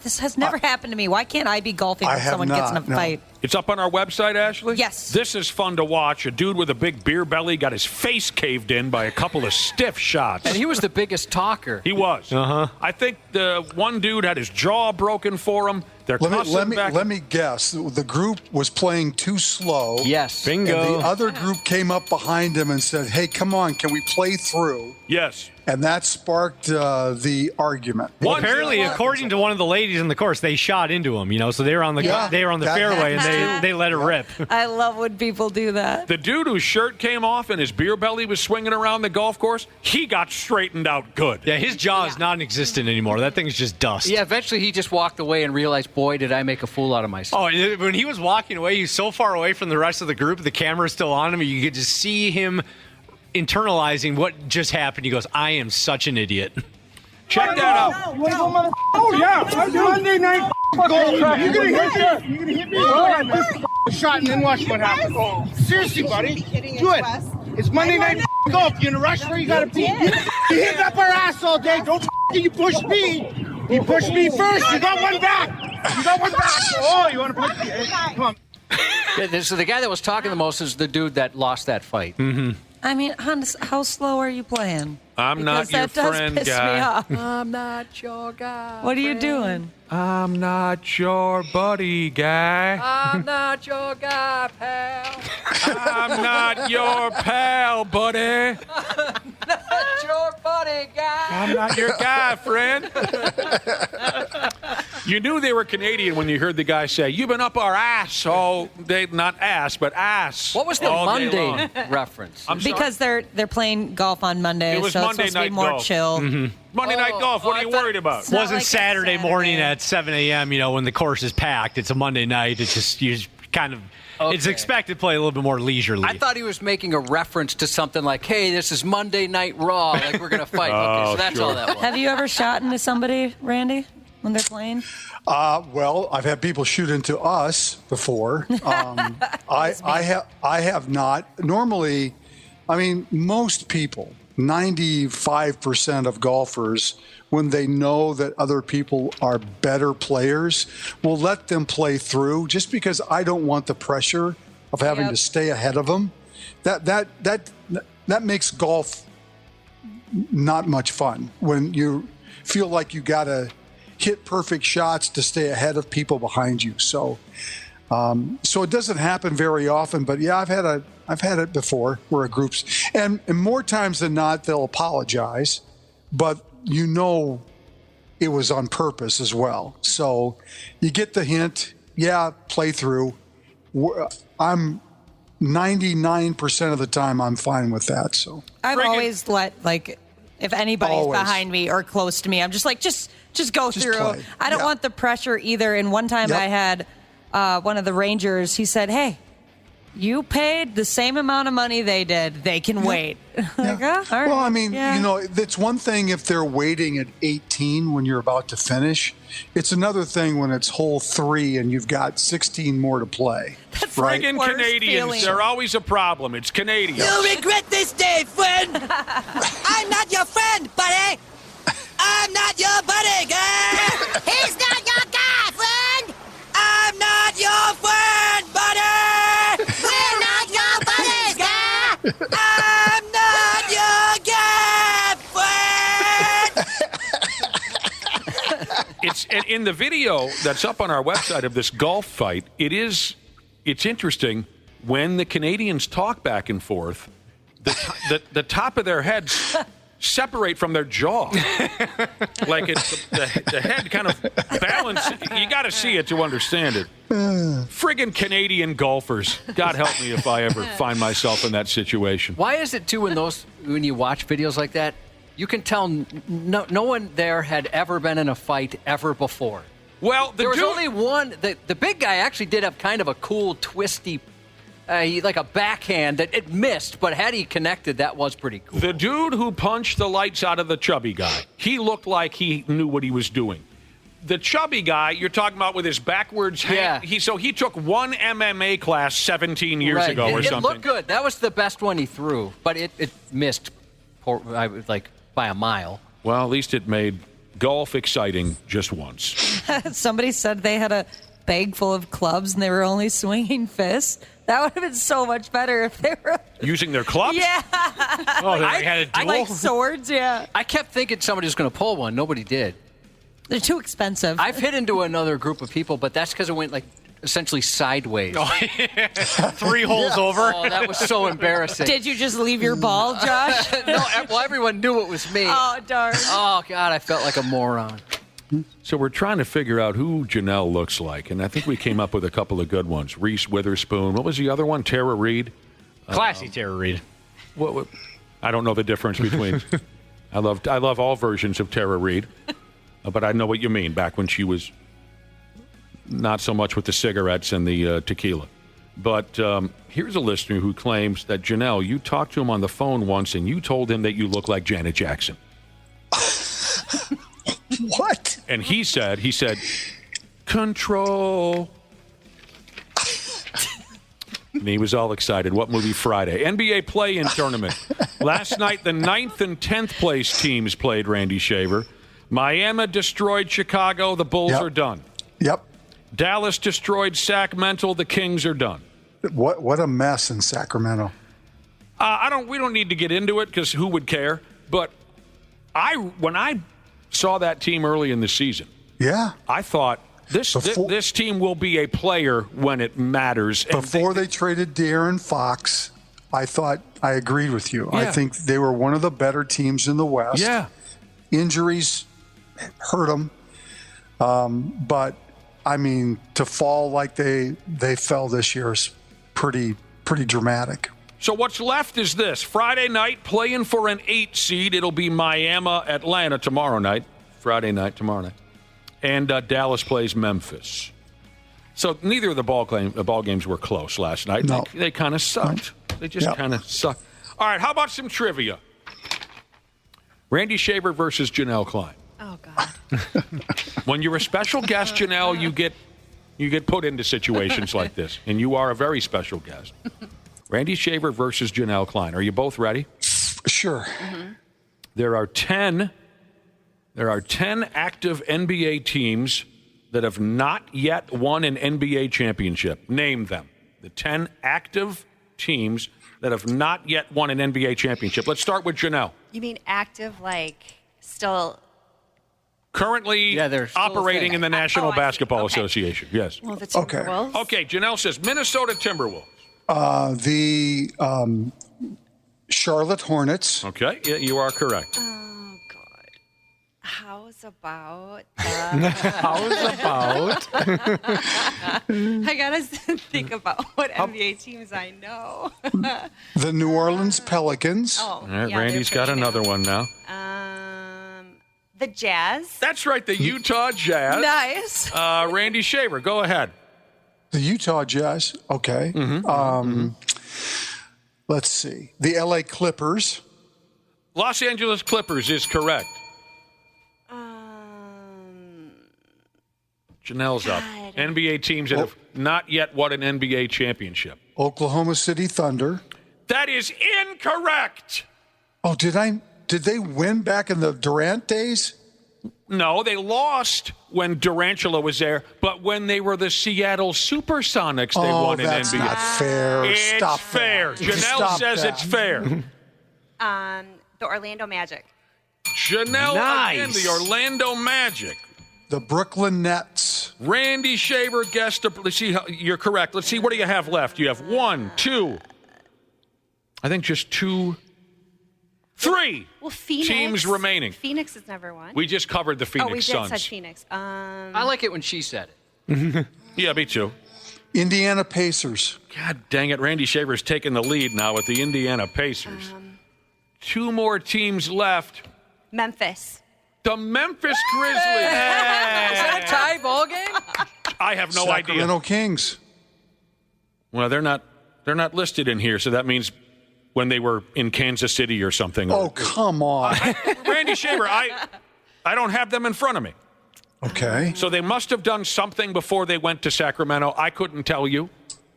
This has never happened to me. Why can't I be golfing when someone gets in a fight? It's up on our website, Ashley? Yes. This is fun to watch. A dude with a big beer belly got his face caved in by a couple of stiff shots. And he was the biggest talker. He was. I think the one dude had his jaw broken for him. Let me guess. The group was playing too slow. Yes. Bingo. And the other group came up behind him and said, "Hey, come on, can we play through?" Yes. And that sparked the argument. Well, apparently, according to one of the ladies in the course, they shot into him. So they were on the fairway and they let it rip. I love when people do that. The dude whose shirt came off and his beer belly was swinging around the golf course, he got straightened out good. Yeah, his jaw is non-existent anymore. That thing's just dust. Yeah, eventually he just walked away and realized, boy, did I make a fool out of myself. Oh, when he was walking away, he was so far away from the rest of the group, the camera's still on him, you could just see him internalizing what just happened. He goes, I am such an idiot. Check that out. Oh, yeah. Monday night golf. You're going to hit me? Shot and then watch what happens. Seriously, buddy. Do it. It's Monday night golf. You in a rush where you got to be? You hit up our ass all day. Don't you push me. You pushed me first. You got one back. Oh, you want to push me? Come on. Yeah, so the guy that was talking the most is the dude that lost that fight. Mm-hmm. I mean, how slow are you playing? I'm not your friend, piss guy. Me off. I'm not your guy. What are you doing? I'm not your buddy, guy. I'm not your guy, pal. I'm not your pal, buddy. not your buddy, guy. I'm not your guy, friend. You knew they were Canadian when you heard the guy say, "You've been up our ass all day." Not ass, but ass. What was the Monday reference? Because they're playing golf on Monday, It was so Monday it's supposed to be night more golf. chill. Monday night golf. What are you worried about? It wasn't Saturday morning at 7 a.m., when the course is packed. It's a Monday night. It's just you just kind of it's expected to play a little bit more leisurely. I thought he was making a reference to something like, hey, this is Monday Night Raw. Like, we're going to fight. Okay, so that's all that was. Have you ever shot into somebody, Randy, when they're playing? Well, I've had people shoot into us before. I have not. Normally, most people, 95% of golfers, when they know that other people are better players, will let them play through just because I don't want the pressure of having to stay ahead of them. That makes golf not much fun when you feel like you got to hit perfect shots to stay ahead of people behind you. So it doesn't happen very often, but yeah, I've had it before where a group's and more times than not they'll apologize, but it was on purpose as well. So you get the hint. Yeah, play through. I'm 99% of the time I'm fine with that. So I've always let if anybody's behind me or close to me, I'm just like just go through. Play. I don't want the pressure either. And one time I had one of the Rangers. He said, "Hey, you paid the same amount of money they did. They can wait." Like, all right. Well, it's one thing if they're waiting at 18 when you're about to finish. It's another thing when it's hole 3 and you've got 16 more to play. Right? Friggin' Canadians, they're always a problem. It's Canadians. You'll regret this day, friend. I'm not your friend, buddy. I'm not your buddy, guy. He's not your guy, friend. I'm not your friend, buddy. We're not your buddies, guy. I'm not your guy, friend. It's in the video that's up on our website of this golf fight. It's interesting when the Canadians talk back and forth. The top of their heads separate from their jaw. Like the head kind of balance. You got to see it to understand it. Friggin' Canadian golfers. God help me if I ever find myself in that situation. Why is it, too, when you watch videos like that, you can tell no one there had ever been in a fight ever before? Well, there was only one. The big guy actually did have kind of a cool, twisty, like a backhand that it missed, but had he connected, that was pretty cool. The dude who punched the lights out of the chubby guy, he looked like he knew what he was doing. The chubby guy, you're talking about with his backwards hand, he took one MMA class 17 years ago or something. It looked good. That was the best one he threw, but it missed by a mile. Well, at least it made golf exciting just once. Somebody said they had a bag full of clubs and they were only swinging fists. That would have been so much better if they were using their clubs. Yeah. Oh, they had a duel? Like swords. Yeah. I kept thinking somebody was going to pull one. Nobody did. They're too expensive. I've hit into another group of people, but that's because it went essentially sideways. Oh, yeah. 3 holes over. Oh, that was so embarrassing. Did you just leave your ball, Josh? No, well, everyone knew it was me. Oh, darn. Oh, God, I felt like a moron. So we're trying to figure out who Janelle looks like, and I think we came up with a couple of good ones. Reese Witherspoon. What was the other one? Tara Reid? Classy Tara Reid. What? I don't know the difference between. I love all versions of Tara Reid, but I know what you mean. Back when she was not so much with the cigarettes and the tequila. But here's a listener who claims that, Janelle, you talked to him on the phone once and you told him that you look like Janet Jackson. What? And he said, control. And he was all excited. What movie? Friday. NBA play-in tournament. Last night, the 9th and 10th place teams played, Randy Shaver. Miami destroyed Chicago. The Bulls are done. Yep. Dallas destroyed Sacramento. The Kings are done. What a mess in Sacramento. We don't need to get into it because who would care? But when I saw that team early in the season, I thought this team will be a player when it matters. Before they traded De'Aaron Fox, I thought I agreed with you. Yeah. I think they were one of the better teams in the West. Yeah. Injuries hurt them. But, I mean, to fall like they fell this year is pretty dramatic. So what's left is this. Friday night, playing for an 8 seed. It'll be Miami, Atlanta tomorrow night. Friday night, tomorrow night. And Dallas plays Memphis. So neither of the ball games were close last night. No. They kind of sucked. They just kind of sucked. All right, how about some trivia? Randy Shaver versus Janel Klein. Oh, God. When you're a special guest, Janelle, you get put into situations like this, and you are a very special guest. Randy Shaver versus Janel Klein. Are you both ready? Sure. Mm-hmm. There are 10 active NBA teams that have not yet won an NBA championship. Name them. The 10 active teams that have not yet won an NBA championship. Let's start with Janelle. You mean active, like still? Currently they're still operating in the National Basketball Association. Yes. Well, the Timberwolves. Okay, Janelle says Minnesota Timberwolves. The Charlotte Hornets. Okay, yeah, you are correct. Oh, God. How's about? I gotta think about what NBA teams I know. The New Orleans Pelicans. Oh, All right, yeah, Randy's got another one now. The Jazz. That's right, the Utah Jazz. Nice. Randy Shaver, go ahead. The Utah Jazz. Okay. Let's see. The LA Clippers. Los Angeles Clippers is correct. Janelle's up. NBA teams that have not yet won an NBA championship. Oklahoma City Thunder. That is incorrect. Oh, did they win back in the Durant days? No, they lost when Durantula was there, but when they were the Seattle Supersonics, they won an NBA. That's not fair. It's Stop fair. that. Janelle Stop says that. it's fair. The Orlando Magic. Janelle again, the Orlando Magic. The Brooklyn Nets. Randy Shaver guessed. Let's see. You're correct. Let's see. What do you have left? You have 1, 2. I think just 2, 3 Well, Phoenix. teams remaining. Phoenix has never won. We just covered the Phoenix Suns. Suns. Said Phoenix. I like it when she said it. Yeah, me too. Indiana Pacers. God dang it. Randy Shaver's taking the lead now with the Indiana Pacers. 2 more teams left. Memphis. The Memphis Grizzlies. Is that a tie ball game? I have no idea. Sacramento Kings. Well, they're not listed in here, so that means when they were in Kansas City or something. Oh, come on. Randy Shaver, I don't have them in front of me. Okay. So they must have done something before they went to Sacramento. I couldn't tell you,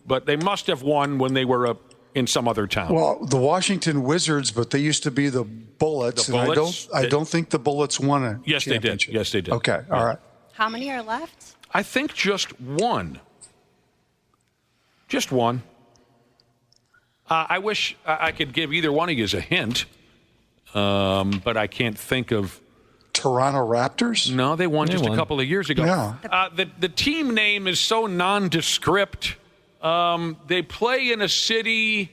but they must have won when they were in some other town. Well, the Washington Wizards, but they used to be the Bullets. The Bullets? And I don't think the Bullets won a Yes, they did. championship. Yes, they did. Okay, all right. How many are left? I think just 1. Just 1. I wish I could give either one of you a hint, but I can't think of. Toronto Raptors? No, they won just a couple of years ago. Yeah. The team name is so nondescript. They play in a city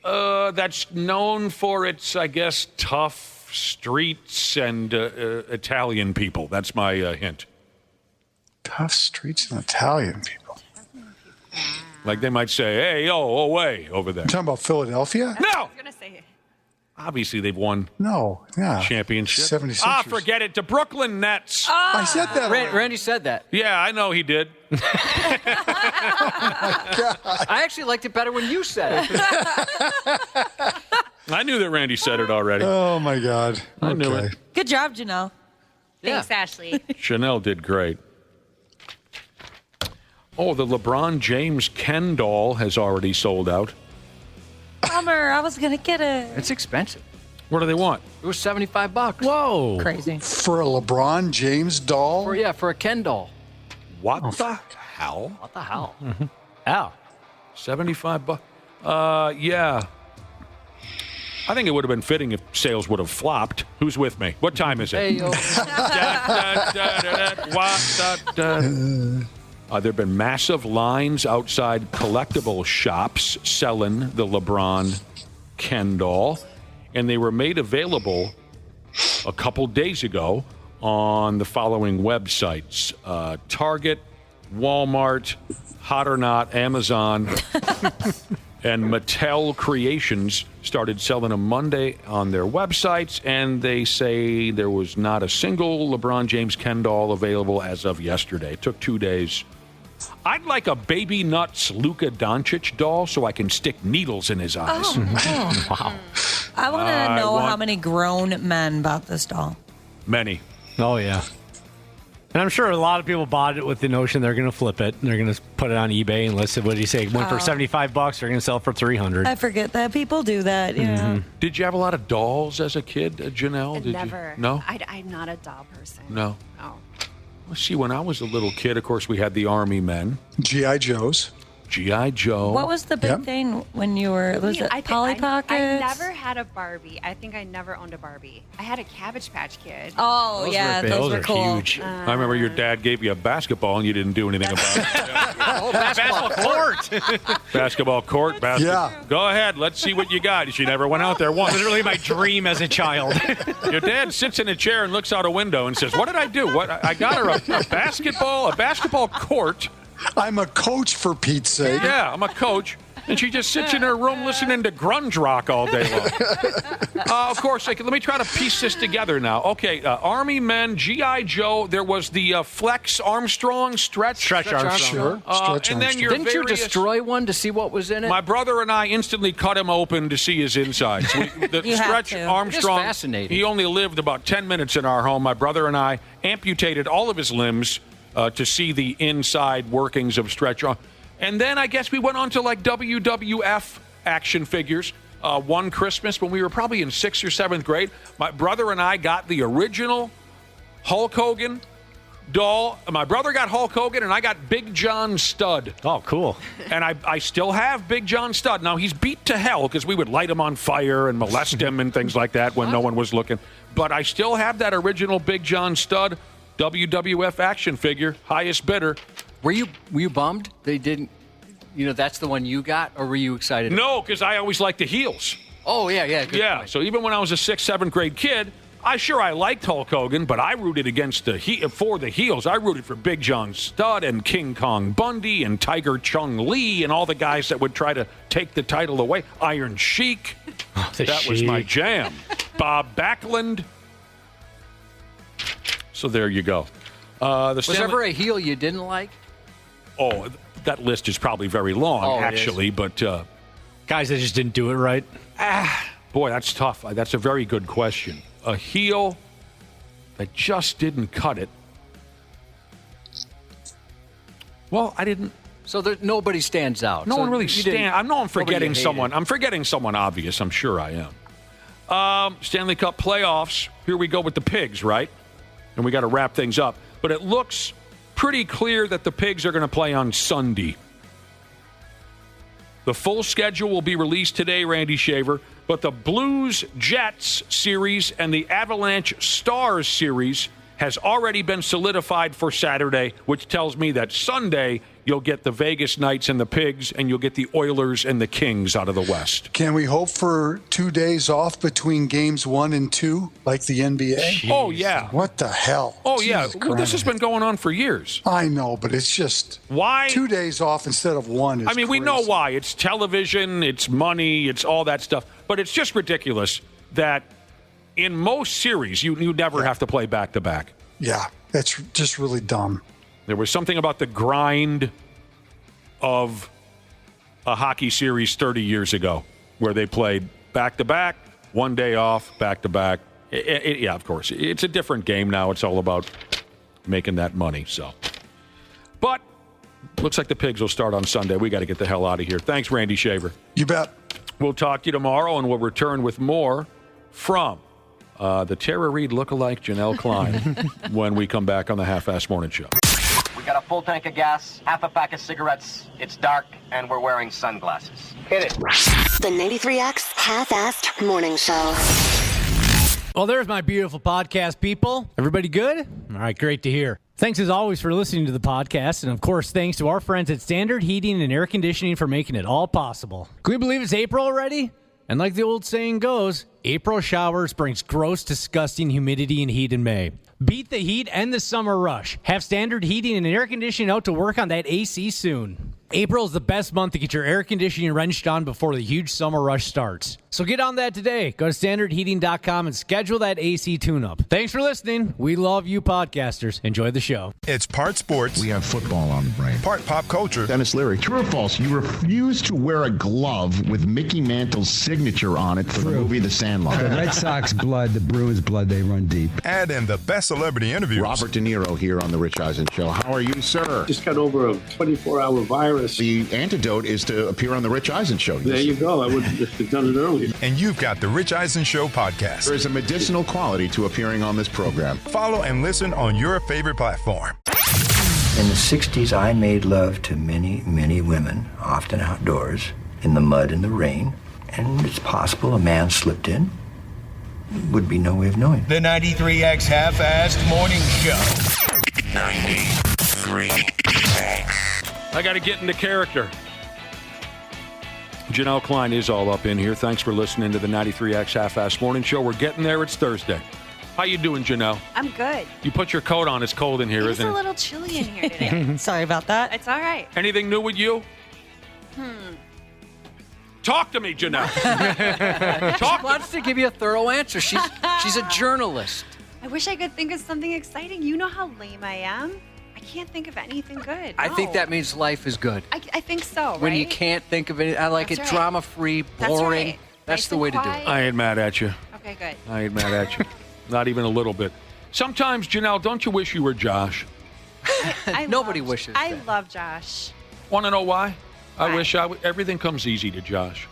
that's known for its, I guess, tough streets and Italian people. That's my hint. Tough streets and Italian people. Like they might say, hey, yo, away over there. You talking about Philadelphia? No! I was going to say. Obviously, they've won championship. 76ers. Forget it. The Brooklyn Nets. I said that. Randy said that. Yeah, I know he did. I actually liked it better when you said it. I knew that Randy said it already. Oh, my God. I knew it. Good job, Janelle. Thanks, Ashley. Janelle did great. Oh, the LeBron James Ken doll has already sold out. Bummer. I was going to get it. It's expensive. What do they want? It was $75. Whoa. Crazy. For a LeBron James doll? For a Ken doll. What the hell? What the hell? Ow. $75. Yeah. I think it would have been fitting if sales would have flopped. Who's with me? What time is it? Hey, yo. There have been massive lines outside collectible shops selling the LeBron Ken doll, and they were made available a couple days ago on the following websites: Target, Walmart, Hot or Not, Amazon, and Mattel Creations started selling them Monday on their websites, and they say there was not a single LeBron James Ken doll available as of yesterday. It took 2 days. I'd like a Baby Nuts Luka Doncic doll so I can stick needles in his eyes. Oh. Wow. I want to know how many grown men bought this doll. Many. Oh, yeah. And I'm sure a lot of people bought it with the notion they're going to flip it. And they're going to put it on eBay and list it. What did you say? It went for $75. They're going to sell it for $300. I forget that people do that. Yeah. Did you have a lot of dolls as a kid, Janelle? Did Never. You? No? I'm not a doll person. No. No. Let's see, when I was a little kid, of course, we had the Army men. G.I. Joes. G.I. Joe. What was the big thing when you were, was it Polly Pockets? I never had a Barbie. I think I never owned a Barbie. I had a Cabbage Patch Kid. Oh, those were cool. Huge. I remember your dad gave you a basketball and you didn't do anything about it. Basketball court. Basketball court. Yeah. Go ahead. Let's see what you got. She never went out there once. Literally my dream as a child. Your dad sits in a chair and looks out a window and says, "What did I do? What? I got her a basketball court." I'm a coach, for Pete's sake. Yeah, I'm a coach. And she just sits in her room listening to grunge rock all day long. Of course, let me try to piece this together now. Okay, Army men, G.I. Joe. There was the Flex Armstrong, Stretch Armstrong. Sure. Stretch and then your Didn't you destroy one to see what was in it? My brother and I instantly cut him open to see his insides. The Stretch Armstrong, fascinating. He only lived about 10 minutes in our home. My brother and I amputated all of his limbs to see the inside workings of Stretch. And then I guess we went on to like WWF action figures. One Christmas when we were probably in 6th or 7th grade, my brother and I got the original Hulk Hogan doll. My brother got Hulk Hogan and I got Big John Studd. Oh, cool. And I still have Big John Studd. Now, he's beat to hell because we would light him on fire and molest him and things like that when no one was looking. But I still have that original Big John Studd WWF action figure, highest bidder. Were you bummed they didn't? That's the one you got, or were you excited? No, because I always liked the heels. Oh yeah. Good point. So even when I was a 6th, 7th grade kid, I liked Hulk Hogan, but I rooted for the heels. I rooted for Big John Studd and King Kong Bundy and Tiger Chung Lee and all the guys that would try to take the title away. Iron Sheik, that was my jam. Bob Backlund. So there you go. Was there ever a heel you didn't like? Oh, that list is probably very long, actually. But guys that just didn't do it right. Boy, that's tough. That's a very good question. A heel that just didn't cut it. Well, I didn't. So nobody stands out. No one really stands. I know I'm forgetting someone. I'm forgetting someone obvious. I'm sure I am. Stanley Cup playoffs. Here we go with the Pigs, right? And we got to wrap things up. But it looks pretty clear that the Pigs are going to play on Sunday. The full schedule will be released today, Randy Shaver. But the Blues-Jets series and the Avalanche-Stars series has already been solidified for Saturday, which tells me that Sunday you'll get the Vegas Knights and the Pigs, and you'll get the Oilers and the Kings out of the West. Can we hope for 2 days off between games 1 and 2, like the NBA? Jeez. Oh, yeah. What the hell? Oh, yeah. Well, this has been going on for years. I know, but it's just... Why? 2 days off instead of 1 is I mean, we know why. It's television, it's money, it's all that stuff. But it's just ridiculous that in most series, you never have to play back-to-back. Yeah, that's just really dumb. There was something about the grind of a hockey series 30 years ago where they played back-to-back, 1 day off, back-to-back. Yeah, of course. It's a different game now. It's all about making that money. But looks like the Pigs will start on Sunday. We got to get the hell out of here. Thanks, Randy Shaver. You bet. We'll talk to you tomorrow, and we'll return with more from the Tara Reid lookalike Janel Klein when we come back on the Half-Assed Morning Show. We got a full tank of gas, half a pack of cigarettes. It's dark, and we're wearing sunglasses. Hit it. The 93X Half-Assed Morning Show. Well, there's my beautiful podcast, people. Everybody good? All right, great to hear. Thanks as always for listening to the podcast. And of course, thanks to our friends at Standard Heating and Air Conditioning for making it all possible. Can we believe it's April already? And like the old saying goes, April showers brings gross, disgusting humidity and heat in May. Beat the heat and the summer rush. Have Standard Heating and Air Conditioning out to work on that AC soon. April is the best month to get your air conditioning wrenched on before the huge summer rush starts. So get on that today. Go to standardheating.com and schedule that AC tune-up. Thanks for listening. We love you podcasters. Enjoy the show. It's part sports. We have football on the brain. Part pop culture. Dennis Leary. True or false? You refuse to wear a glove with Mickey Mantle's signature on it for the movie The Sandlot. The Red Sox blood, the Bruins blood, they run deep. Add in the best celebrity interviews. Robert De Niro here on The Rich Eisen Show. How are you, sir? Just got over a 24-hour virus. The antidote is to appear on The Rich Eisen Show. There you go. I would have done it earlier. And you've got The Rich Eisen Show podcast. There is a medicinal quality to appearing on this program. Follow and listen on your favorite platform. In the 60s, I made love to many, many women, often outdoors, in the mud and the rain. And it's possible a man slipped in. Would be no way of knowing. The 93X Half-Assed Morning Show. 93X. I got to get into character. Janel Klein is all up in here. Thanks for listening to the 93X Half-Assed Morning Show. We're getting there. It's Thursday. How you doing, Janelle? I'm good. You put your coat on. It's cold in here, isn't it? It's a little chilly in here today. Sorry about that. It's all right. Anything new with you? Talk to me, Janelle. She wants to give you a thorough answer. She's a journalist. I wish I could think of something exciting. You know how lame I am. I can't think of anything good. I think that means life is good. I think so, right? When you can't think of it, I like That's it right. drama-free, That's boring. right. That's Nice the and way to do quiet. it. I ain't mad at you. Okay, good. I ain't mad at you. Not even a little bit. Sometimes, Janelle, don't you wish you were Josh? Nobody wishes I that. love Josh. Want to know why? I Why? wish everything comes easy to Josh.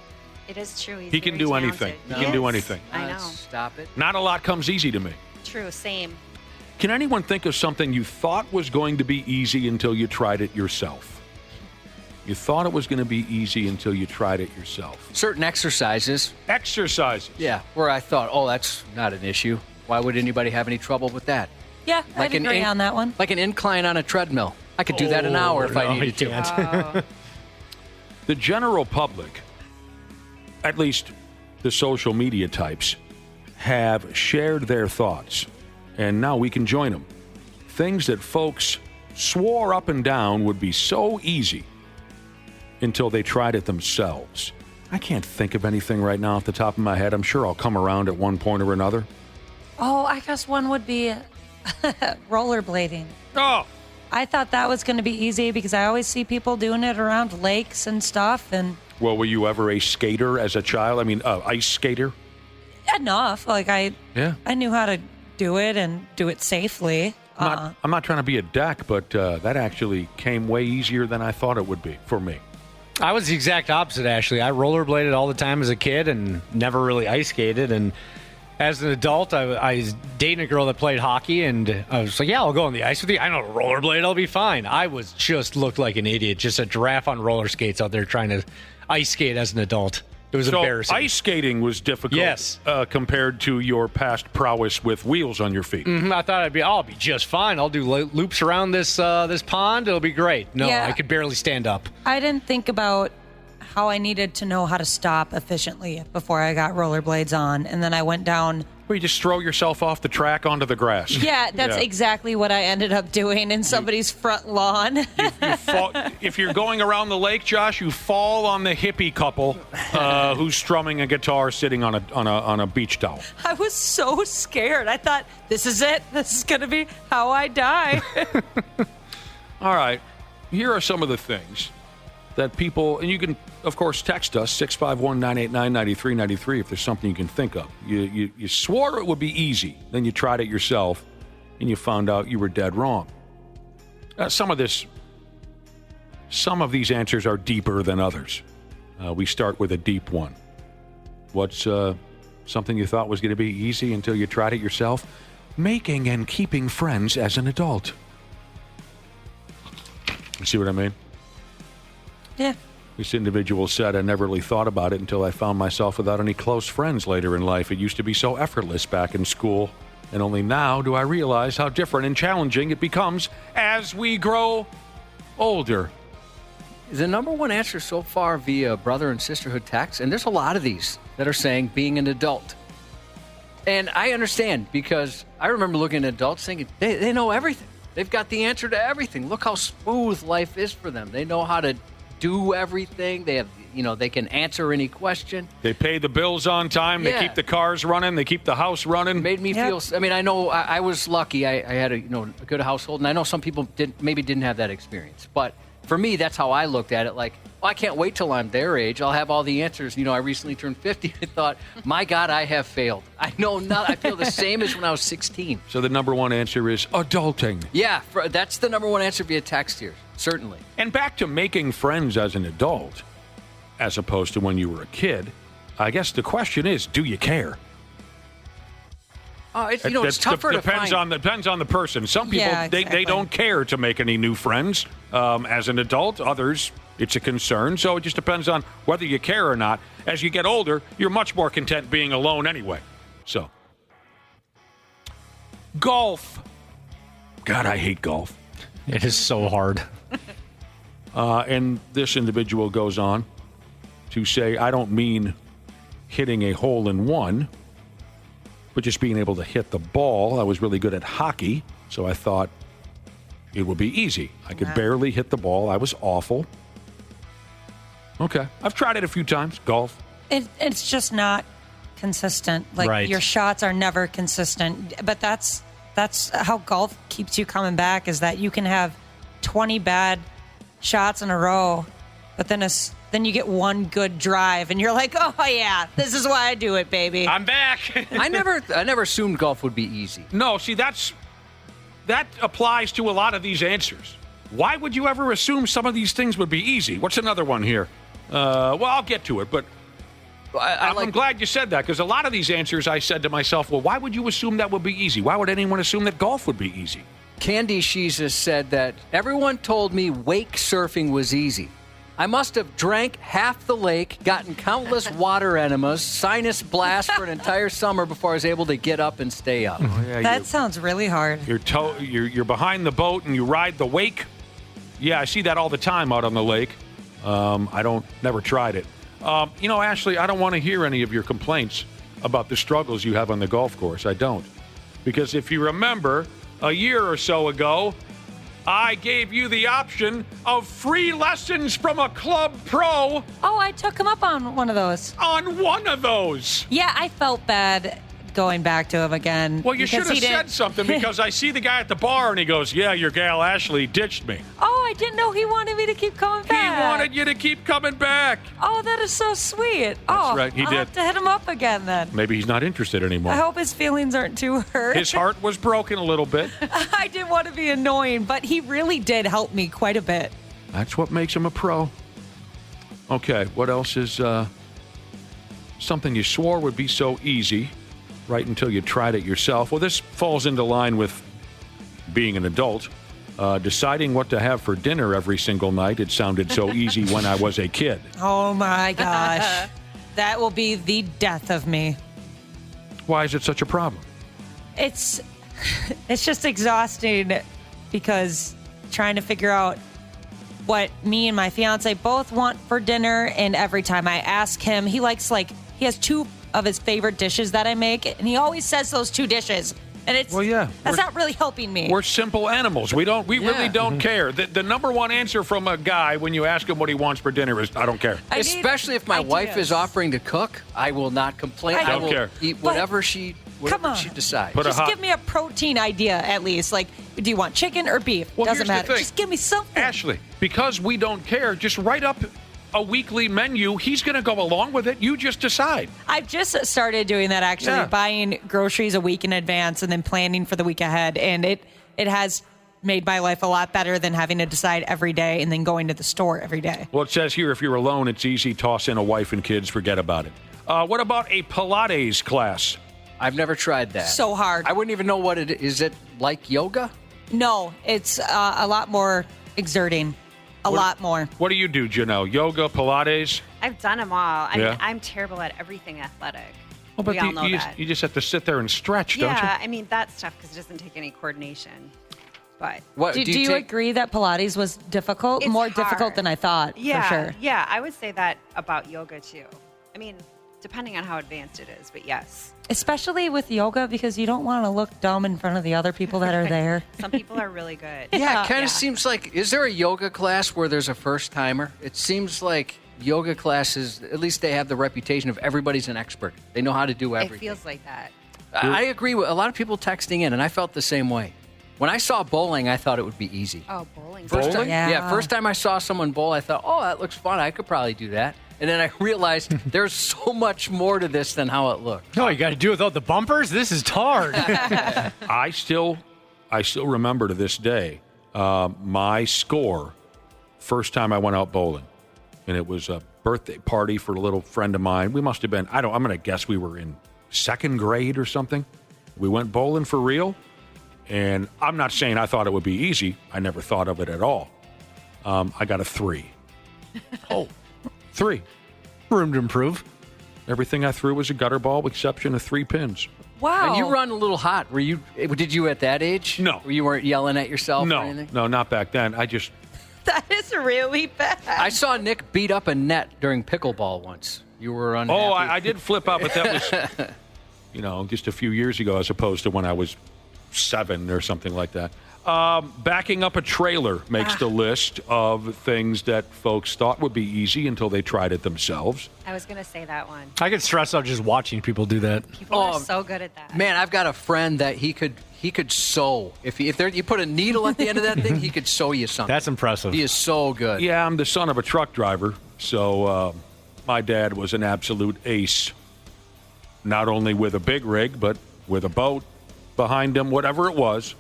It is true. He's He can very do talented. anything. He can do anything. I know. Stop it. Not a lot comes easy to me. True. Same. Can anyone think of something you thought was going to be easy until you tried it yourself? You thought it was going to be easy until you tried it yourself. Certain exercises. Exercises? Yeah, where I thought, oh, that's not an issue. Why would anybody have any trouble with that? Yeah, I'd agree on that one. Like an incline on a treadmill. I could do that an hour if I needed to. The general public, at least the social media types, have shared their thoughts, and now we can join them. Things that folks swore up and down would be so easy until they tried it themselves. I can't think of anything right now off the top of my head. I'm sure I'll come around at one point or another. Oh, I guess one would be rollerblading. Oh! I thought that was going to be easy because I always see people doing it around lakes and stuff. And Well, were you ever a skater as a child? I mean, ice skater? enough, like I knew how to do it and do it safely. I'm not trying to be a deck, but that actually came way easier than I thought it would be for me. I was the exact opposite, actually. I rollerbladed all the time as a kid and never really ice skated. And as an adult, I was dating a girl that played hockey, and I was like, yeah, I'll go on the ice with you. I know to rollerblade. I'll be fine. I was just looked like an idiot, just a giraffe on roller skates out there trying to ice skate as an adult. It was embarrassing. Ice skating was difficult, yes, compared to your past prowess with wheels on your feet. Mm-hmm. I thought I'll be just fine. I'll do loops around this this pond. It'll be great. No, Yeah. I could barely stand up. I didn't think about how I needed to know how to stop efficiently before I got rollerblades on, and then I went down. Well, you just throw yourself off the track onto the grass. Yeah, that's exactly what I ended up doing in somebody's front lawn. If you're going around the lake, Josh, you fall on the hippie couple who's strumming a guitar sitting on a beach towel. I was so scared. I thought, this is it. This is going to be how I die. All right. Here are some of the things that people, and you can, of course, text us, 651-989-9393 if there's something you can think of. You swore it would be easy, then you tried it yourself, and you found out you were dead wrong. Some of these answers are deeper than others. We start with a deep one. What's something you thought was going to be easy until you tried it yourself? Making and keeping friends as an adult. You see what I mean? Yeah. This individual said, I never really thought about it until I found myself without any close friends later in life. It used to be so effortless back in school. And only now do I realize how different and challenging it becomes as we grow older. The number one answer so far via brother and sisterhood text, and there's a lot of these that are saying being an adult. And I understand, because I remember looking at adults thinking, they know everything. They've got the answer to everything. Look how smooth life is for them. They know how to do everything. They have, they can answer any question. They pay the bills on time. They keep the cars running. They keep the house running. Made me feel, I know I was lucky. I had a good household, and I know some people didn't have that experience. But for me, that's how I looked at it. Like, I can't wait till I'm their age. I'll have all the answers. I recently turned 50. I thought, my God, I have failed. I know not. I feel the same as when I was 16. So the number one answer is adulting. Yeah, that's the number one answer via text here, certainly. And back to making friends as an adult, as opposed to when you were a kid, I guess the question is, do you care? It's tougher to find. Depends on the person. Some people, they don't care to make any new friends as an adult. Others, it's a concern. So it just depends on whether you care or not. As you get older, you're much more content being alone anyway. So, golf. God, I hate golf. It is so hard. And this individual goes on to say, I don't mean hitting a hole in one, but just being able to hit the ball. I was really good at hockey, so I thought it would be easy. I could barely hit the ball. I was awful. Okay. I've tried it a few times, golf. It's just not consistent. Like, your shots are never consistent. But that's how golf keeps you coming back, is that you can have 20 bad shots in a row, but then you get one good drive, and you're like, oh, yeah, this is why I do it, baby. I'm back. I never assumed golf would be easy. No, see, that applies to a lot of these answers. Why would you ever assume some of these things would be easy? What's another one here? Well, I'll get to it, but I'm glad you said that, because a lot of these answers I said to myself, well, why would you assume that would be easy? Why would anyone assume that golf would be easy? Candy Jesus said that everyone told me wake surfing was easy. I must have drank half the lake, gotten countless water enemas, sinus blast for an entire summer before I was able to get up and stay up. Oh, yeah, that sounds really hard. You're behind the boat and you ride the wake. Yeah, I see that all the time out on the lake. I never tried it. Ashley, I don't want to hear any of your complaints about the struggles you have on the golf course. I don't. Because if you remember, a year or so ago, I gave you the option of free lessons from a club pro. Oh, I took him up on one of those. On one of those? Yeah, I felt bad going back to him again. Well, you should have said something, because I see the guy at the bar and he goes, yeah, your gal Ashley ditched me. Oh, I didn't know he wanted me to keep coming back. He wanted you to keep coming back. Oh, that is so sweet. That's right, he I'll did. have to hit him up again then. Maybe he's not interested anymore. I hope his feelings aren't too hurt. His heart was broken a little bit. I didn't want to be annoying, but he really did help me quite a bit. That's what makes him a pro. Okay, what else is something you swore would be so easy, right until you tried it yourself? Well, this falls into line with being an adult. Deciding what to have for dinner every single night. It sounded so easy when I was a kid. Oh, my gosh. That will be the death of me. Why is it such a problem? It's just exhausting, because trying to figure out what me and my fiance both want for dinner, and every time I ask him, he has two of his favorite dishes that I make, and he always says those two dishes. And that's not really helping me. We're simple animals. We really don't care. The number one answer from a guy when you ask him what he wants for dinner is, I don't care. Especially if my wife is offering to cook, I will not complain. I don't care. Eat whatever she decides. Just give me a protein idea at least. Like, do you want chicken or beef? Well, doesn't matter. Just give me something. Ashley, because we don't care, just write up a weekly menu. He's going to go along with it. You just decide. I've just started doing that, actually, buying groceries a week in advance and then planning for the week ahead. And it has made my life a lot better than having to decide every day and then going to the store every day. Well, it says here, if you're alone, it's easy. Toss in a wife and kids. Forget about it. What about a Pilates class? I've never tried that. So hard. I wouldn't even know what it is. Is it like yoga? No, it's a lot more exerting. A lot more. What do you do, Janelle? Yoga, Pilates? I've done them all. Yeah. I'm terrible at everything athletic. Well, but we all know that. you just have to sit there and stretch, don't you? Yeah, I mean, that's tough because it doesn't take any coordination. But do you agree that Pilates was difficult? It's More hard. difficult than I thought, for sure. Yeah, I would say that about yoga too. I mean, depending on how advanced it is, but yes. Especially with yoga, because you don't want to look dumb in front of the other people that are there. Some people are really good. Yeah, it kind of seems like, is there a yoga class where there's a first timer? It seems like yoga classes, at least they have the reputation of everybody's an expert. They know how to do everything. It feels like that. I agree with a lot of people texting in, and I felt the same way. When I saw bowling, I thought it would be easy. Oh, bowling. First time I saw someone bowl, I thought, oh, that looks fun. I could probably do that. And then I realized there's so much more to this than how it looked. No, you got to do it without the bumpers? This is hard. I still remember to this day my score first time I went out bowling. And it was a birthday party for a little friend of mine. We must have been, I'm going to guess we were in second grade or something. We went bowling for real. And I'm not saying I thought it would be easy. I never thought of it at all. I got a 3. Oh, 3. Room to improve. Everything I threw was a gutter ball, with exception of 3 pins. Wow. And you run a little hot. Did you at that age? No. You weren't yelling at yourself or anything? No, not back then. That is really bad. I saw Nick beat up a net during pickleball once. You were unhappy. Oh, I did flip out, but that was, just a few years ago as opposed to when I was 7 or something like that. Backing up a trailer makes the list of things that folks thought would be easy until they tried it themselves. I was going to say that one. I get stressed out just watching people do that. People are so good at that. Man, I've got a friend that he could sew. If you put a needle at the end of that thing, he could sew you something. That's impressive. He is so good. Yeah, I'm the son of a truck driver, so my dad was an absolute ace. Not only with a big rig, but with a boat behind him, whatever it was.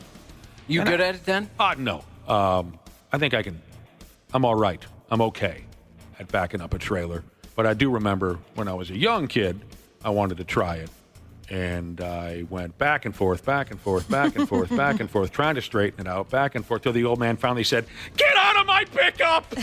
You good at it then? No. I think I'm all right. I'm okay at backing up a trailer. But I do remember when I was a young kid, I wanted to try it. And I went back and forth, back and forth, back and forth, back and forth, trying to straighten it out, back and forth, till the old man finally said, "Get out of my pickup!"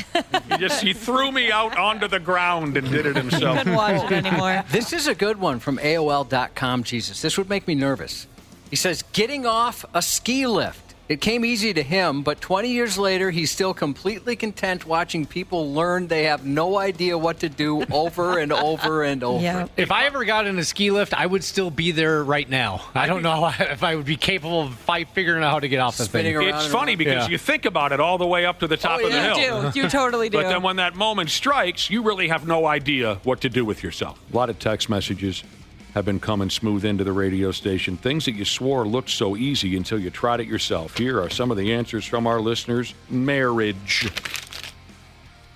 He threw me out onto the ground and did it himself. Couldn't watch it anymore. This is a good one from AOL.com, Jesus. This would make me nervous. He says, getting off a ski lift. It came easy to him, but 20 years later, he's still completely content watching people learn they have no idea what to do over and over and over. Yeah. If I ever got in a ski lift, I would still be there right now. I don't know if I would be capable of figuring out how to get off the thing. It's funny because you think about it all the way up to the top of the hill. You do. You totally do. But then when that moment strikes, you really have no idea what to do with yourself. A lot of text messages have been coming smooth into the radio station. Things that you swore looked so easy until you tried it yourself. Here are some of the answers from our listeners. Marriage.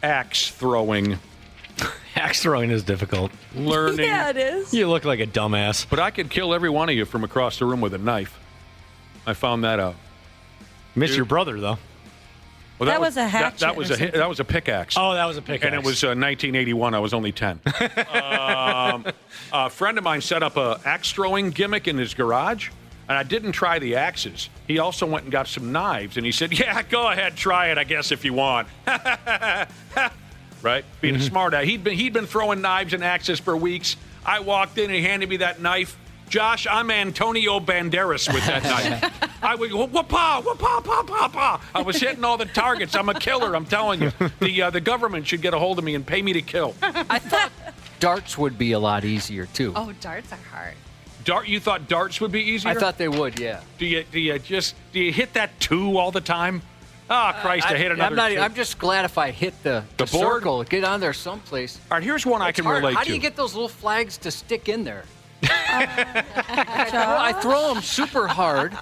Axe throwing. Axe throwing is difficult. Learning. Yeah, it is. You look like a dumbass. But I could kill every one of you from across the room with a knife. I found that out. Miss your brother, though. Well, that was a hatchet. That was a pickaxe. Oh, that was a pickaxe. And it was 1981. I was only 10. A friend of mine set up a axe throwing gimmick in his garage, and I didn't try the axes. He also went and got some knives, and he said, "Yeah, go ahead, try it, I guess, if you want." Right? Being a smart ass. He'd been throwing knives and axes for weeks. I walked in, and he handed me that knife. Josh, I'm Antonio Banderas with that knife. I would go, whoop-pa, whoop-pa, pa, pa, pa. I was hitting all the targets. I'm a killer, I'm telling you. The government should get a hold of me and pay me to kill. I thought darts would be a lot easier, too. Oh, darts are hard. You thought darts would be easier? I thought they would, yeah. Do you hit that 2 all the time? Oh, Christ, I hit another 2. I'm just glad if I hit the board? circle, get on there someplace. All right, here's one I can relate to. How do you get those little flags to stick in there? I throw them super hard,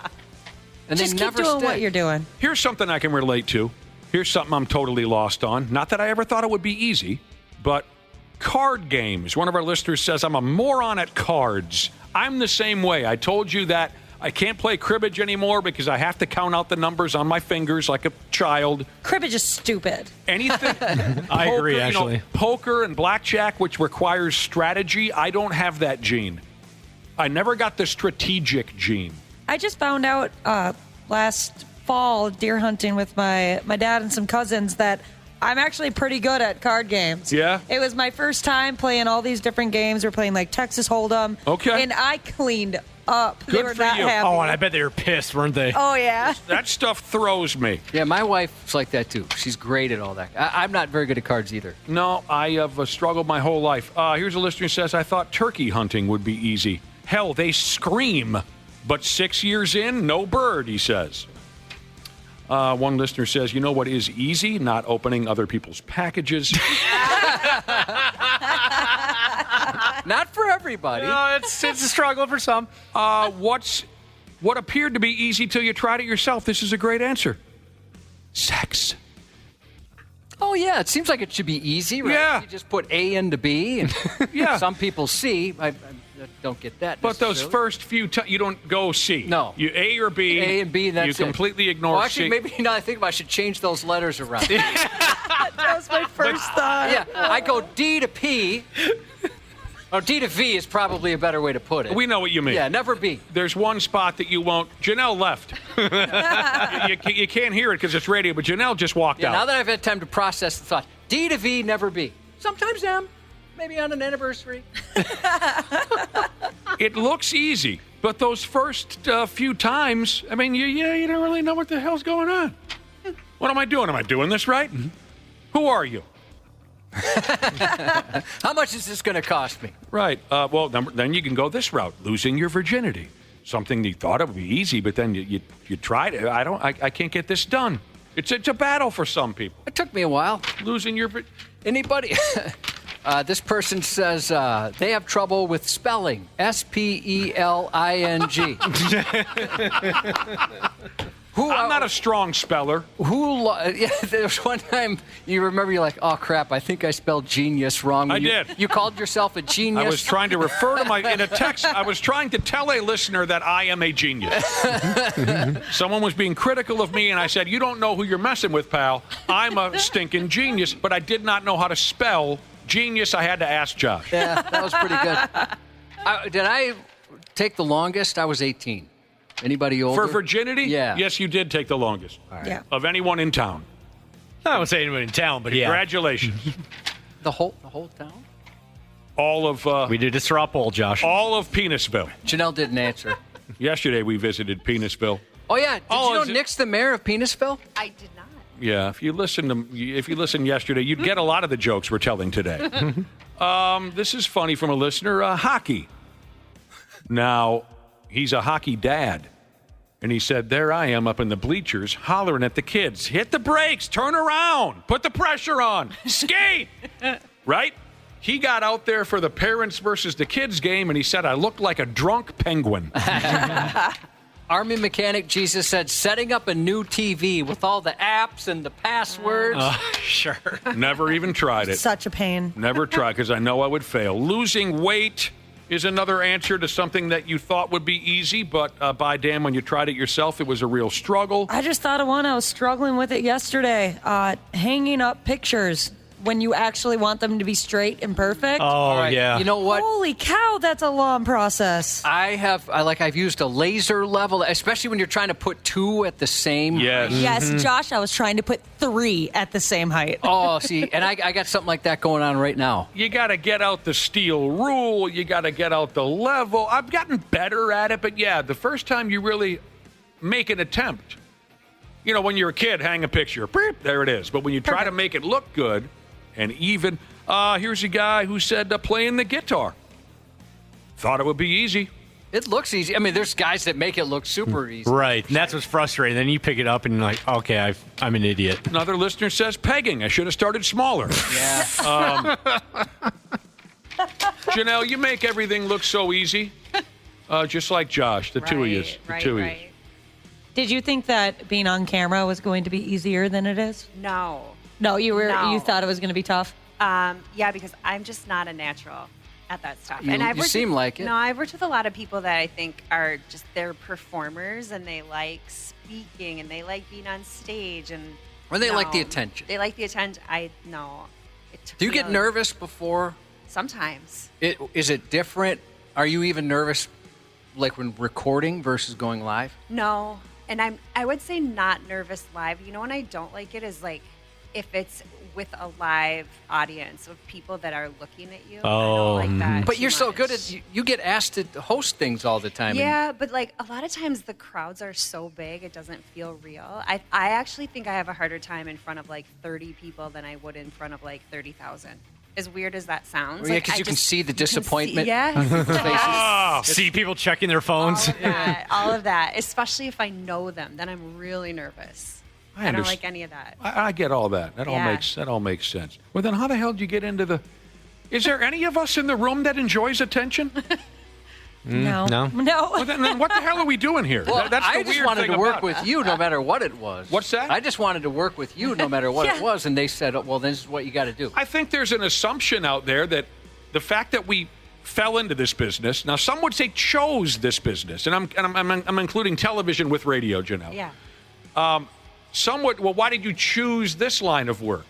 and just they keep never doing stick. what you're doing. Here's something I can relate to. Here's something I'm totally lost on. Not that I ever thought it would be easy, but card games. One of our listeners says, I'm a moron at cards. I'm the same way. I told you that I can't play cribbage anymore because I have to count out the numbers on my fingers like a child. Cribbage is stupid. Anything. I agree, actually. Poker and blackjack, which requires strategy, I don't have that gene. I never got the strategic gene. I just found out last fall, deer hunting with my dad and some cousins, that I'm actually pretty good at card games. Yeah? It was my first time playing all these different games. We're playing like Texas Hold'em. Okay. And I cleaned up. They Good were for not you. happy. Oh, and I bet they were pissed, weren't they? Oh, yeah. That stuff throws me. Yeah, my wife's like that too. She's great at all that. I'm not very good at cards either. No, I have struggled my whole life. Here's a listener who says, I thought turkey hunting would be easy. Hell, they scream. But 6 years in, no bird, he says. One listener says, you know what is easy? Not opening other people's packages. Not for everybody. No, it's a struggle for some. What appeared to be easy till you tried it yourself? This is a great answer. Sex. Oh, yeah. It seems like it should be easy, right? Yeah. You just put A into B, and Yeah. some people C. I don't get that. But those necessarily. first few times, you don't go C. No. You A or B. A and B, that's you completely ignore Well, actually, C. maybe now I think about it, I should change those letters around. That was my first thought. Yeah, I go D to P. Or D to V is probably a better way to put it. We know what you mean. Yeah, never B. There's one spot that you won't. Janelle left. you can't hear it because it's radio, but Janelle just walked Yeah, out. now that I've had time to process the thought, D to V, never B. Sometimes M, maybe on an anniversary. It looks easy, but those first few times, I mean, you don't really know what the hell's going on. What am I doing? Am I doing this right? Who are you? How much is this going to cost me? Right. Well, then you can go this route: losing your virginity. Something you thought it would be easy, but then you tried it. I can't get this done. It's a battle for some people. It took me a while. Losing your Anybody? This person says they have trouble with spelling. Spelling. I'm not a strong speller. Yeah, there was one time you remember you're like, oh crap, I think I spelled genius wrong. I did. You called yourself a genius. I was trying to refer to in a text. I was trying to tell a listener that I am a genius. Someone was being critical of me, and I said, "You don't know who you're messing with, pal. I'm a stinking genius." But I did not know how to spell genius. I had to ask Josh. Yeah, that was pretty good. Did I take the longest? I was 18. Anybody older? For virginity? Yeah. Yes, you did take the longest. All right. Yeah. Of anyone in town. I won't say anyone in town, but yeah. Congratulations. The whole town? All of... we did a straw poll, Josh. All of Penisville. Janelle didn't answer. Yesterday we visited Penisville. Oh, yeah. Did you know Nick's the mayor of Penisville? I did not. Yeah, if you listened yesterday, you'd get a lot of the jokes we're telling today. This is funny from a listener. Hockey. Now, he's a hockey dad. And he said, there I am up in the bleachers hollering at the kids. Hit the brakes. Turn around. Put the pressure on. Skate. Right? He got out there for the parents versus the kids game, and he said, I looked like a drunk penguin. Army Mechanic Jesus said, setting up a new TV with all the apps and the passwords. Sure. Never even tried it. Such a pain. Never tried, because I know I would fail. Losing weight is another answer to something that you thought would be easy, but by damn, when you tried it yourself, it was a real struggle. I just thought of one. I was struggling with it yesterday. Hanging up pictures when you actually want them to be straight and perfect. Oh, yeah. You know what? Holy cow, that's a long process. I've used a laser level, especially when you're trying to put two at the same Yes. height. Yes, Josh, I was trying to put 3 at the same height. Oh, see, and I got something like that going on right now. You got to get out the steel rule. You got to get out the level. I've gotten better at it, but yeah, the first time you really make an attempt, you know, when you're a kid, hang a picture. Beep, there it is. But when you try to make it look good and even, here's a guy who said playing the guitar. Thought it would be easy. It looks easy. I mean, there's guys that make it look super easy. Right, and that's what's frustrating. Then you pick it up and you're like, okay, I'm an idiot. Another listener says pegging. I should have started smaller. Yeah. Janelle, you make everything look so easy. Just like Josh, the two of you. Right. Did you think that being on camera was going to be easier than it is? No. No, you thought it was going to be tough? Yeah, because I'm just not a natural at that stuff. You seem like it. No, I've worked with a lot of people that I think are just, they're performers and they like speaking and they like being on stage and... Or they like the attention. They like the attention. Do you get nervous before? Sometimes. Is it different? Are you even nervous like when recording versus going live? No. And I would say not nervous live. You know when I don't like it is like if it's with a live audience of people that are looking at you. Oh, I don't like that. But you're so good at you get asked to host things all the time. Yeah, but like a lot of times the crowds are so big it doesn't feel real. I actually think I have a harder time in front of like 30 people than I would in front of like 30,000. As weird as that sounds. Yeah, because you can see the disappointment. Yeah. See people checking their phones. All of that. Especially if I know them, then I'm really nervous. I don't like any of that. I get all that. That all makes sense. Well, then how the hell did you get into the... Is there any of us in the room that enjoys attention? No. Well, then what the hell are we doing here? Well, That's the I just weird wanted thing to work about with you no matter what it was. What's that? I just wanted to work with you no matter what it was, and they said, well, this is what you got to do. I think there's an assumption out there that the fact that we fell into this business, now some would say chose this business, and I'm including television with radio, Janelle. Yeah. Some would, well, why did you choose this line of work?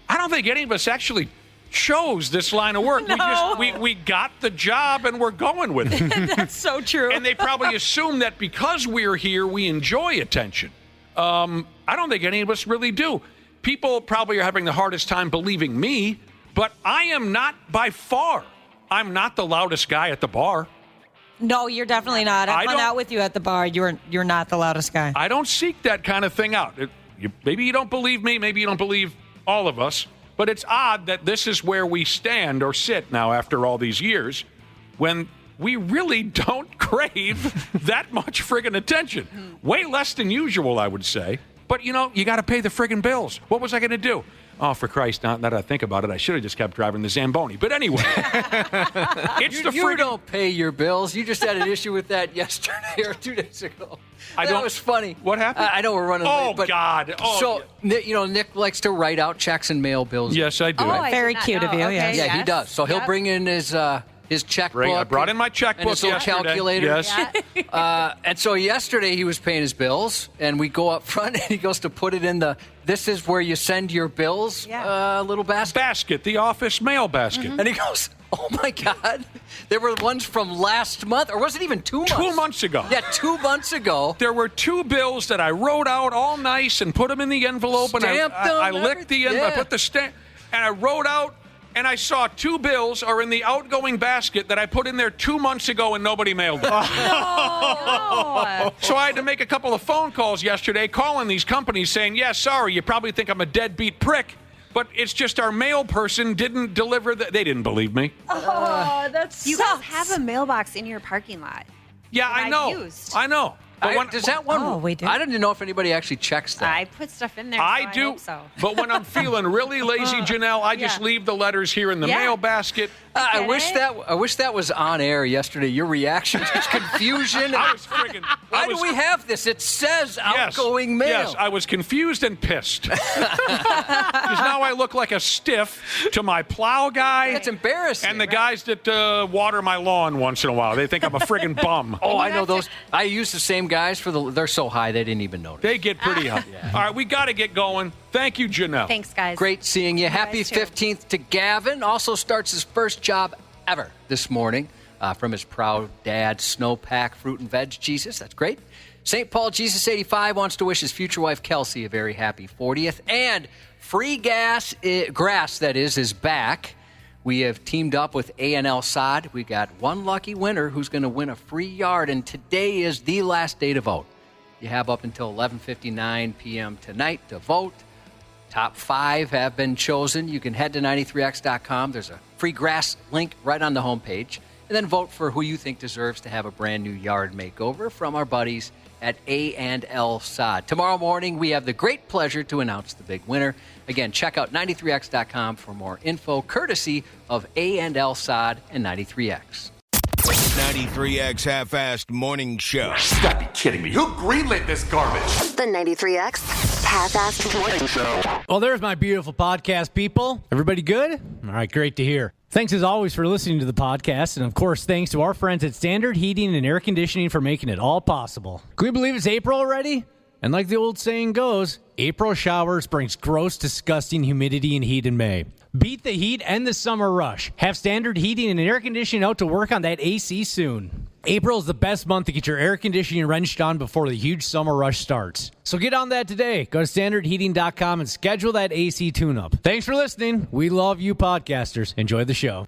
I don't think any of us actually chose this line of work. No. We got the job and we're going with it. That's so true. And they probably assume that because we're here, we enjoy attention. I don't think any of us really do. People probably are having the hardest time believing me, but I am not by far. I'm not the loudest guy at the bar. No, you're definitely not. I've hung out with you at the bar. You're not the loudest guy. I don't seek that kind of thing out. Maybe you don't believe me. Maybe you don't believe all of us. But it's odd that this is where we stand or sit now after all these years when we really don't crave that much friggin' attention. Way less than usual, I would say. But, you got to pay the friggin' bills. What was I going to do? Oh, for Christ, now that I think about it, I should have just kept driving the Zamboni. But anyway, you don't pay your bills. You just had an issue with that yesterday or 2 days ago. That was funny. What happened? I know we're running late. But God. So, Nick likes to write out checks and mail bills. Yes, I do. Very cute of you, yes. Yeah, he does. So he'll bring in his checkbook. I brought in my checkbook and his little yesterday. calculator. Yes. And so yesterday he was paying his bills, and we go up front, and he goes to put it in this is where you send your bills little basket. Basket, the office mail basket. Mm-hmm. And he goes, oh, my God. There were ones from last month, or was it even 2 months? 2 months ago. Yeah, 2 months ago. There were 2 bills that I wrote out all nice and put them in the envelope. Stamped and I them, licked the envelope. yeah. I put the stamp, and I wrote out, and I saw 2 bills are in the outgoing basket that I put in there 2 months ago and nobody mailed them. No. So I had to make a couple of phone calls yesterday calling these companies saying, yeah, sorry, you probably think I'm a deadbeat prick, but it's just our mail person didn't deliver they didn't believe me. Oh, that's You guys have a mailbox in your parking lot. Yeah, I know. I know. But does that one? we do. I didn't know if anybody actually checks that. I put stuff in there. I so do, I hope so. but when I'm feeling really lazy, Janelle, I just leave the letters here in the mail basket. I wish that was on air yesterday. Your reaction, just confusion. I was friggin'. Why do we have this? It says outgoing mail. Yes, I was confused and pissed. Because now I look like a stiff to my plow guy. That's embarrassing. And the guys that water my lawn once in a while. They think I'm a friggin' bum. Oh, I know those. I use the same guys they're so high they didn't even notice. They get pretty high. All right, we got to get going. Thank you, Janelle. Thanks, guys. Great seeing you. Happy guys too. 15th to Gavin. Also starts his first job ever this morning from his proud dad, Snowpack Fruit and Veg Jesus. That's great. St. Paul Jesus 85 wants to wish his future wife Kelsey a very happy 40th. And free grass that is back. We have teamed up with A&L Sod. We got one lucky winner who's going to win a free yard, and today is the last day to vote. You have up until 11:59 p.m. tonight to vote. Top 5 have been chosen. You can head to 93x.com. There's a free grass link right on the homepage. And then vote for who you think deserves to have a brand new yard makeover from our buddies at A&L Sod. Tomorrow morning, we have the great pleasure to announce the big winner. Again, check out 93x.com for more info, courtesy of A&L Sod and 93X. 93X Half-Assed Morning Show. You gotta be kidding me. Who greenlit this garbage? The 93X Half-Assed Morning Show. Well, there's my beautiful podcast, people. Everybody good? All right, great to hear. Thanks, as always, for listening to the podcast. And, of course, thanks to our friends at Standard Heating and Air Conditioning for making it all possible. Can we believe it's April already? And like the old saying goes, April showers brings gross, disgusting humidity and heat in May. Beat the heat and the summer rush. Have Standard Heating and Air Conditioning out to work on that AC soon. April is the best month to get your air conditioning wrenched on before the huge summer rush starts. So get on that today. Go to standardheating.com and schedule that AC tune-up. Thanks for listening. We love you podcasters. Enjoy the show.